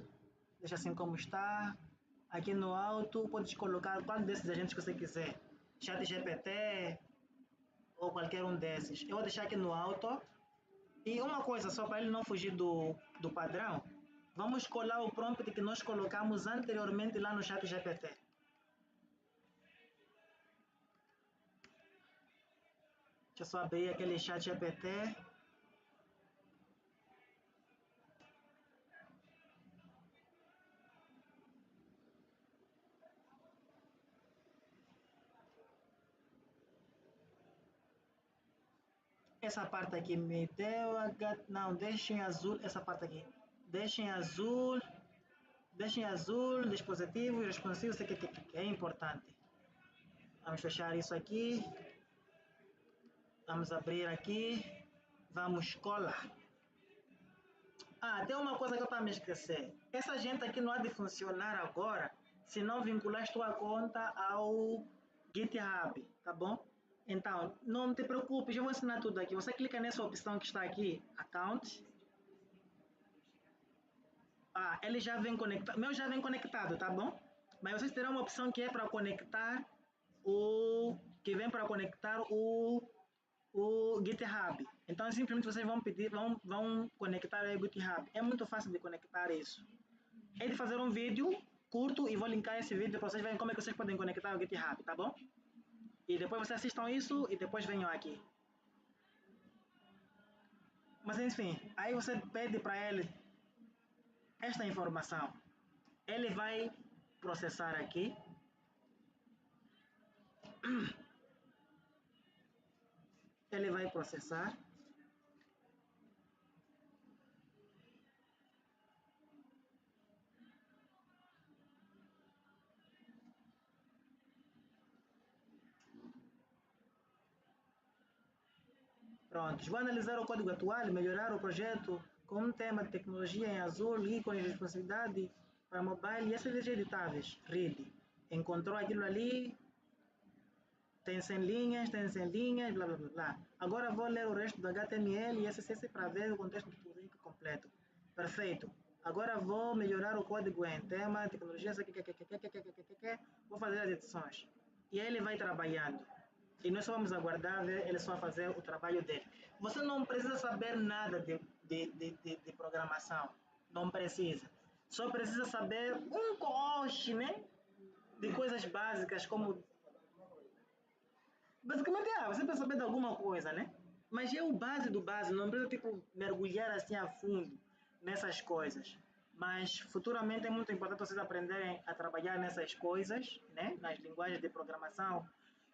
deixa assim como está. Aqui no alto, podes colocar qual desses agentes que você quiser. ChatGPT ou qualquer um desses. Eu vou deixar aqui no alto. E uma coisa, só para ele não fugir do padrão, vamos colar o prompt que nós colocamos anteriormente lá no ChatGPT. Deixa eu só abrir aquele ChatGPT. Essa parte aqui me deu não, deixa em azul essa parte aqui. Deixa em azul, dispositivo responsivo, isso aqui é importante. Vamos fechar isso aqui. Vamos abrir aqui. Vamos colar. Tem uma coisa que eu estava me esquecer. Essa gente aqui não há de funcionar agora se não vincular tua conta ao GitHub, tá bom? Então, não te preocupes, eu vou ensinar tudo aqui. Você clica nessa opção que está aqui, Account. Ele já vem conectado. Meu já vem conectado, tá bom? Mas vocês terão uma opção que é para conectar o GitHub. Então, simplesmente vocês vão pedir, vão conectar o GitHub. É muito fácil de conectar isso. É de fazer um vídeo curto e vou linkar esse vídeo para vocês verem como é que vocês podem conectar o GitHub, tá bom? E depois vocês assistam isso e depois venham aqui. Mas enfim, aí você pede para ele esta informação. Ele vai processar aqui. Ele vai processar. Pronto, vou analisar o código atual e melhorar o projeto com um tema de tecnologia em azul, ícone de responsabilidade para mobile e SVG editáveis. Read. Encontrou aquilo ali, tem 100 linhas, blá blá blá blá. Agora vou ler o resto do HTML e CSS para ver o contexto do link completo. Perfeito. Agora vou melhorar o código em tema, tecnologia, vou fazer as edições. E aí ele vai trabalhando. E nós só vamos aguardar ver ele só fazer o trabalho dele. Você não precisa saber nada de programação. Não precisa. Só precisa saber um coche, né? De coisas básicas como... Basicamente, você precisa saber de alguma coisa, né? Mas é o base do base, não precisa tipo, mergulhar assim a fundo nessas coisas. Mas futuramente é muito importante vocês aprenderem a trabalhar nessas coisas, né? Nas linguagens de programação,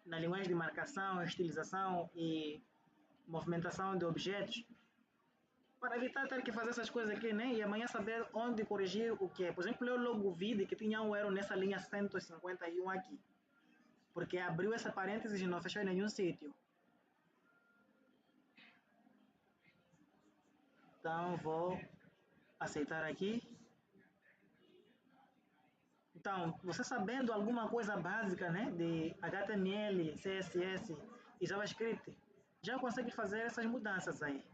na linguagem de marcação, estilização e movimentação de objetos, para evitar ter que fazer essas coisas aqui, né? E amanhã saber onde corrigir o que. Por exemplo, eu logo vi que tinha um erro nessa linha 151 aqui, porque abriu essa parênteses e não fechou em nenhum sítio. Então vou aceitar aqui. Então, você sabendo alguma coisa básica, né, de HTML, CSS e JavaScript, já consegue fazer essas mudanças aí.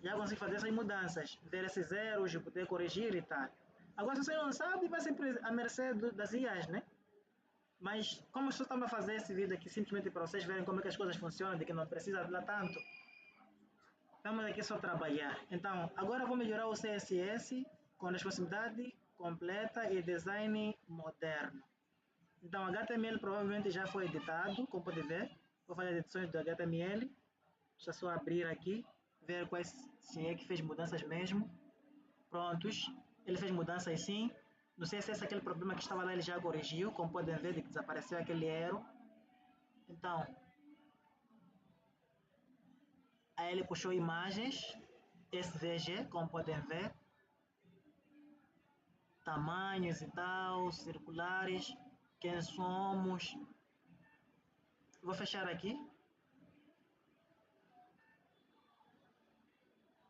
Já consegue fazer essas mudanças, ver esses erros, poder corrigir e tal. Agora, se você não sabe, vai sempre à mercê das IAs, né? Mas, como só estamos a fazer esse vídeo aqui simplesmente para vocês verem como é que as coisas funcionam, de que não precisa de lá tanto, estamos aqui só trabalhar. Então, agora vou melhorar o CSS com responsabilidade completa e design moderno. Então, HTML provavelmente já foi editado, como pode ver. Vou fazer edições do HTML. Deixa só abrir aqui, ver quais, se é que fez mudanças mesmo. Prontos, ele fez mudanças sim. No CSS aquele problema que estava lá ele já corrigiu, como podem ver, de que desapareceu aquele erro. Então, aí ele puxou imagens, SVG, como podem ver. Tamanhos e tal, circulares, quem somos. Vou fechar aqui.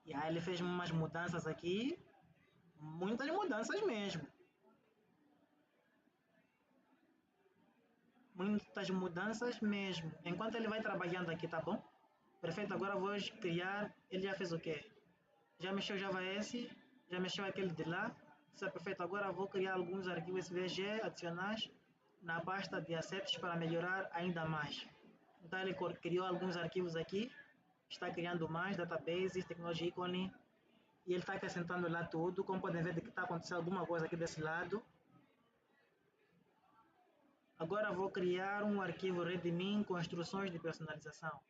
E aí ele fez umas mudanças aqui, muitas mudanças mesmo. Muitas mudanças mesmo. Enquanto ele vai trabalhando aqui, tá bom? Perfeito, agora vou criar, ele já fez o quê? Já mexeu o JavaS, já mexeu aquele de lá. Isso é perfeito, agora vou criar alguns arquivos SVG adicionais na pasta de assets para melhorar ainda mais. Então ele criou alguns arquivos aqui, está criando mais, databases, tecnologia ícone, e ele está acrescentando lá tudo. Como podem ver que está acontecendo alguma coisa aqui desse lado. Agora vou criar um arquivo readme com instruções de personalização.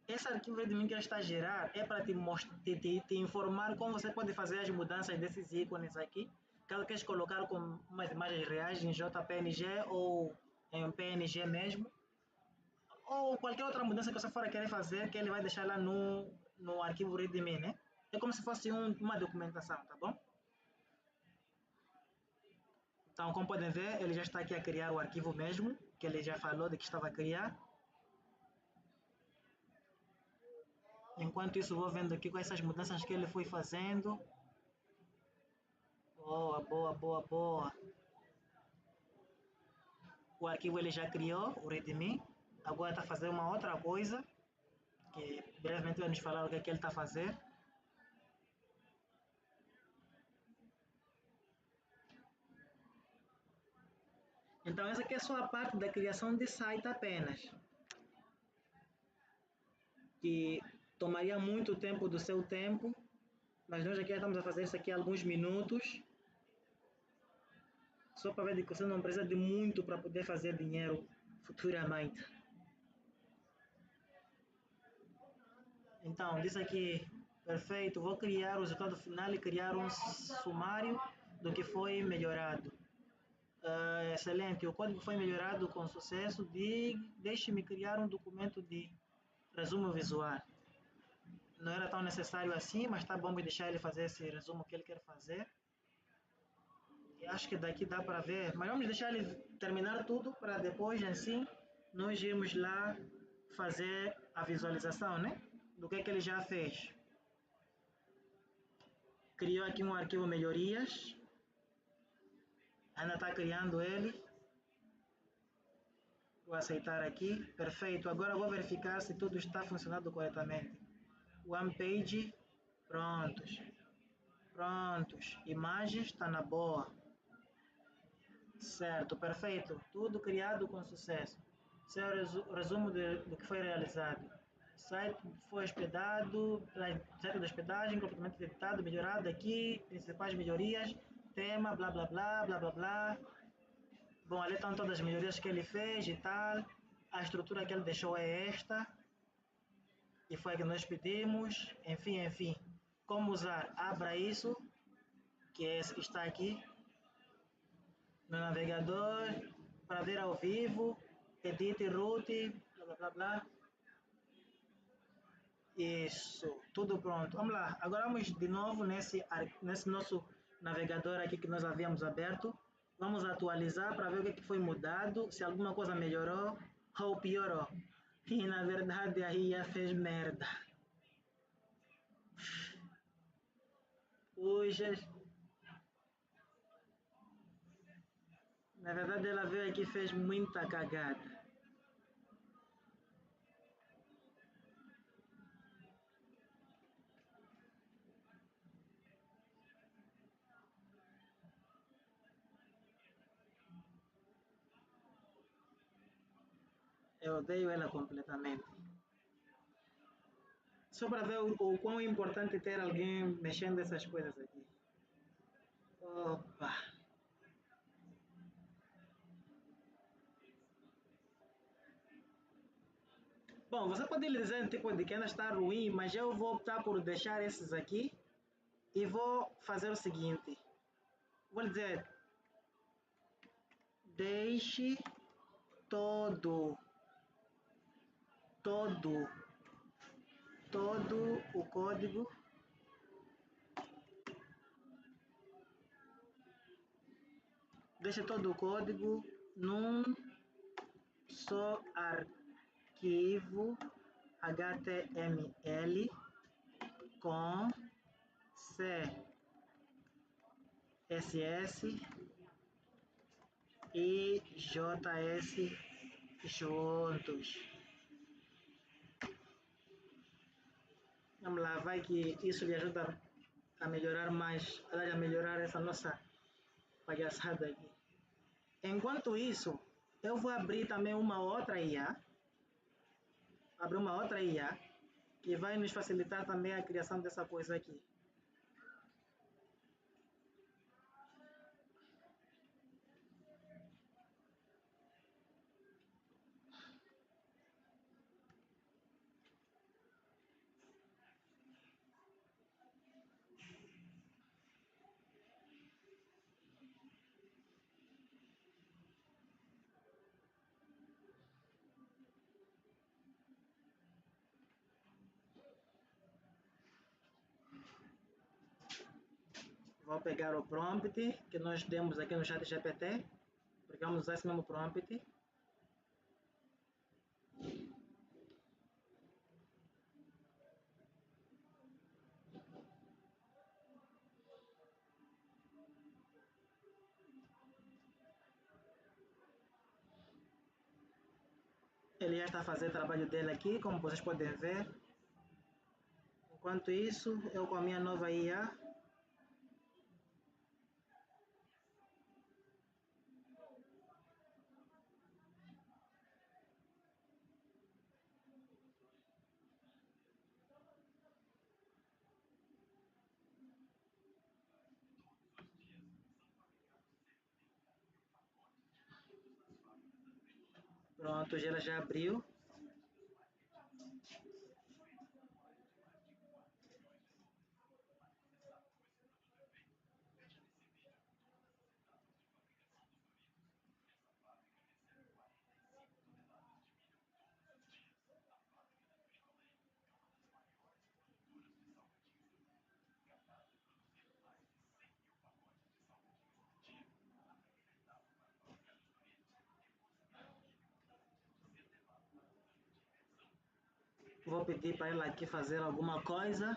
Esse arquivo readme que ele está a gerar é para te informar como você pode fazer as mudanças desses ícones aqui. Caso queres colocar com umas imagens reais em JPNG ou em PNG mesmo. Ou qualquer outra mudança que você for querer fazer, que ele vai deixar lá no arquivo readme, né? É como se fosse uma documentação, tá bom? Então, como podem ver, ele já está aqui a criar o arquivo mesmo, que ele já falou de que estava a criar. Enquanto isso, vou vendo aqui quais essas mudanças que ele foi fazendo. Boa, boa, boa, boa. O arquivo ele já criou, o readme. Agora está fazendo uma outra coisa, que brevemente vai nos falar o que é que ele está a fazer. Então, essa aqui é só a parte da criação de site apenas, que tomaria muito tempo do seu tempo, mas nós aqui já estamos a fazer isso aqui há alguns minutos, só para ver que você não precisa de muito para poder fazer dinheiro futuramente. Então, diz aqui, perfeito, vou criar o resultado final e criar um sumário do que foi melhorado. Excelente, o código foi melhorado com sucesso. Deixe-me criar um documento de resumo visual. Não era tão necessário assim, mas tá bom deixar ele fazer esse resumo que ele quer fazer. E acho que daqui dá para ver, mas vamos deixar ele terminar tudo para depois, assim, nós irmos lá fazer a visualização, né? Do que ele já fez. Criou aqui um arquivo melhorias. Ainda está criando ele. Vou aceitar aqui. Perfeito. Agora vou verificar se tudo está funcionando corretamente. One page. Prontos. Prontos. Imagens está na boa. Certo, perfeito. Tudo criado com sucesso. Esse é o resumo do que foi realizado. O site foi hospedado, site de hospedagem completamente editado, melhorado aqui, principais melhorias, tema, blá blá blá, blá blá blá. Bom, ali estão todas as melhorias que ele fez e tal. A estrutura que ele deixou é esta. E foi a que nós pedimos. Enfim. Como usar? Abra isso, que é esse que está aqui no navegador, para ver ao vivo, edite, root, blá blá blá blá. Isso, tudo pronto. Vamos lá, agora vamos de novo nesse nosso navegador aqui que nós havíamos aberto. Vamos atualizar para ver o que foi mudado, se alguma coisa melhorou ou piorou. E na verdade aí já fez merda. Puxa. Na verdade ela veio aqui e fez muita cagada. Eu odeio ela completamente. Só para ver o quão importante é ter alguém mexendo essas coisas aqui. Opa! Bom, você pode lhe dizer tipo de que ainda está ruim, mas eu vou optar por deixar esses aqui e vou fazer o seguinte. Vou dizer, deixe todo o código num só arquivo HTML com CSS e JS juntos. Vamos lá, vai que isso lhe ajuda a melhorar mais, a melhorar essa nossa palhaçada aqui. Enquanto isso, eu vou abrir também uma outra IA, que vai nos facilitar também a criação dessa coisa aqui. Vou pegar o prompt que nós demos aqui no chat GPT, porque vamos usar esse mesmo prompt. Ele já está fazendo o trabalho dele aqui, como vocês podem ver. Enquanto isso, eu com a minha nova IA, pronto, ela já abriu. Vou pedir para ela aqui fazer alguma coisa.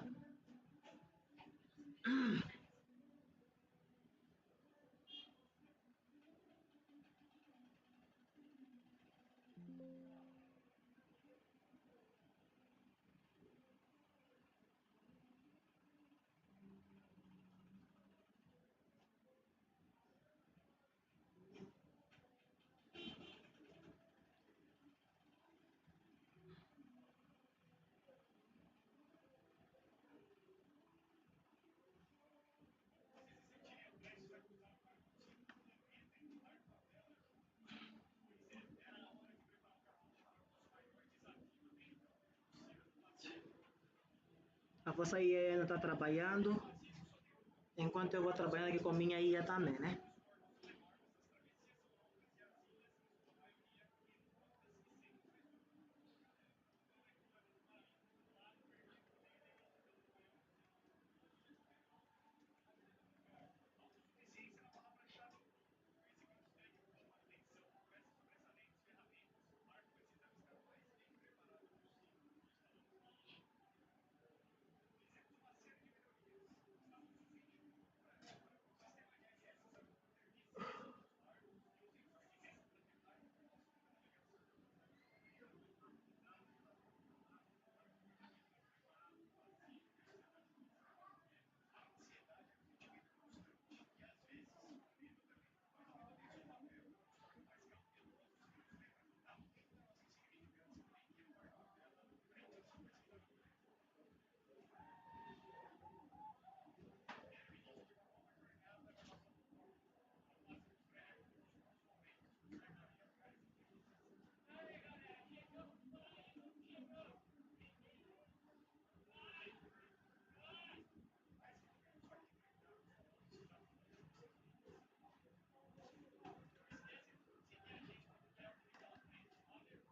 A vossa IA não está trabalhando, enquanto eu vou trabalhando aqui com minha IA também, né?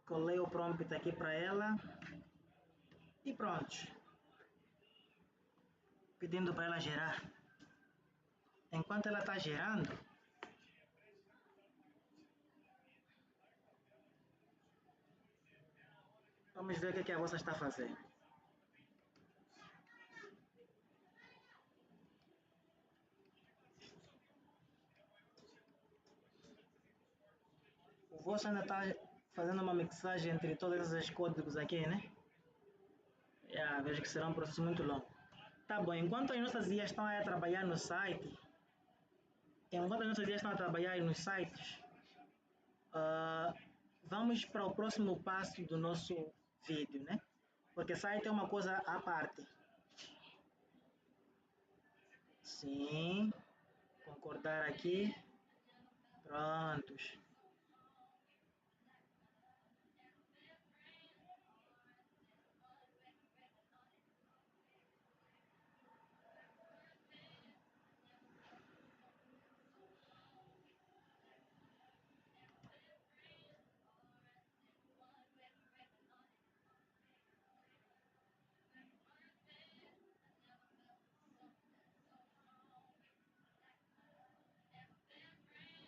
Colei o prompt aqui para ela e pronto. Pedindo para ela gerar. Enquanto ela está gerando, vamos ver o que a vossa está fazendo. O vosso ainda está fazendo uma mixagem entre todos esses códigos aqui, né? Vejo que será um processo muito longo. Tá bom, enquanto as nossas IAs estão a trabalhar no site, nos sites, vamos para o próximo passo do nosso vídeo, né? Porque site é uma coisa à parte. Sim, concordar aqui. Prontos.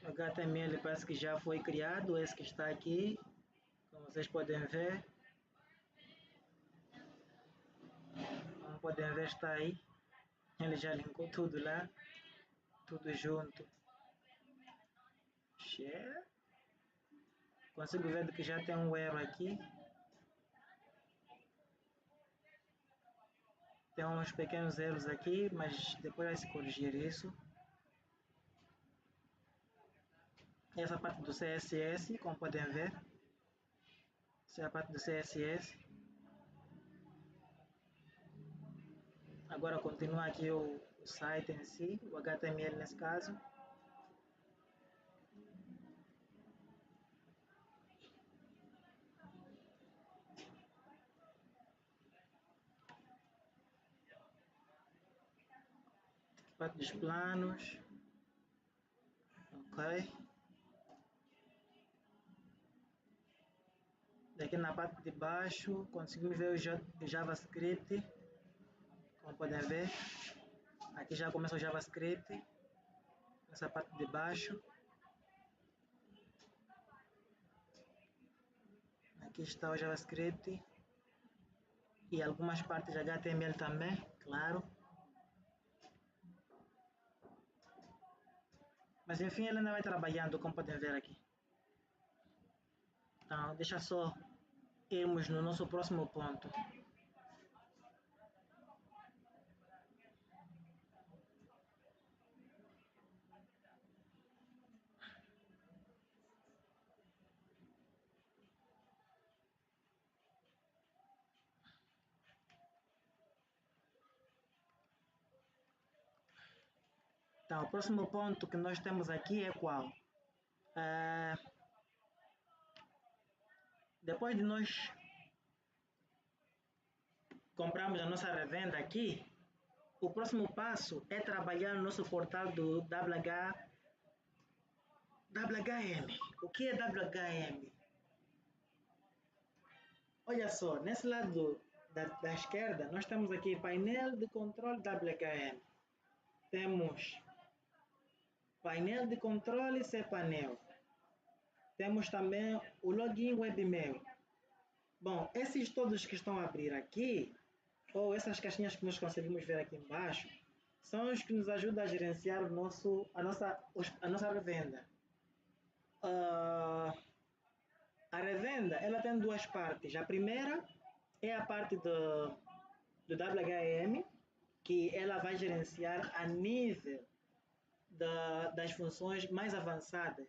O HTML parece que já foi criado, esse que está aqui, como vocês podem ver. Como podem ver, está aí. Ele já linkou tudo lá, tudo junto. Share. Consigo ver que já tem um erro aqui. Tem uns pequenos erros aqui, mas depois vai se corrigir isso. Essa parte do CSS, como podem ver. Essa é a parte do CSS. Agora continua aqui o site em si, o HTML nesse caso. Parte dos planos. Ok. Aqui na parte de baixo conseguimos ver o JavaScript, como podem ver. Aqui já começa o JavaScript, nessa parte de baixo. Aqui está o JavaScript. e algumas partes de HTML também, claro. Mas enfim, ele ainda vai trabalhando, como podem ver aqui. Então, deixa só irmos no nosso próximo ponto. Então, o próximo ponto que nós temos aqui é qual? Depois de nós comprarmos a nossa revenda aqui, o próximo passo é trabalhar no nosso portal do WHM. O que é WHM? Olha só, nesse lado da esquerda, nós temos aqui painel de controle WHM. Temos painel de controle cPanel. Temos também o login webmail. Bom, esses todos que estão a abrir aqui, ou essas caixinhas que nós conseguimos ver aqui embaixo, são os que nos ajudam a gerenciar a nossa revenda. A revenda ela tem duas partes. A primeira é a parte do WHM, que ela vai gerenciar a nível das funções mais avançadas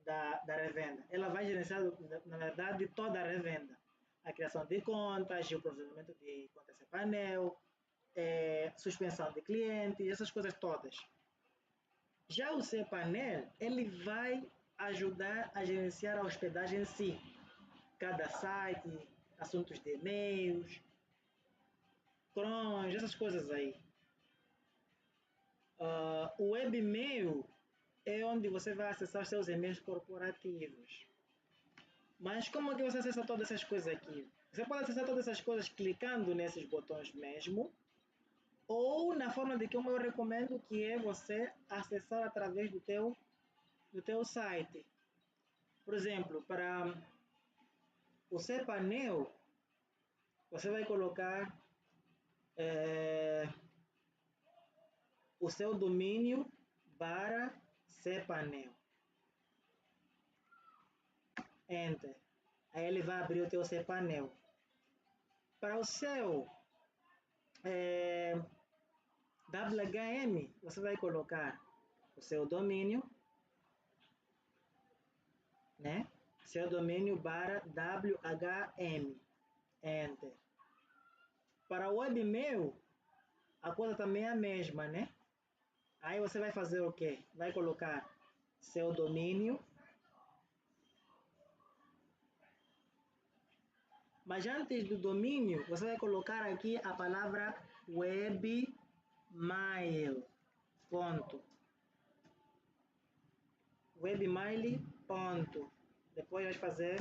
da revenda. Ela vai gerenciar, na verdade, toda a revenda. A criação de contas, o processamento de contas cPanel, suspensão de clientes, essas coisas todas. Já o cPanel, ele vai ajudar a gerenciar a hospedagem em si. Cada site, assuntos de e-mails, crons, essas coisas aí. O webmail é onde você vai acessar seus e-mails corporativos. Mas como é que você acessa todas essas coisas aqui? Você pode acessar todas essas coisas clicando nesses botões mesmo, ou na forma de como eu recomendo, que é você acessar através do teu site. Por exemplo, para o cPanel, você vai colocar o seu domínio para cPanel. Enter. Aí ele vai abrir o teu cPanel. Para o seu WHM, você vai colocar o seu domínio, né? Seu domínio para WHM. Enter. Para o webmail, a coisa também é a mesma, né? Aí você vai fazer o quê? Vai colocar seu domínio. Mas antes do domínio, você vai colocar aqui a palavra webmail. Ponto. Webmail. Ponto. Depois vai fazer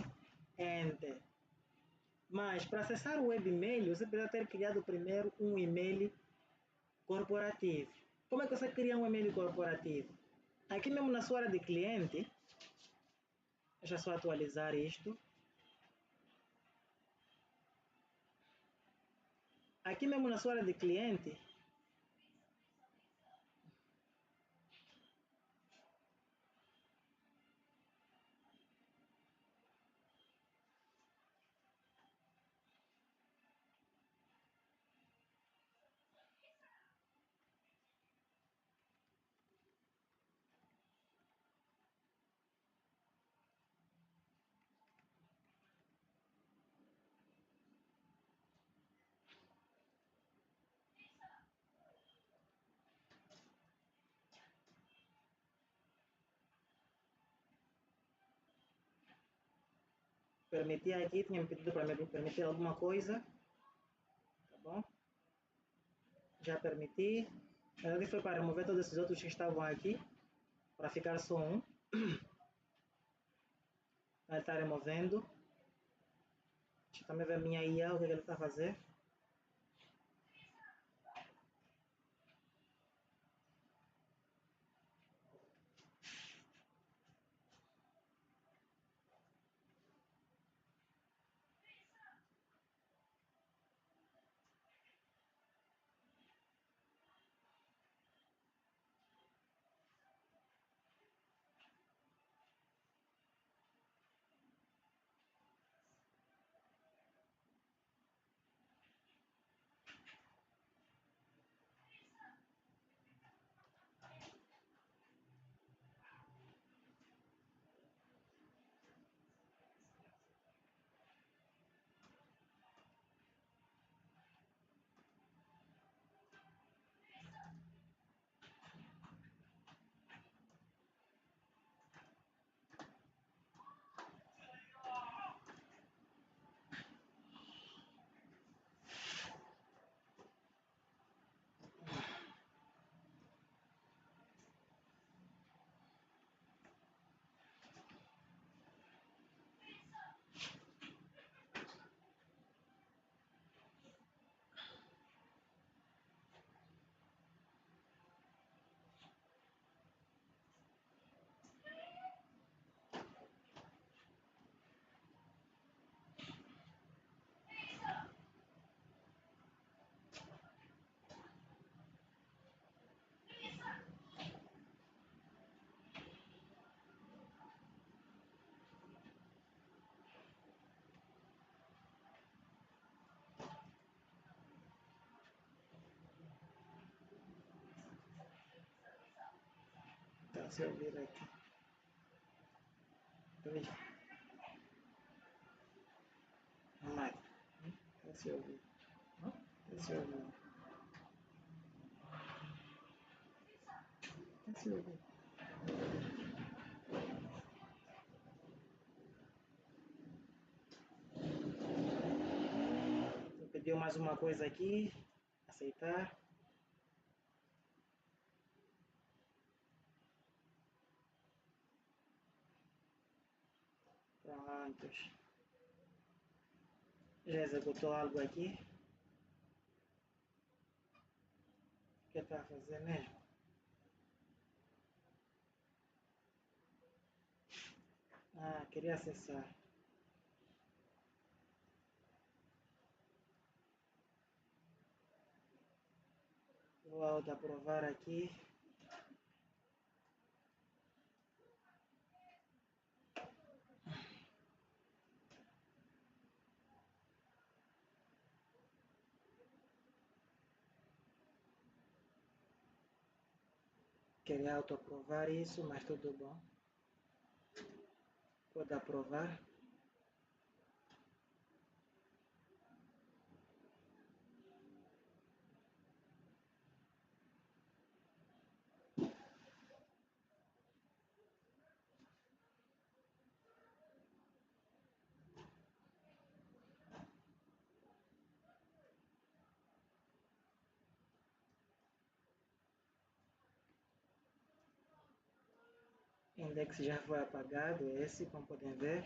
Enter. Mas para acessar o webmail, você precisa ter criado primeiro um e-mail corporativo. Como é que você cria um e-mail corporativo? Aqui mesmo na sua área de cliente, deixa eu só atualizar isto. Aqui mesmo na sua área de cliente, permitir aqui, tinha me pedido para me permitir alguma coisa, tá bom? Já permiti. Na verdade foi para remover todos esses outros que estavam aqui, para ficar só um. Ele está removendo. Deixa eu também ver a minha IA, o que ele está a fazer. se ouvir aqui. Dois. Mais. Se ouvir. Se ouvir. Se ouvir. Pediu mais uma coisa aqui. Aceitar. Prontos. Já executou algo aqui? O que está a fazer mesmo? Ah, queria acessar. Vou auto-aprovar aqui. Queria auto-aprovar isso, mas tudo bom. Pode aprovar. O index já foi apagado, esse, como podem ver.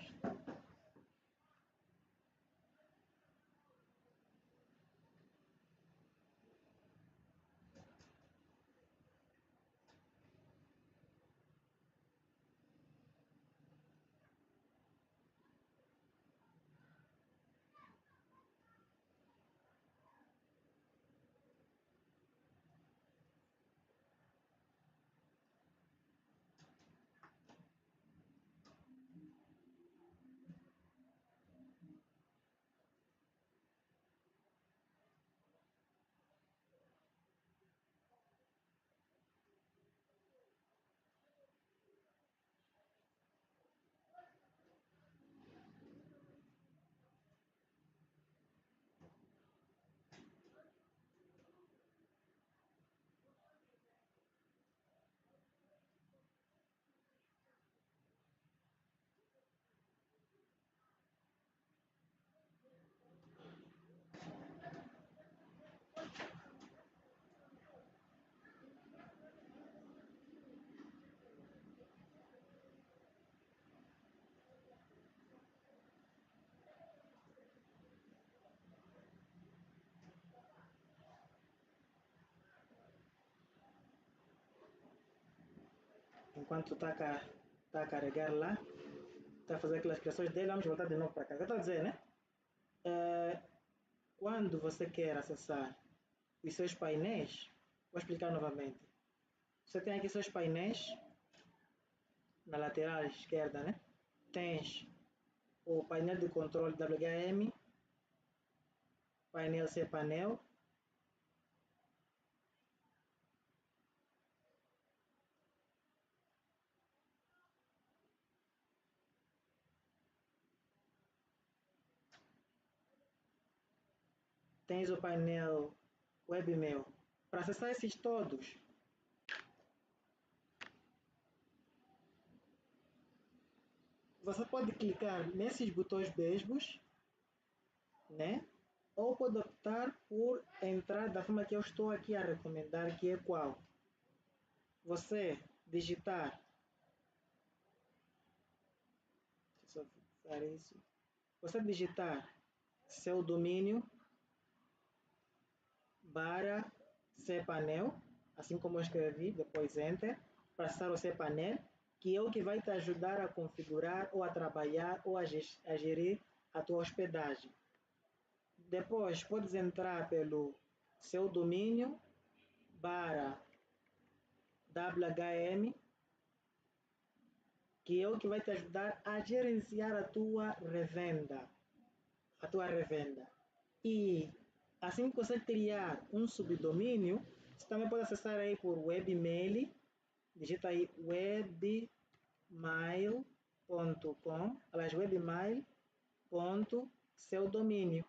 Enquanto está a carregar lá, está a fazer aquelas criações dele, vamos voltar de novo para cá. O que eu estou a dizer, né? Quando você quer acessar os seus painéis, vou explicar novamente. Você tem aqui seus painéis na lateral esquerda, né? Tens o painel de controle WHM, painel cPanel, tens o painel Webmail. Para acessar esses todos, você pode clicar nesses botões mesmos, né? Ou pode optar por entrar da forma que eu estou aqui a recomendar, que é qual? Você digitar, deixa eu só fixar isso, você digitar seu domínio barra cPanel, assim como eu escrevi, depois Enter, para acessar o cPanel, que é o que vai te ajudar a configurar ou a trabalhar ou a gerir a tua hospedagem. Depois, podes entrar pelo seu domínio barra WHM, que é o que vai te ajudar a gerenciar a tua revenda. E assim que você criar um subdomínio, você também pode acessar aí por webmail digita aí webmail.com, aliás, webmail.seu domínio.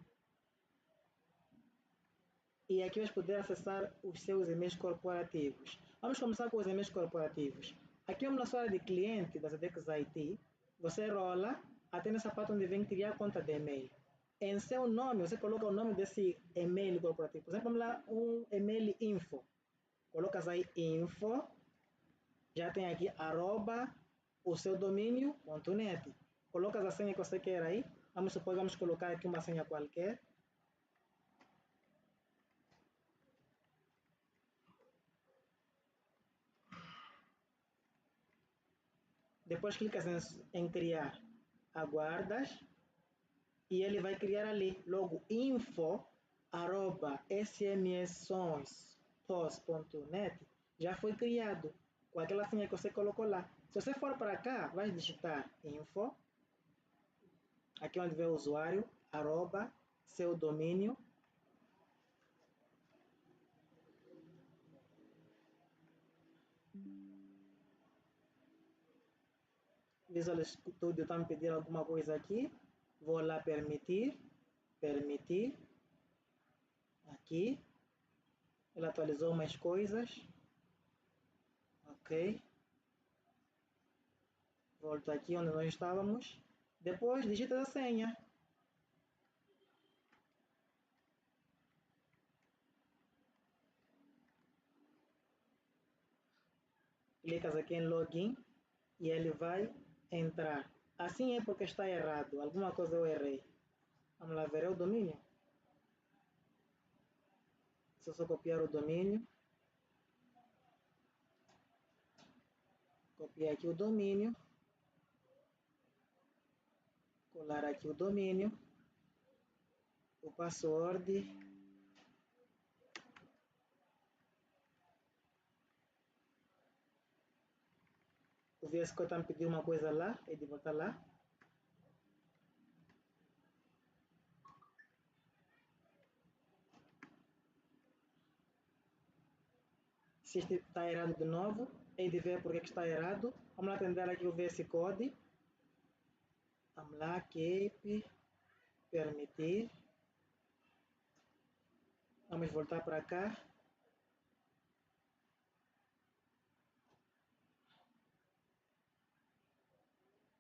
E aqui vais poder acessar os seus e-mails corporativos. Vamos começar com os e-mails corporativos. Aqui vamos na sua área de cliente da Sedex IT. Você rola até nessa parte onde vem criar conta de e-mail. Em seu nome, você coloca o nome desse e-mail corporativo. Por exemplo, vamos lá, um e-mail info. Colocas aí info. Já tem aqui arroba o seu domínio.net. Colocas a senha que você quer aí. Vamos supor, vamos colocar aqui uma senha qualquer. Depois clicas em criar, aguardas e ele vai criar ali logo info@smsonspost.net. Já foi criado com aquela senha que você colocou lá. Se você for para cá, vai digitar info, aqui onde vê o usuário, arroba, seu domínio. Visual Studio está me pedindo alguma coisa aqui. Vou lá permitir. Aqui. Ele atualizou umas coisas. Ok. Volto aqui onde nós estávamos. Depois digita a senha. Clicas aqui em login e ele vai entrar. Assim é porque está errado. Alguma coisa eu errei. Vamos lá ver é o domínio. Se eu só copiar o domínio. Copiar aqui o domínio. Colar aqui o domínio. O password. O VS Code está me pedindo uma coisa lá. É de voltar lá. Se está errado de novo, hei de ver porque que está errado. Vamos lá atender aqui o VS Code. Vamos lá, keep, permitir. Vamos voltar para cá.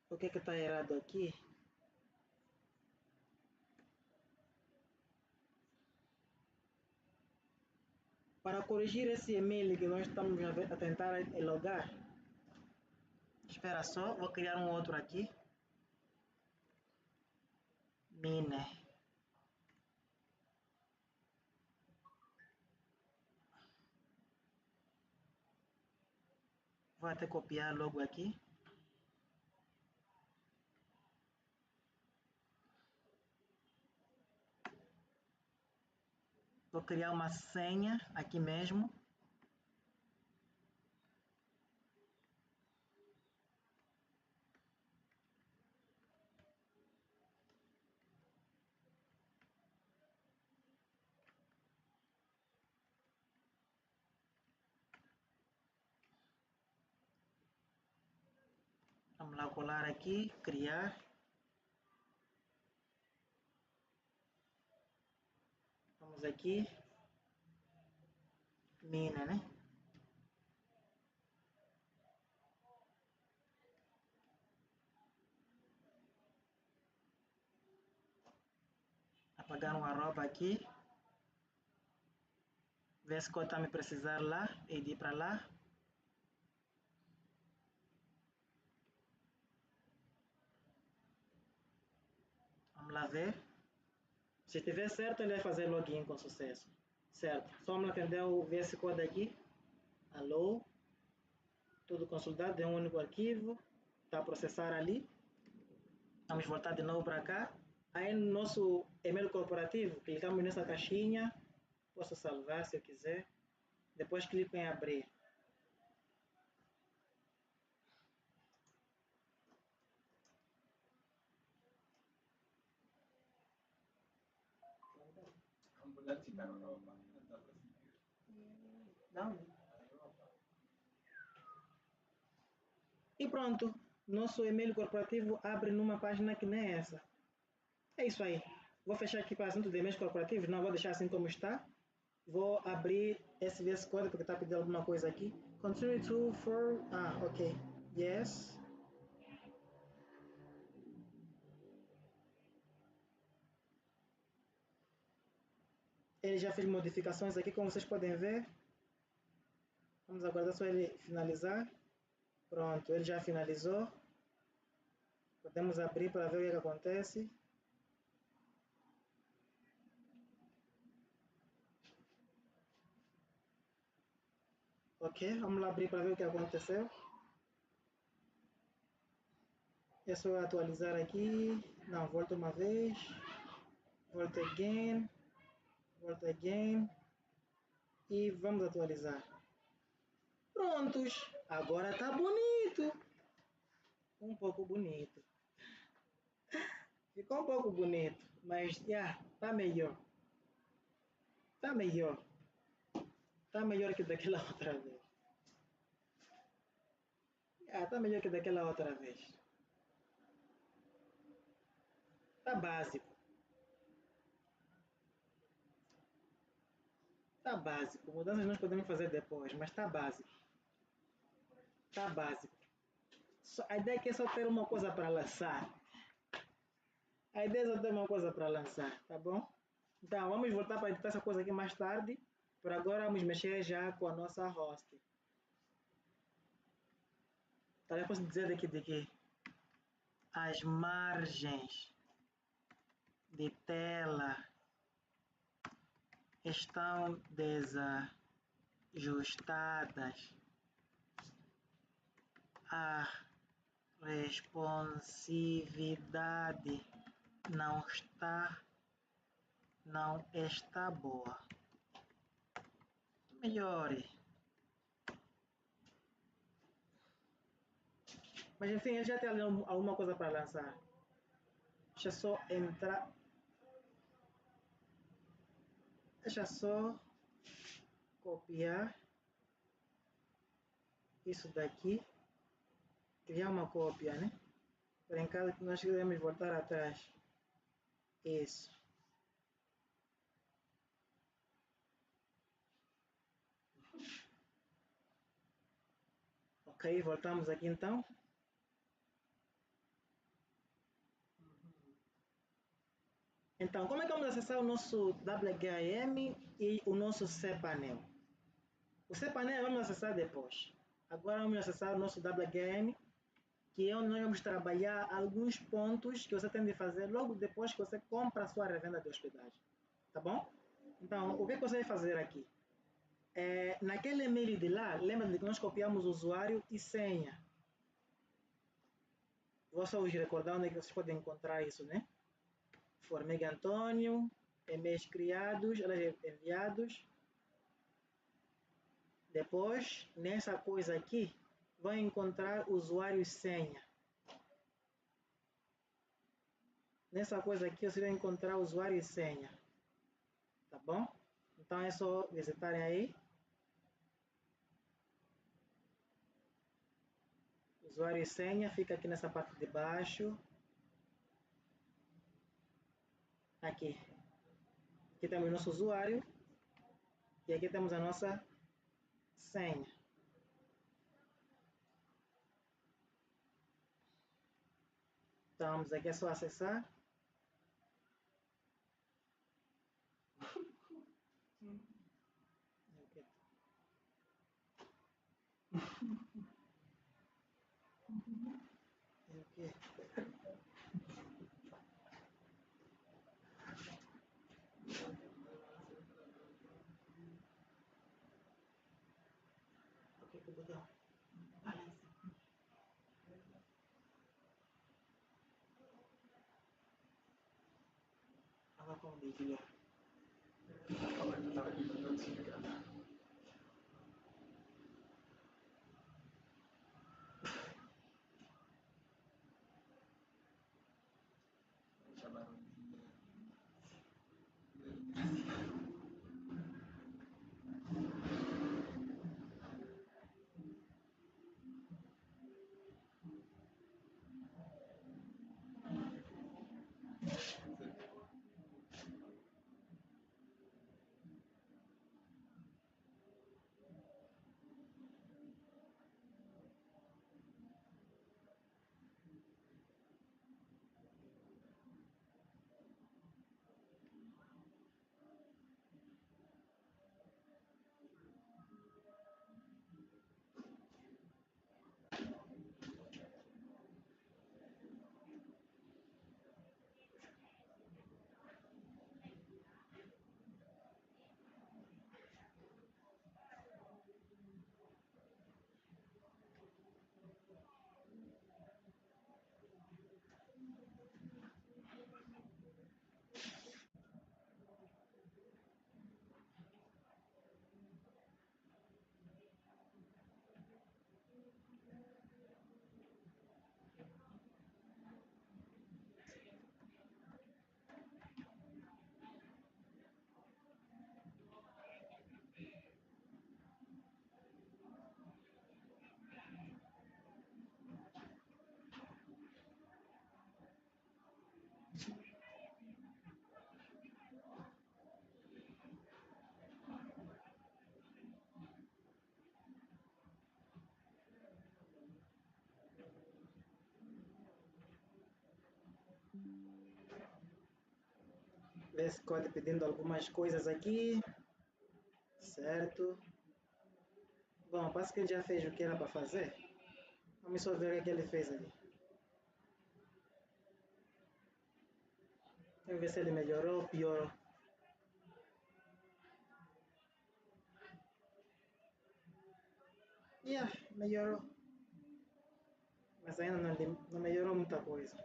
O que está errado aqui? Para corrigir esse e-mail que nós estamos a tentar logar. Espera só, vou criar um outro aqui. Mine. Vou até copiar logo aqui. Vou criar uma senha aqui mesmo. Vamos lá colar aqui, criar. Vamos aqui. Mina, né? Apagar um arroba aqui. Ver se está me precisar lá e ir para lá. Vamos lá ver. Se estiver certo, ele vai fazer login com sucesso. Certo. Só vamos atender o VS Code aqui. Alô. Tudo consolidado em um único arquivo. Está a processar ali. Vamos voltar de novo para cá. Aí no nosso e-mail corporativo, clicamos nessa caixinha. Posso salvar se eu quiser. Depois clico em abrir. Ambulante na Europa. Não dá para seguir. Não. E pronto, nosso e-mail corporativo abre numa página que nem essa. É isso aí. Vou fechar aqui para assunto de e-mails corporativos, não vou deixar assim como está. Vou abrir esse VS Code porque está pedindo alguma coisa aqui. Continue to for... ok. Yes. Ele já fez modificações aqui, como vocês podem ver. Vamos aguardar só ele finalizar. Pronto, ele já finalizou. Podemos abrir para ver o que acontece. Ok, vamos lá abrir para ver o que aconteceu. É só atualizar aqui. Não, volta uma vez. Volta again. Volta again. E vamos atualizar. Prontos. Agora tá bonito. Um pouco bonito. Ficou um pouco bonito. Mas, tá melhor. Tá melhor. Tá melhor que daquela outra vez. Tá melhor que daquela outra vez. Tá básico. Tá básico. Mudanças nós podemos fazer depois, mas tá básico. Tá básico. A ideia aqui é só ter uma coisa para lançar. A ideia é só ter uma coisa para lançar, tá bom? Então, vamos voltar para editar essa coisa aqui mais tarde. Por agora, vamos mexer já com a nossa host. Tá, eu posso dizer daqui de que as margens de tela estão desajustadas. A responsividade não está boa. Melhore. Mas enfim, ele já tem alguma coisa para lançar. Deixa só entrar. Deixa só copiar isso daqui. Criar uma cópia, né? Para em caso que nós quisermos voltar atrás. Isso. Ok, voltamos aqui então. Então, como é que vamos acessar o nosso WHM e o nosso cPanel? O cPanel vamos acessar depois. Agora vamos acessar o nosso WHM, que é onde nós vamos trabalhar alguns pontos que você tem de fazer logo depois que você compra a sua revenda de hospedagem. Tá bom? Então, o que você vai fazer aqui? Naquele e-mail de lá, lembra de que nós copiamos o usuário e senha. Vou só vos recordar onde é que vocês podem encontrar isso, né? Formiga Antônio, e-mails criados, enviados. Depois, nessa coisa aqui, vai encontrar usuário e senha. Nessa coisa aqui, você vai encontrar usuário e senha. Tá bom? Então é só visitarem aí. Usuário e senha fica aqui nessa parte de baixo. Aqui. Aqui temos nosso usuário. E aqui temos a nossa senha. Então vamos aqui, é só acessar. Okay. Okay, que botão? Agora como desligar? Vê se pode pedindo algumas coisas aqui, certo? Bom, parece que ele já fez o que era para fazer. Vamos só ver o que ele fez ali. Vamos ver se ele melhorou ou piorou. Melhorou. Mas ainda não melhorou muita coisa.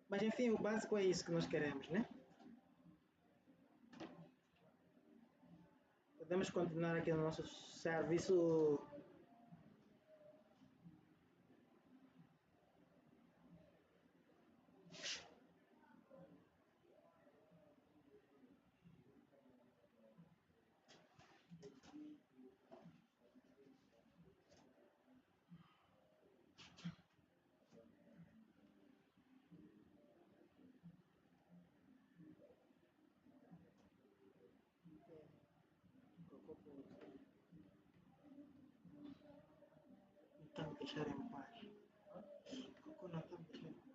Mas enfim, o básico é isso que nós queremos, né? Podemos continuar aqui no nosso serviço. Então, me deixar em paz. Cocô não está me deixando em paz.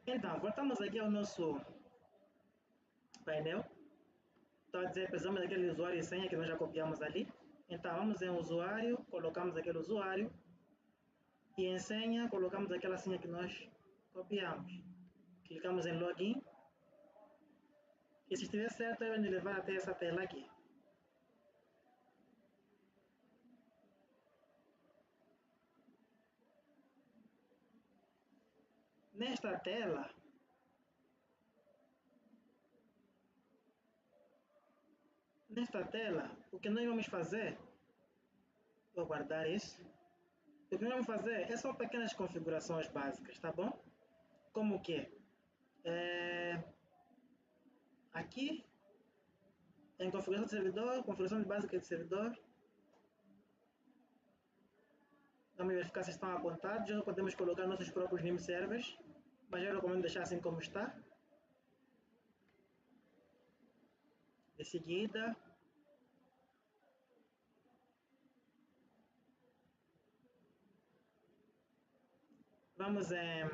Então, voltamos aqui ao nosso painel. Está a dizer, precisamos daquele usuário e senha que nós já copiamos ali. Então, vamos em usuário, colocamos aquele usuário. E em senha, colocamos aquela senha que nós copiamos. Clicamos em login. E se estiver certo, ele vai nos levar até essa tela aqui. Nesta tela, o que nós vamos fazer, vou guardar isso. O que nós vamos fazer é só pequenas configurações básicas, tá bom? Como o quê? Aqui, em configuração de servidor, configuração básica de servidor. Vamos verificar se estão apontados. Já podemos colocar nossos próprios name servers, mas eu recomendo deixar assim como está. De seguida, vamos em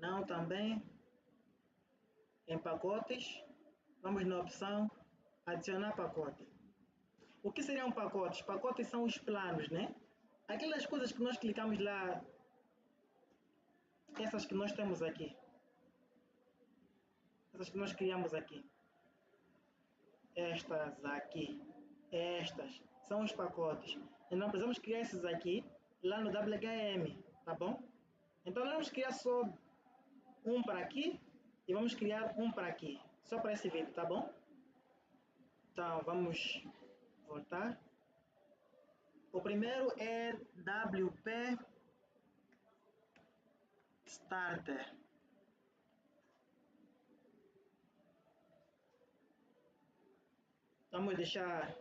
não também. Em pacotes, vamos na opção adicionar pacote. O que seriam pacotes? Pacotes são os planos, né? Aquelas coisas que nós clicamos lá, essas que nós temos aqui, essas que nós criamos aqui, estas aqui, estas são os pacotes. Então precisamos criar esses aqui lá no WHM, tá bom? Então nós vamos criar só um para aqui e vamos criar um para aqui, só para esse vídeo, tá bom? Então vamos voltar. O primeiro é WP Starter. Vamos deixar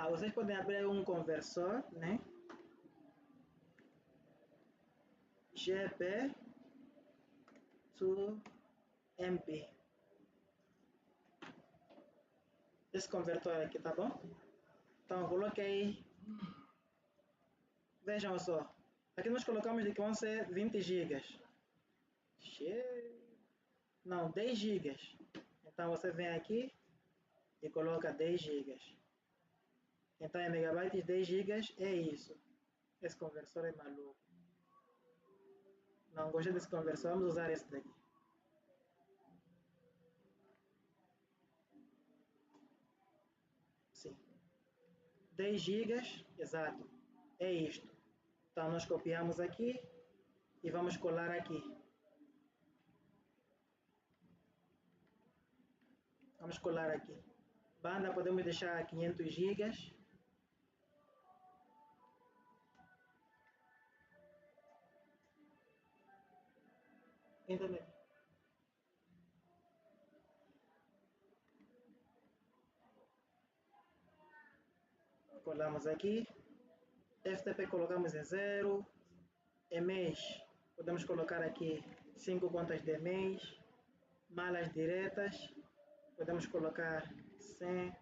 vocês podem abrir um conversor, né? GP to MP. Esse convertor aqui, tá bom? Então eu coloquei. Vejam só. Aqui nós colocamos de que vão ser 20 gigas. Não, 10 gigas. Então você vem aqui e coloca 10 gigas. Então em megabytes 10 gigas é isso. Esse conversor é maluco. Não gostei desse conversor, vamos usar esse daqui. Sim. 10 gigas, exato. É isto. Então nós copiamos aqui e vamos colar aqui. Vamos colar aqui. Banda podemos deixar 500 gigas. Internet. Colamos aqui. FTP colocamos em 0. E-mails, podemos colocar aqui 5 contas de e-mails. Malas diretas, podemos colocar 100.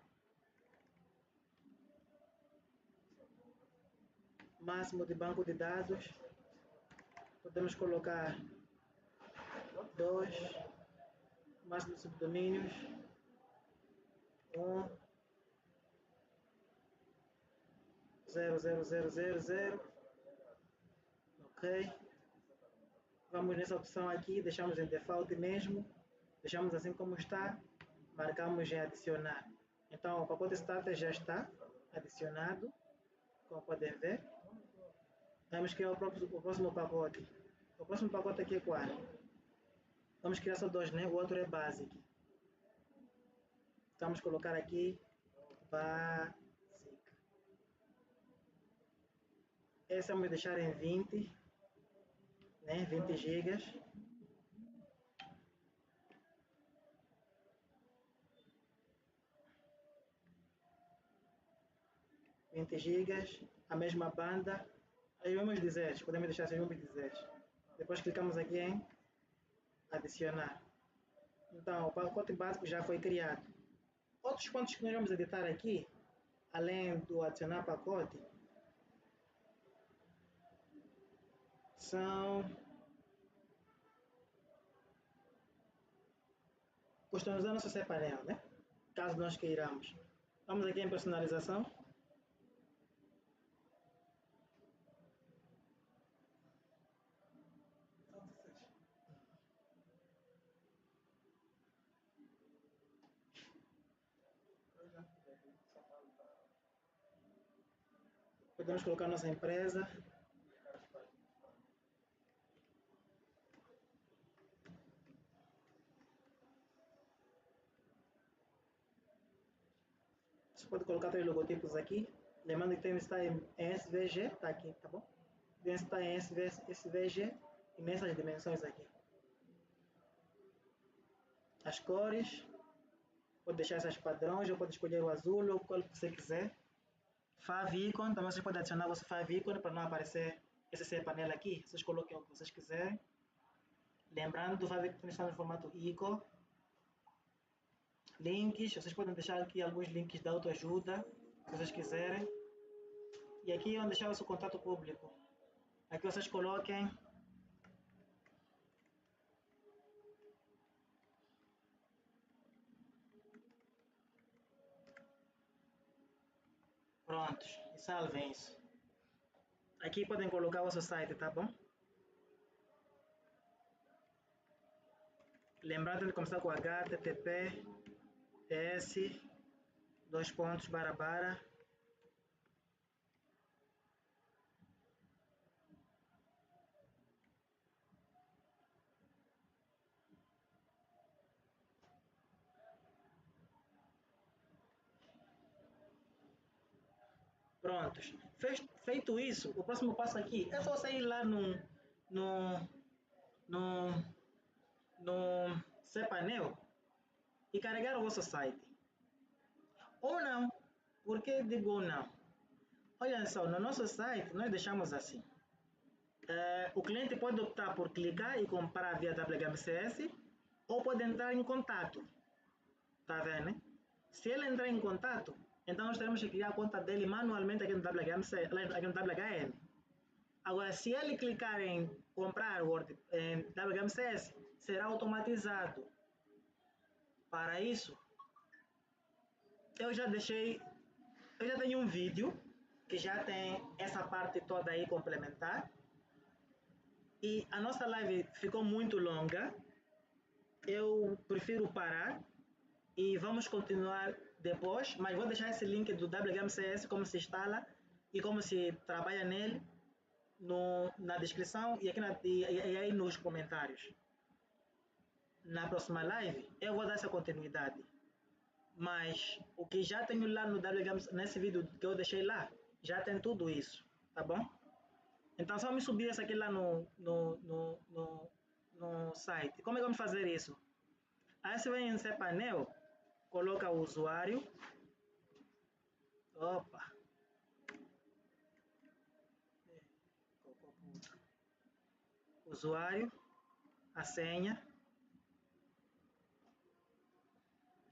Máximo de banco de dados, podemos colocar 2. Máximo de subdomínios, 1. 00000. Ok. Vamos nessa opção aqui, deixamos em default mesmo. Deixamos assim como está. Marcamos em adicionar. Então o pacote starter já está adicionado. Como podem ver. Vamos criar o próximo pacote. O próximo pacote aqui é qual? Vamos criar só 2, né? O outro é basic. Vamos colocar aqui basic. Esse vamos deixar em 20, né? 20 gigas. A mesma banda. Aí vamos dizer, podemos deixar assim, vamos dizer. Depois clicamos aqui em adicionar. Então, o pacote básico já foi criado. Outros pontos que nós vamos editar aqui, além do adicionar pacote, são customizar nosso cPanel, né? Caso nós queiramos. Vamos aqui em personalização. Podemos colocar nossa empresa. Você pode colocar 3 logotipos aqui. Lembrando que tem que estar em SVG, tá aqui, tá bom? Tem que estar em SVG e nessas dimensões aqui. As cores, pode deixar essas padrões, ou pode escolher o azul ou qual que você quiser. Favicon, também vocês podem adicionar o favicon para não aparecer esse cPanel aqui. Vocês coloquem o que vocês quiserem. Lembrando do favicon está no formato ICO. Links, vocês podem deixar aqui alguns links de autoajuda, se vocês quiserem. E aqui vão deixar o seu contato público. Aqui vocês coloquem prontos, e salvem isso. Aqui podem colocar o seu site, tá bom? Lembrando de começar com https dois pontos // Prontos. Feito isso, o próximo passo aqui é só sair lá no, no, no cPanel e carregar o vosso site. Ou não. Por que digo ou não? Olha só, no nosso site nós deixamos assim. O cliente pode optar por clicar e comprar via WMCS ou pode entrar em contato. Tá vendo? Né? Se ele entrar em contato, então nós teremos que criar a conta dele manualmente aqui no WHM. Agora, se ele clicar em comprar Word em WMCS, será automatizado. Para isso, eu já tenho um vídeo que já tem essa parte toda aí complementar. E a nossa live ficou muito longa. Eu prefiro parar e vamos continuar depois, mas vou deixar esse link do WMCS, como se instala e como se trabalha nele na descrição e, aqui e aí nos comentários. Na próxima live eu vou dar essa continuidade, mas o que já tenho lá no WMCS, nesse vídeo que eu deixei lá, já tem tudo isso, tá bom? Então só me subir essa aqui lá no site. Como é que vamos fazer isso? Aí você vem em cPanel, coloca o usuário. Opa! Usuário, a senha.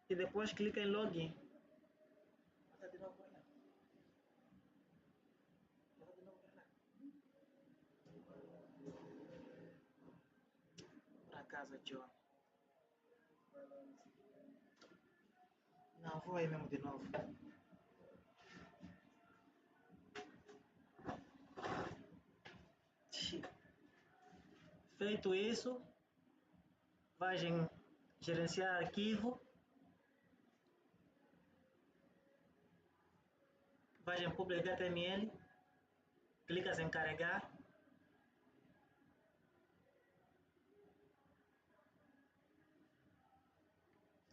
E depois clica em login. Para casa, John. Não, vou aí mesmo de novo. Feito isso, vais em gerenciar arquivo, vais em public HTML, clicas em carregar,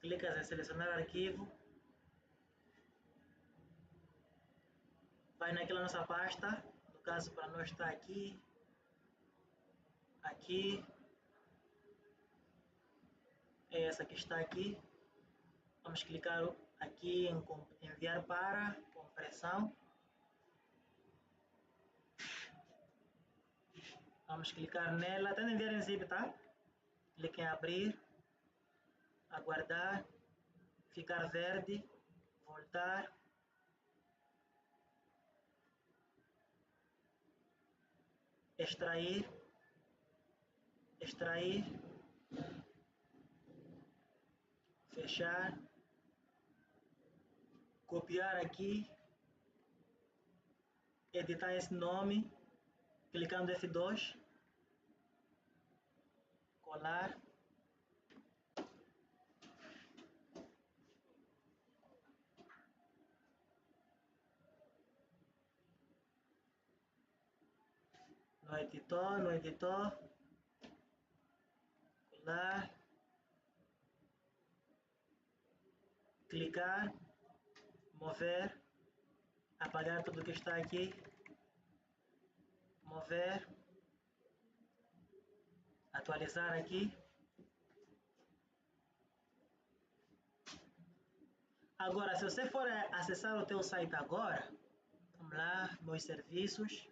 clicas em selecionar arquivo, vai naquela nossa pasta, no caso para nós está aqui, é essa que está aqui. Vamos clicar aqui em enviar para compressão. Vamos clicar nela, até enviar em zip, tá? Clique em abrir, aguardar, ficar verde, voltar. Extrair, fechar, copiar aqui, editar esse nome, clicando F2, colar, no editor, colar, clicar, mover, apagar tudo que está aqui, mover, atualizar aqui. Agora, se você for acessar o teu site agora, vamos lá, meus serviços.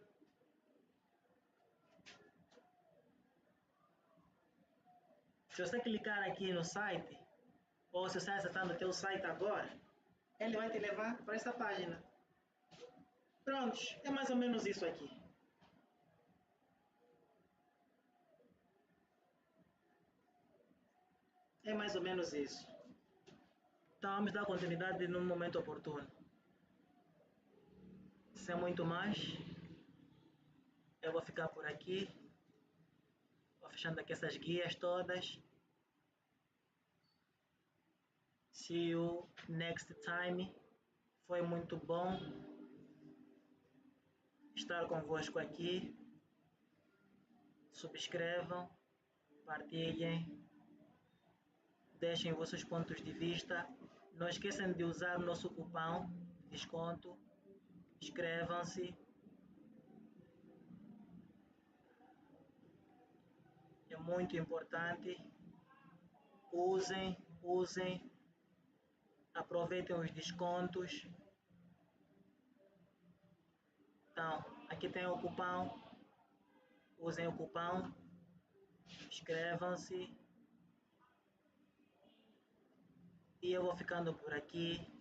Se você clicar aqui no site, ou se você acessar no teu site agora, ele vai te levar para essa página. Pronto, é mais ou menos isso aqui. É mais ou menos isso. Então vamos dar continuidade num momento oportuno. Sem muito mais, eu vou ficar por aqui. Vou fechando aqui essas guias todas. See you next time. Foi muito bom estar convosco aqui. Subscrevam, partilhem, deixem vossos pontos de vista. Não esqueçam de usar o nosso cupom de desconto inscrevam-se. É muito importante. Usem, aproveitem os descontos. Então, aqui tem o cupom. Usem o cupom. Inscrevam-se. E eu vou ficando por aqui.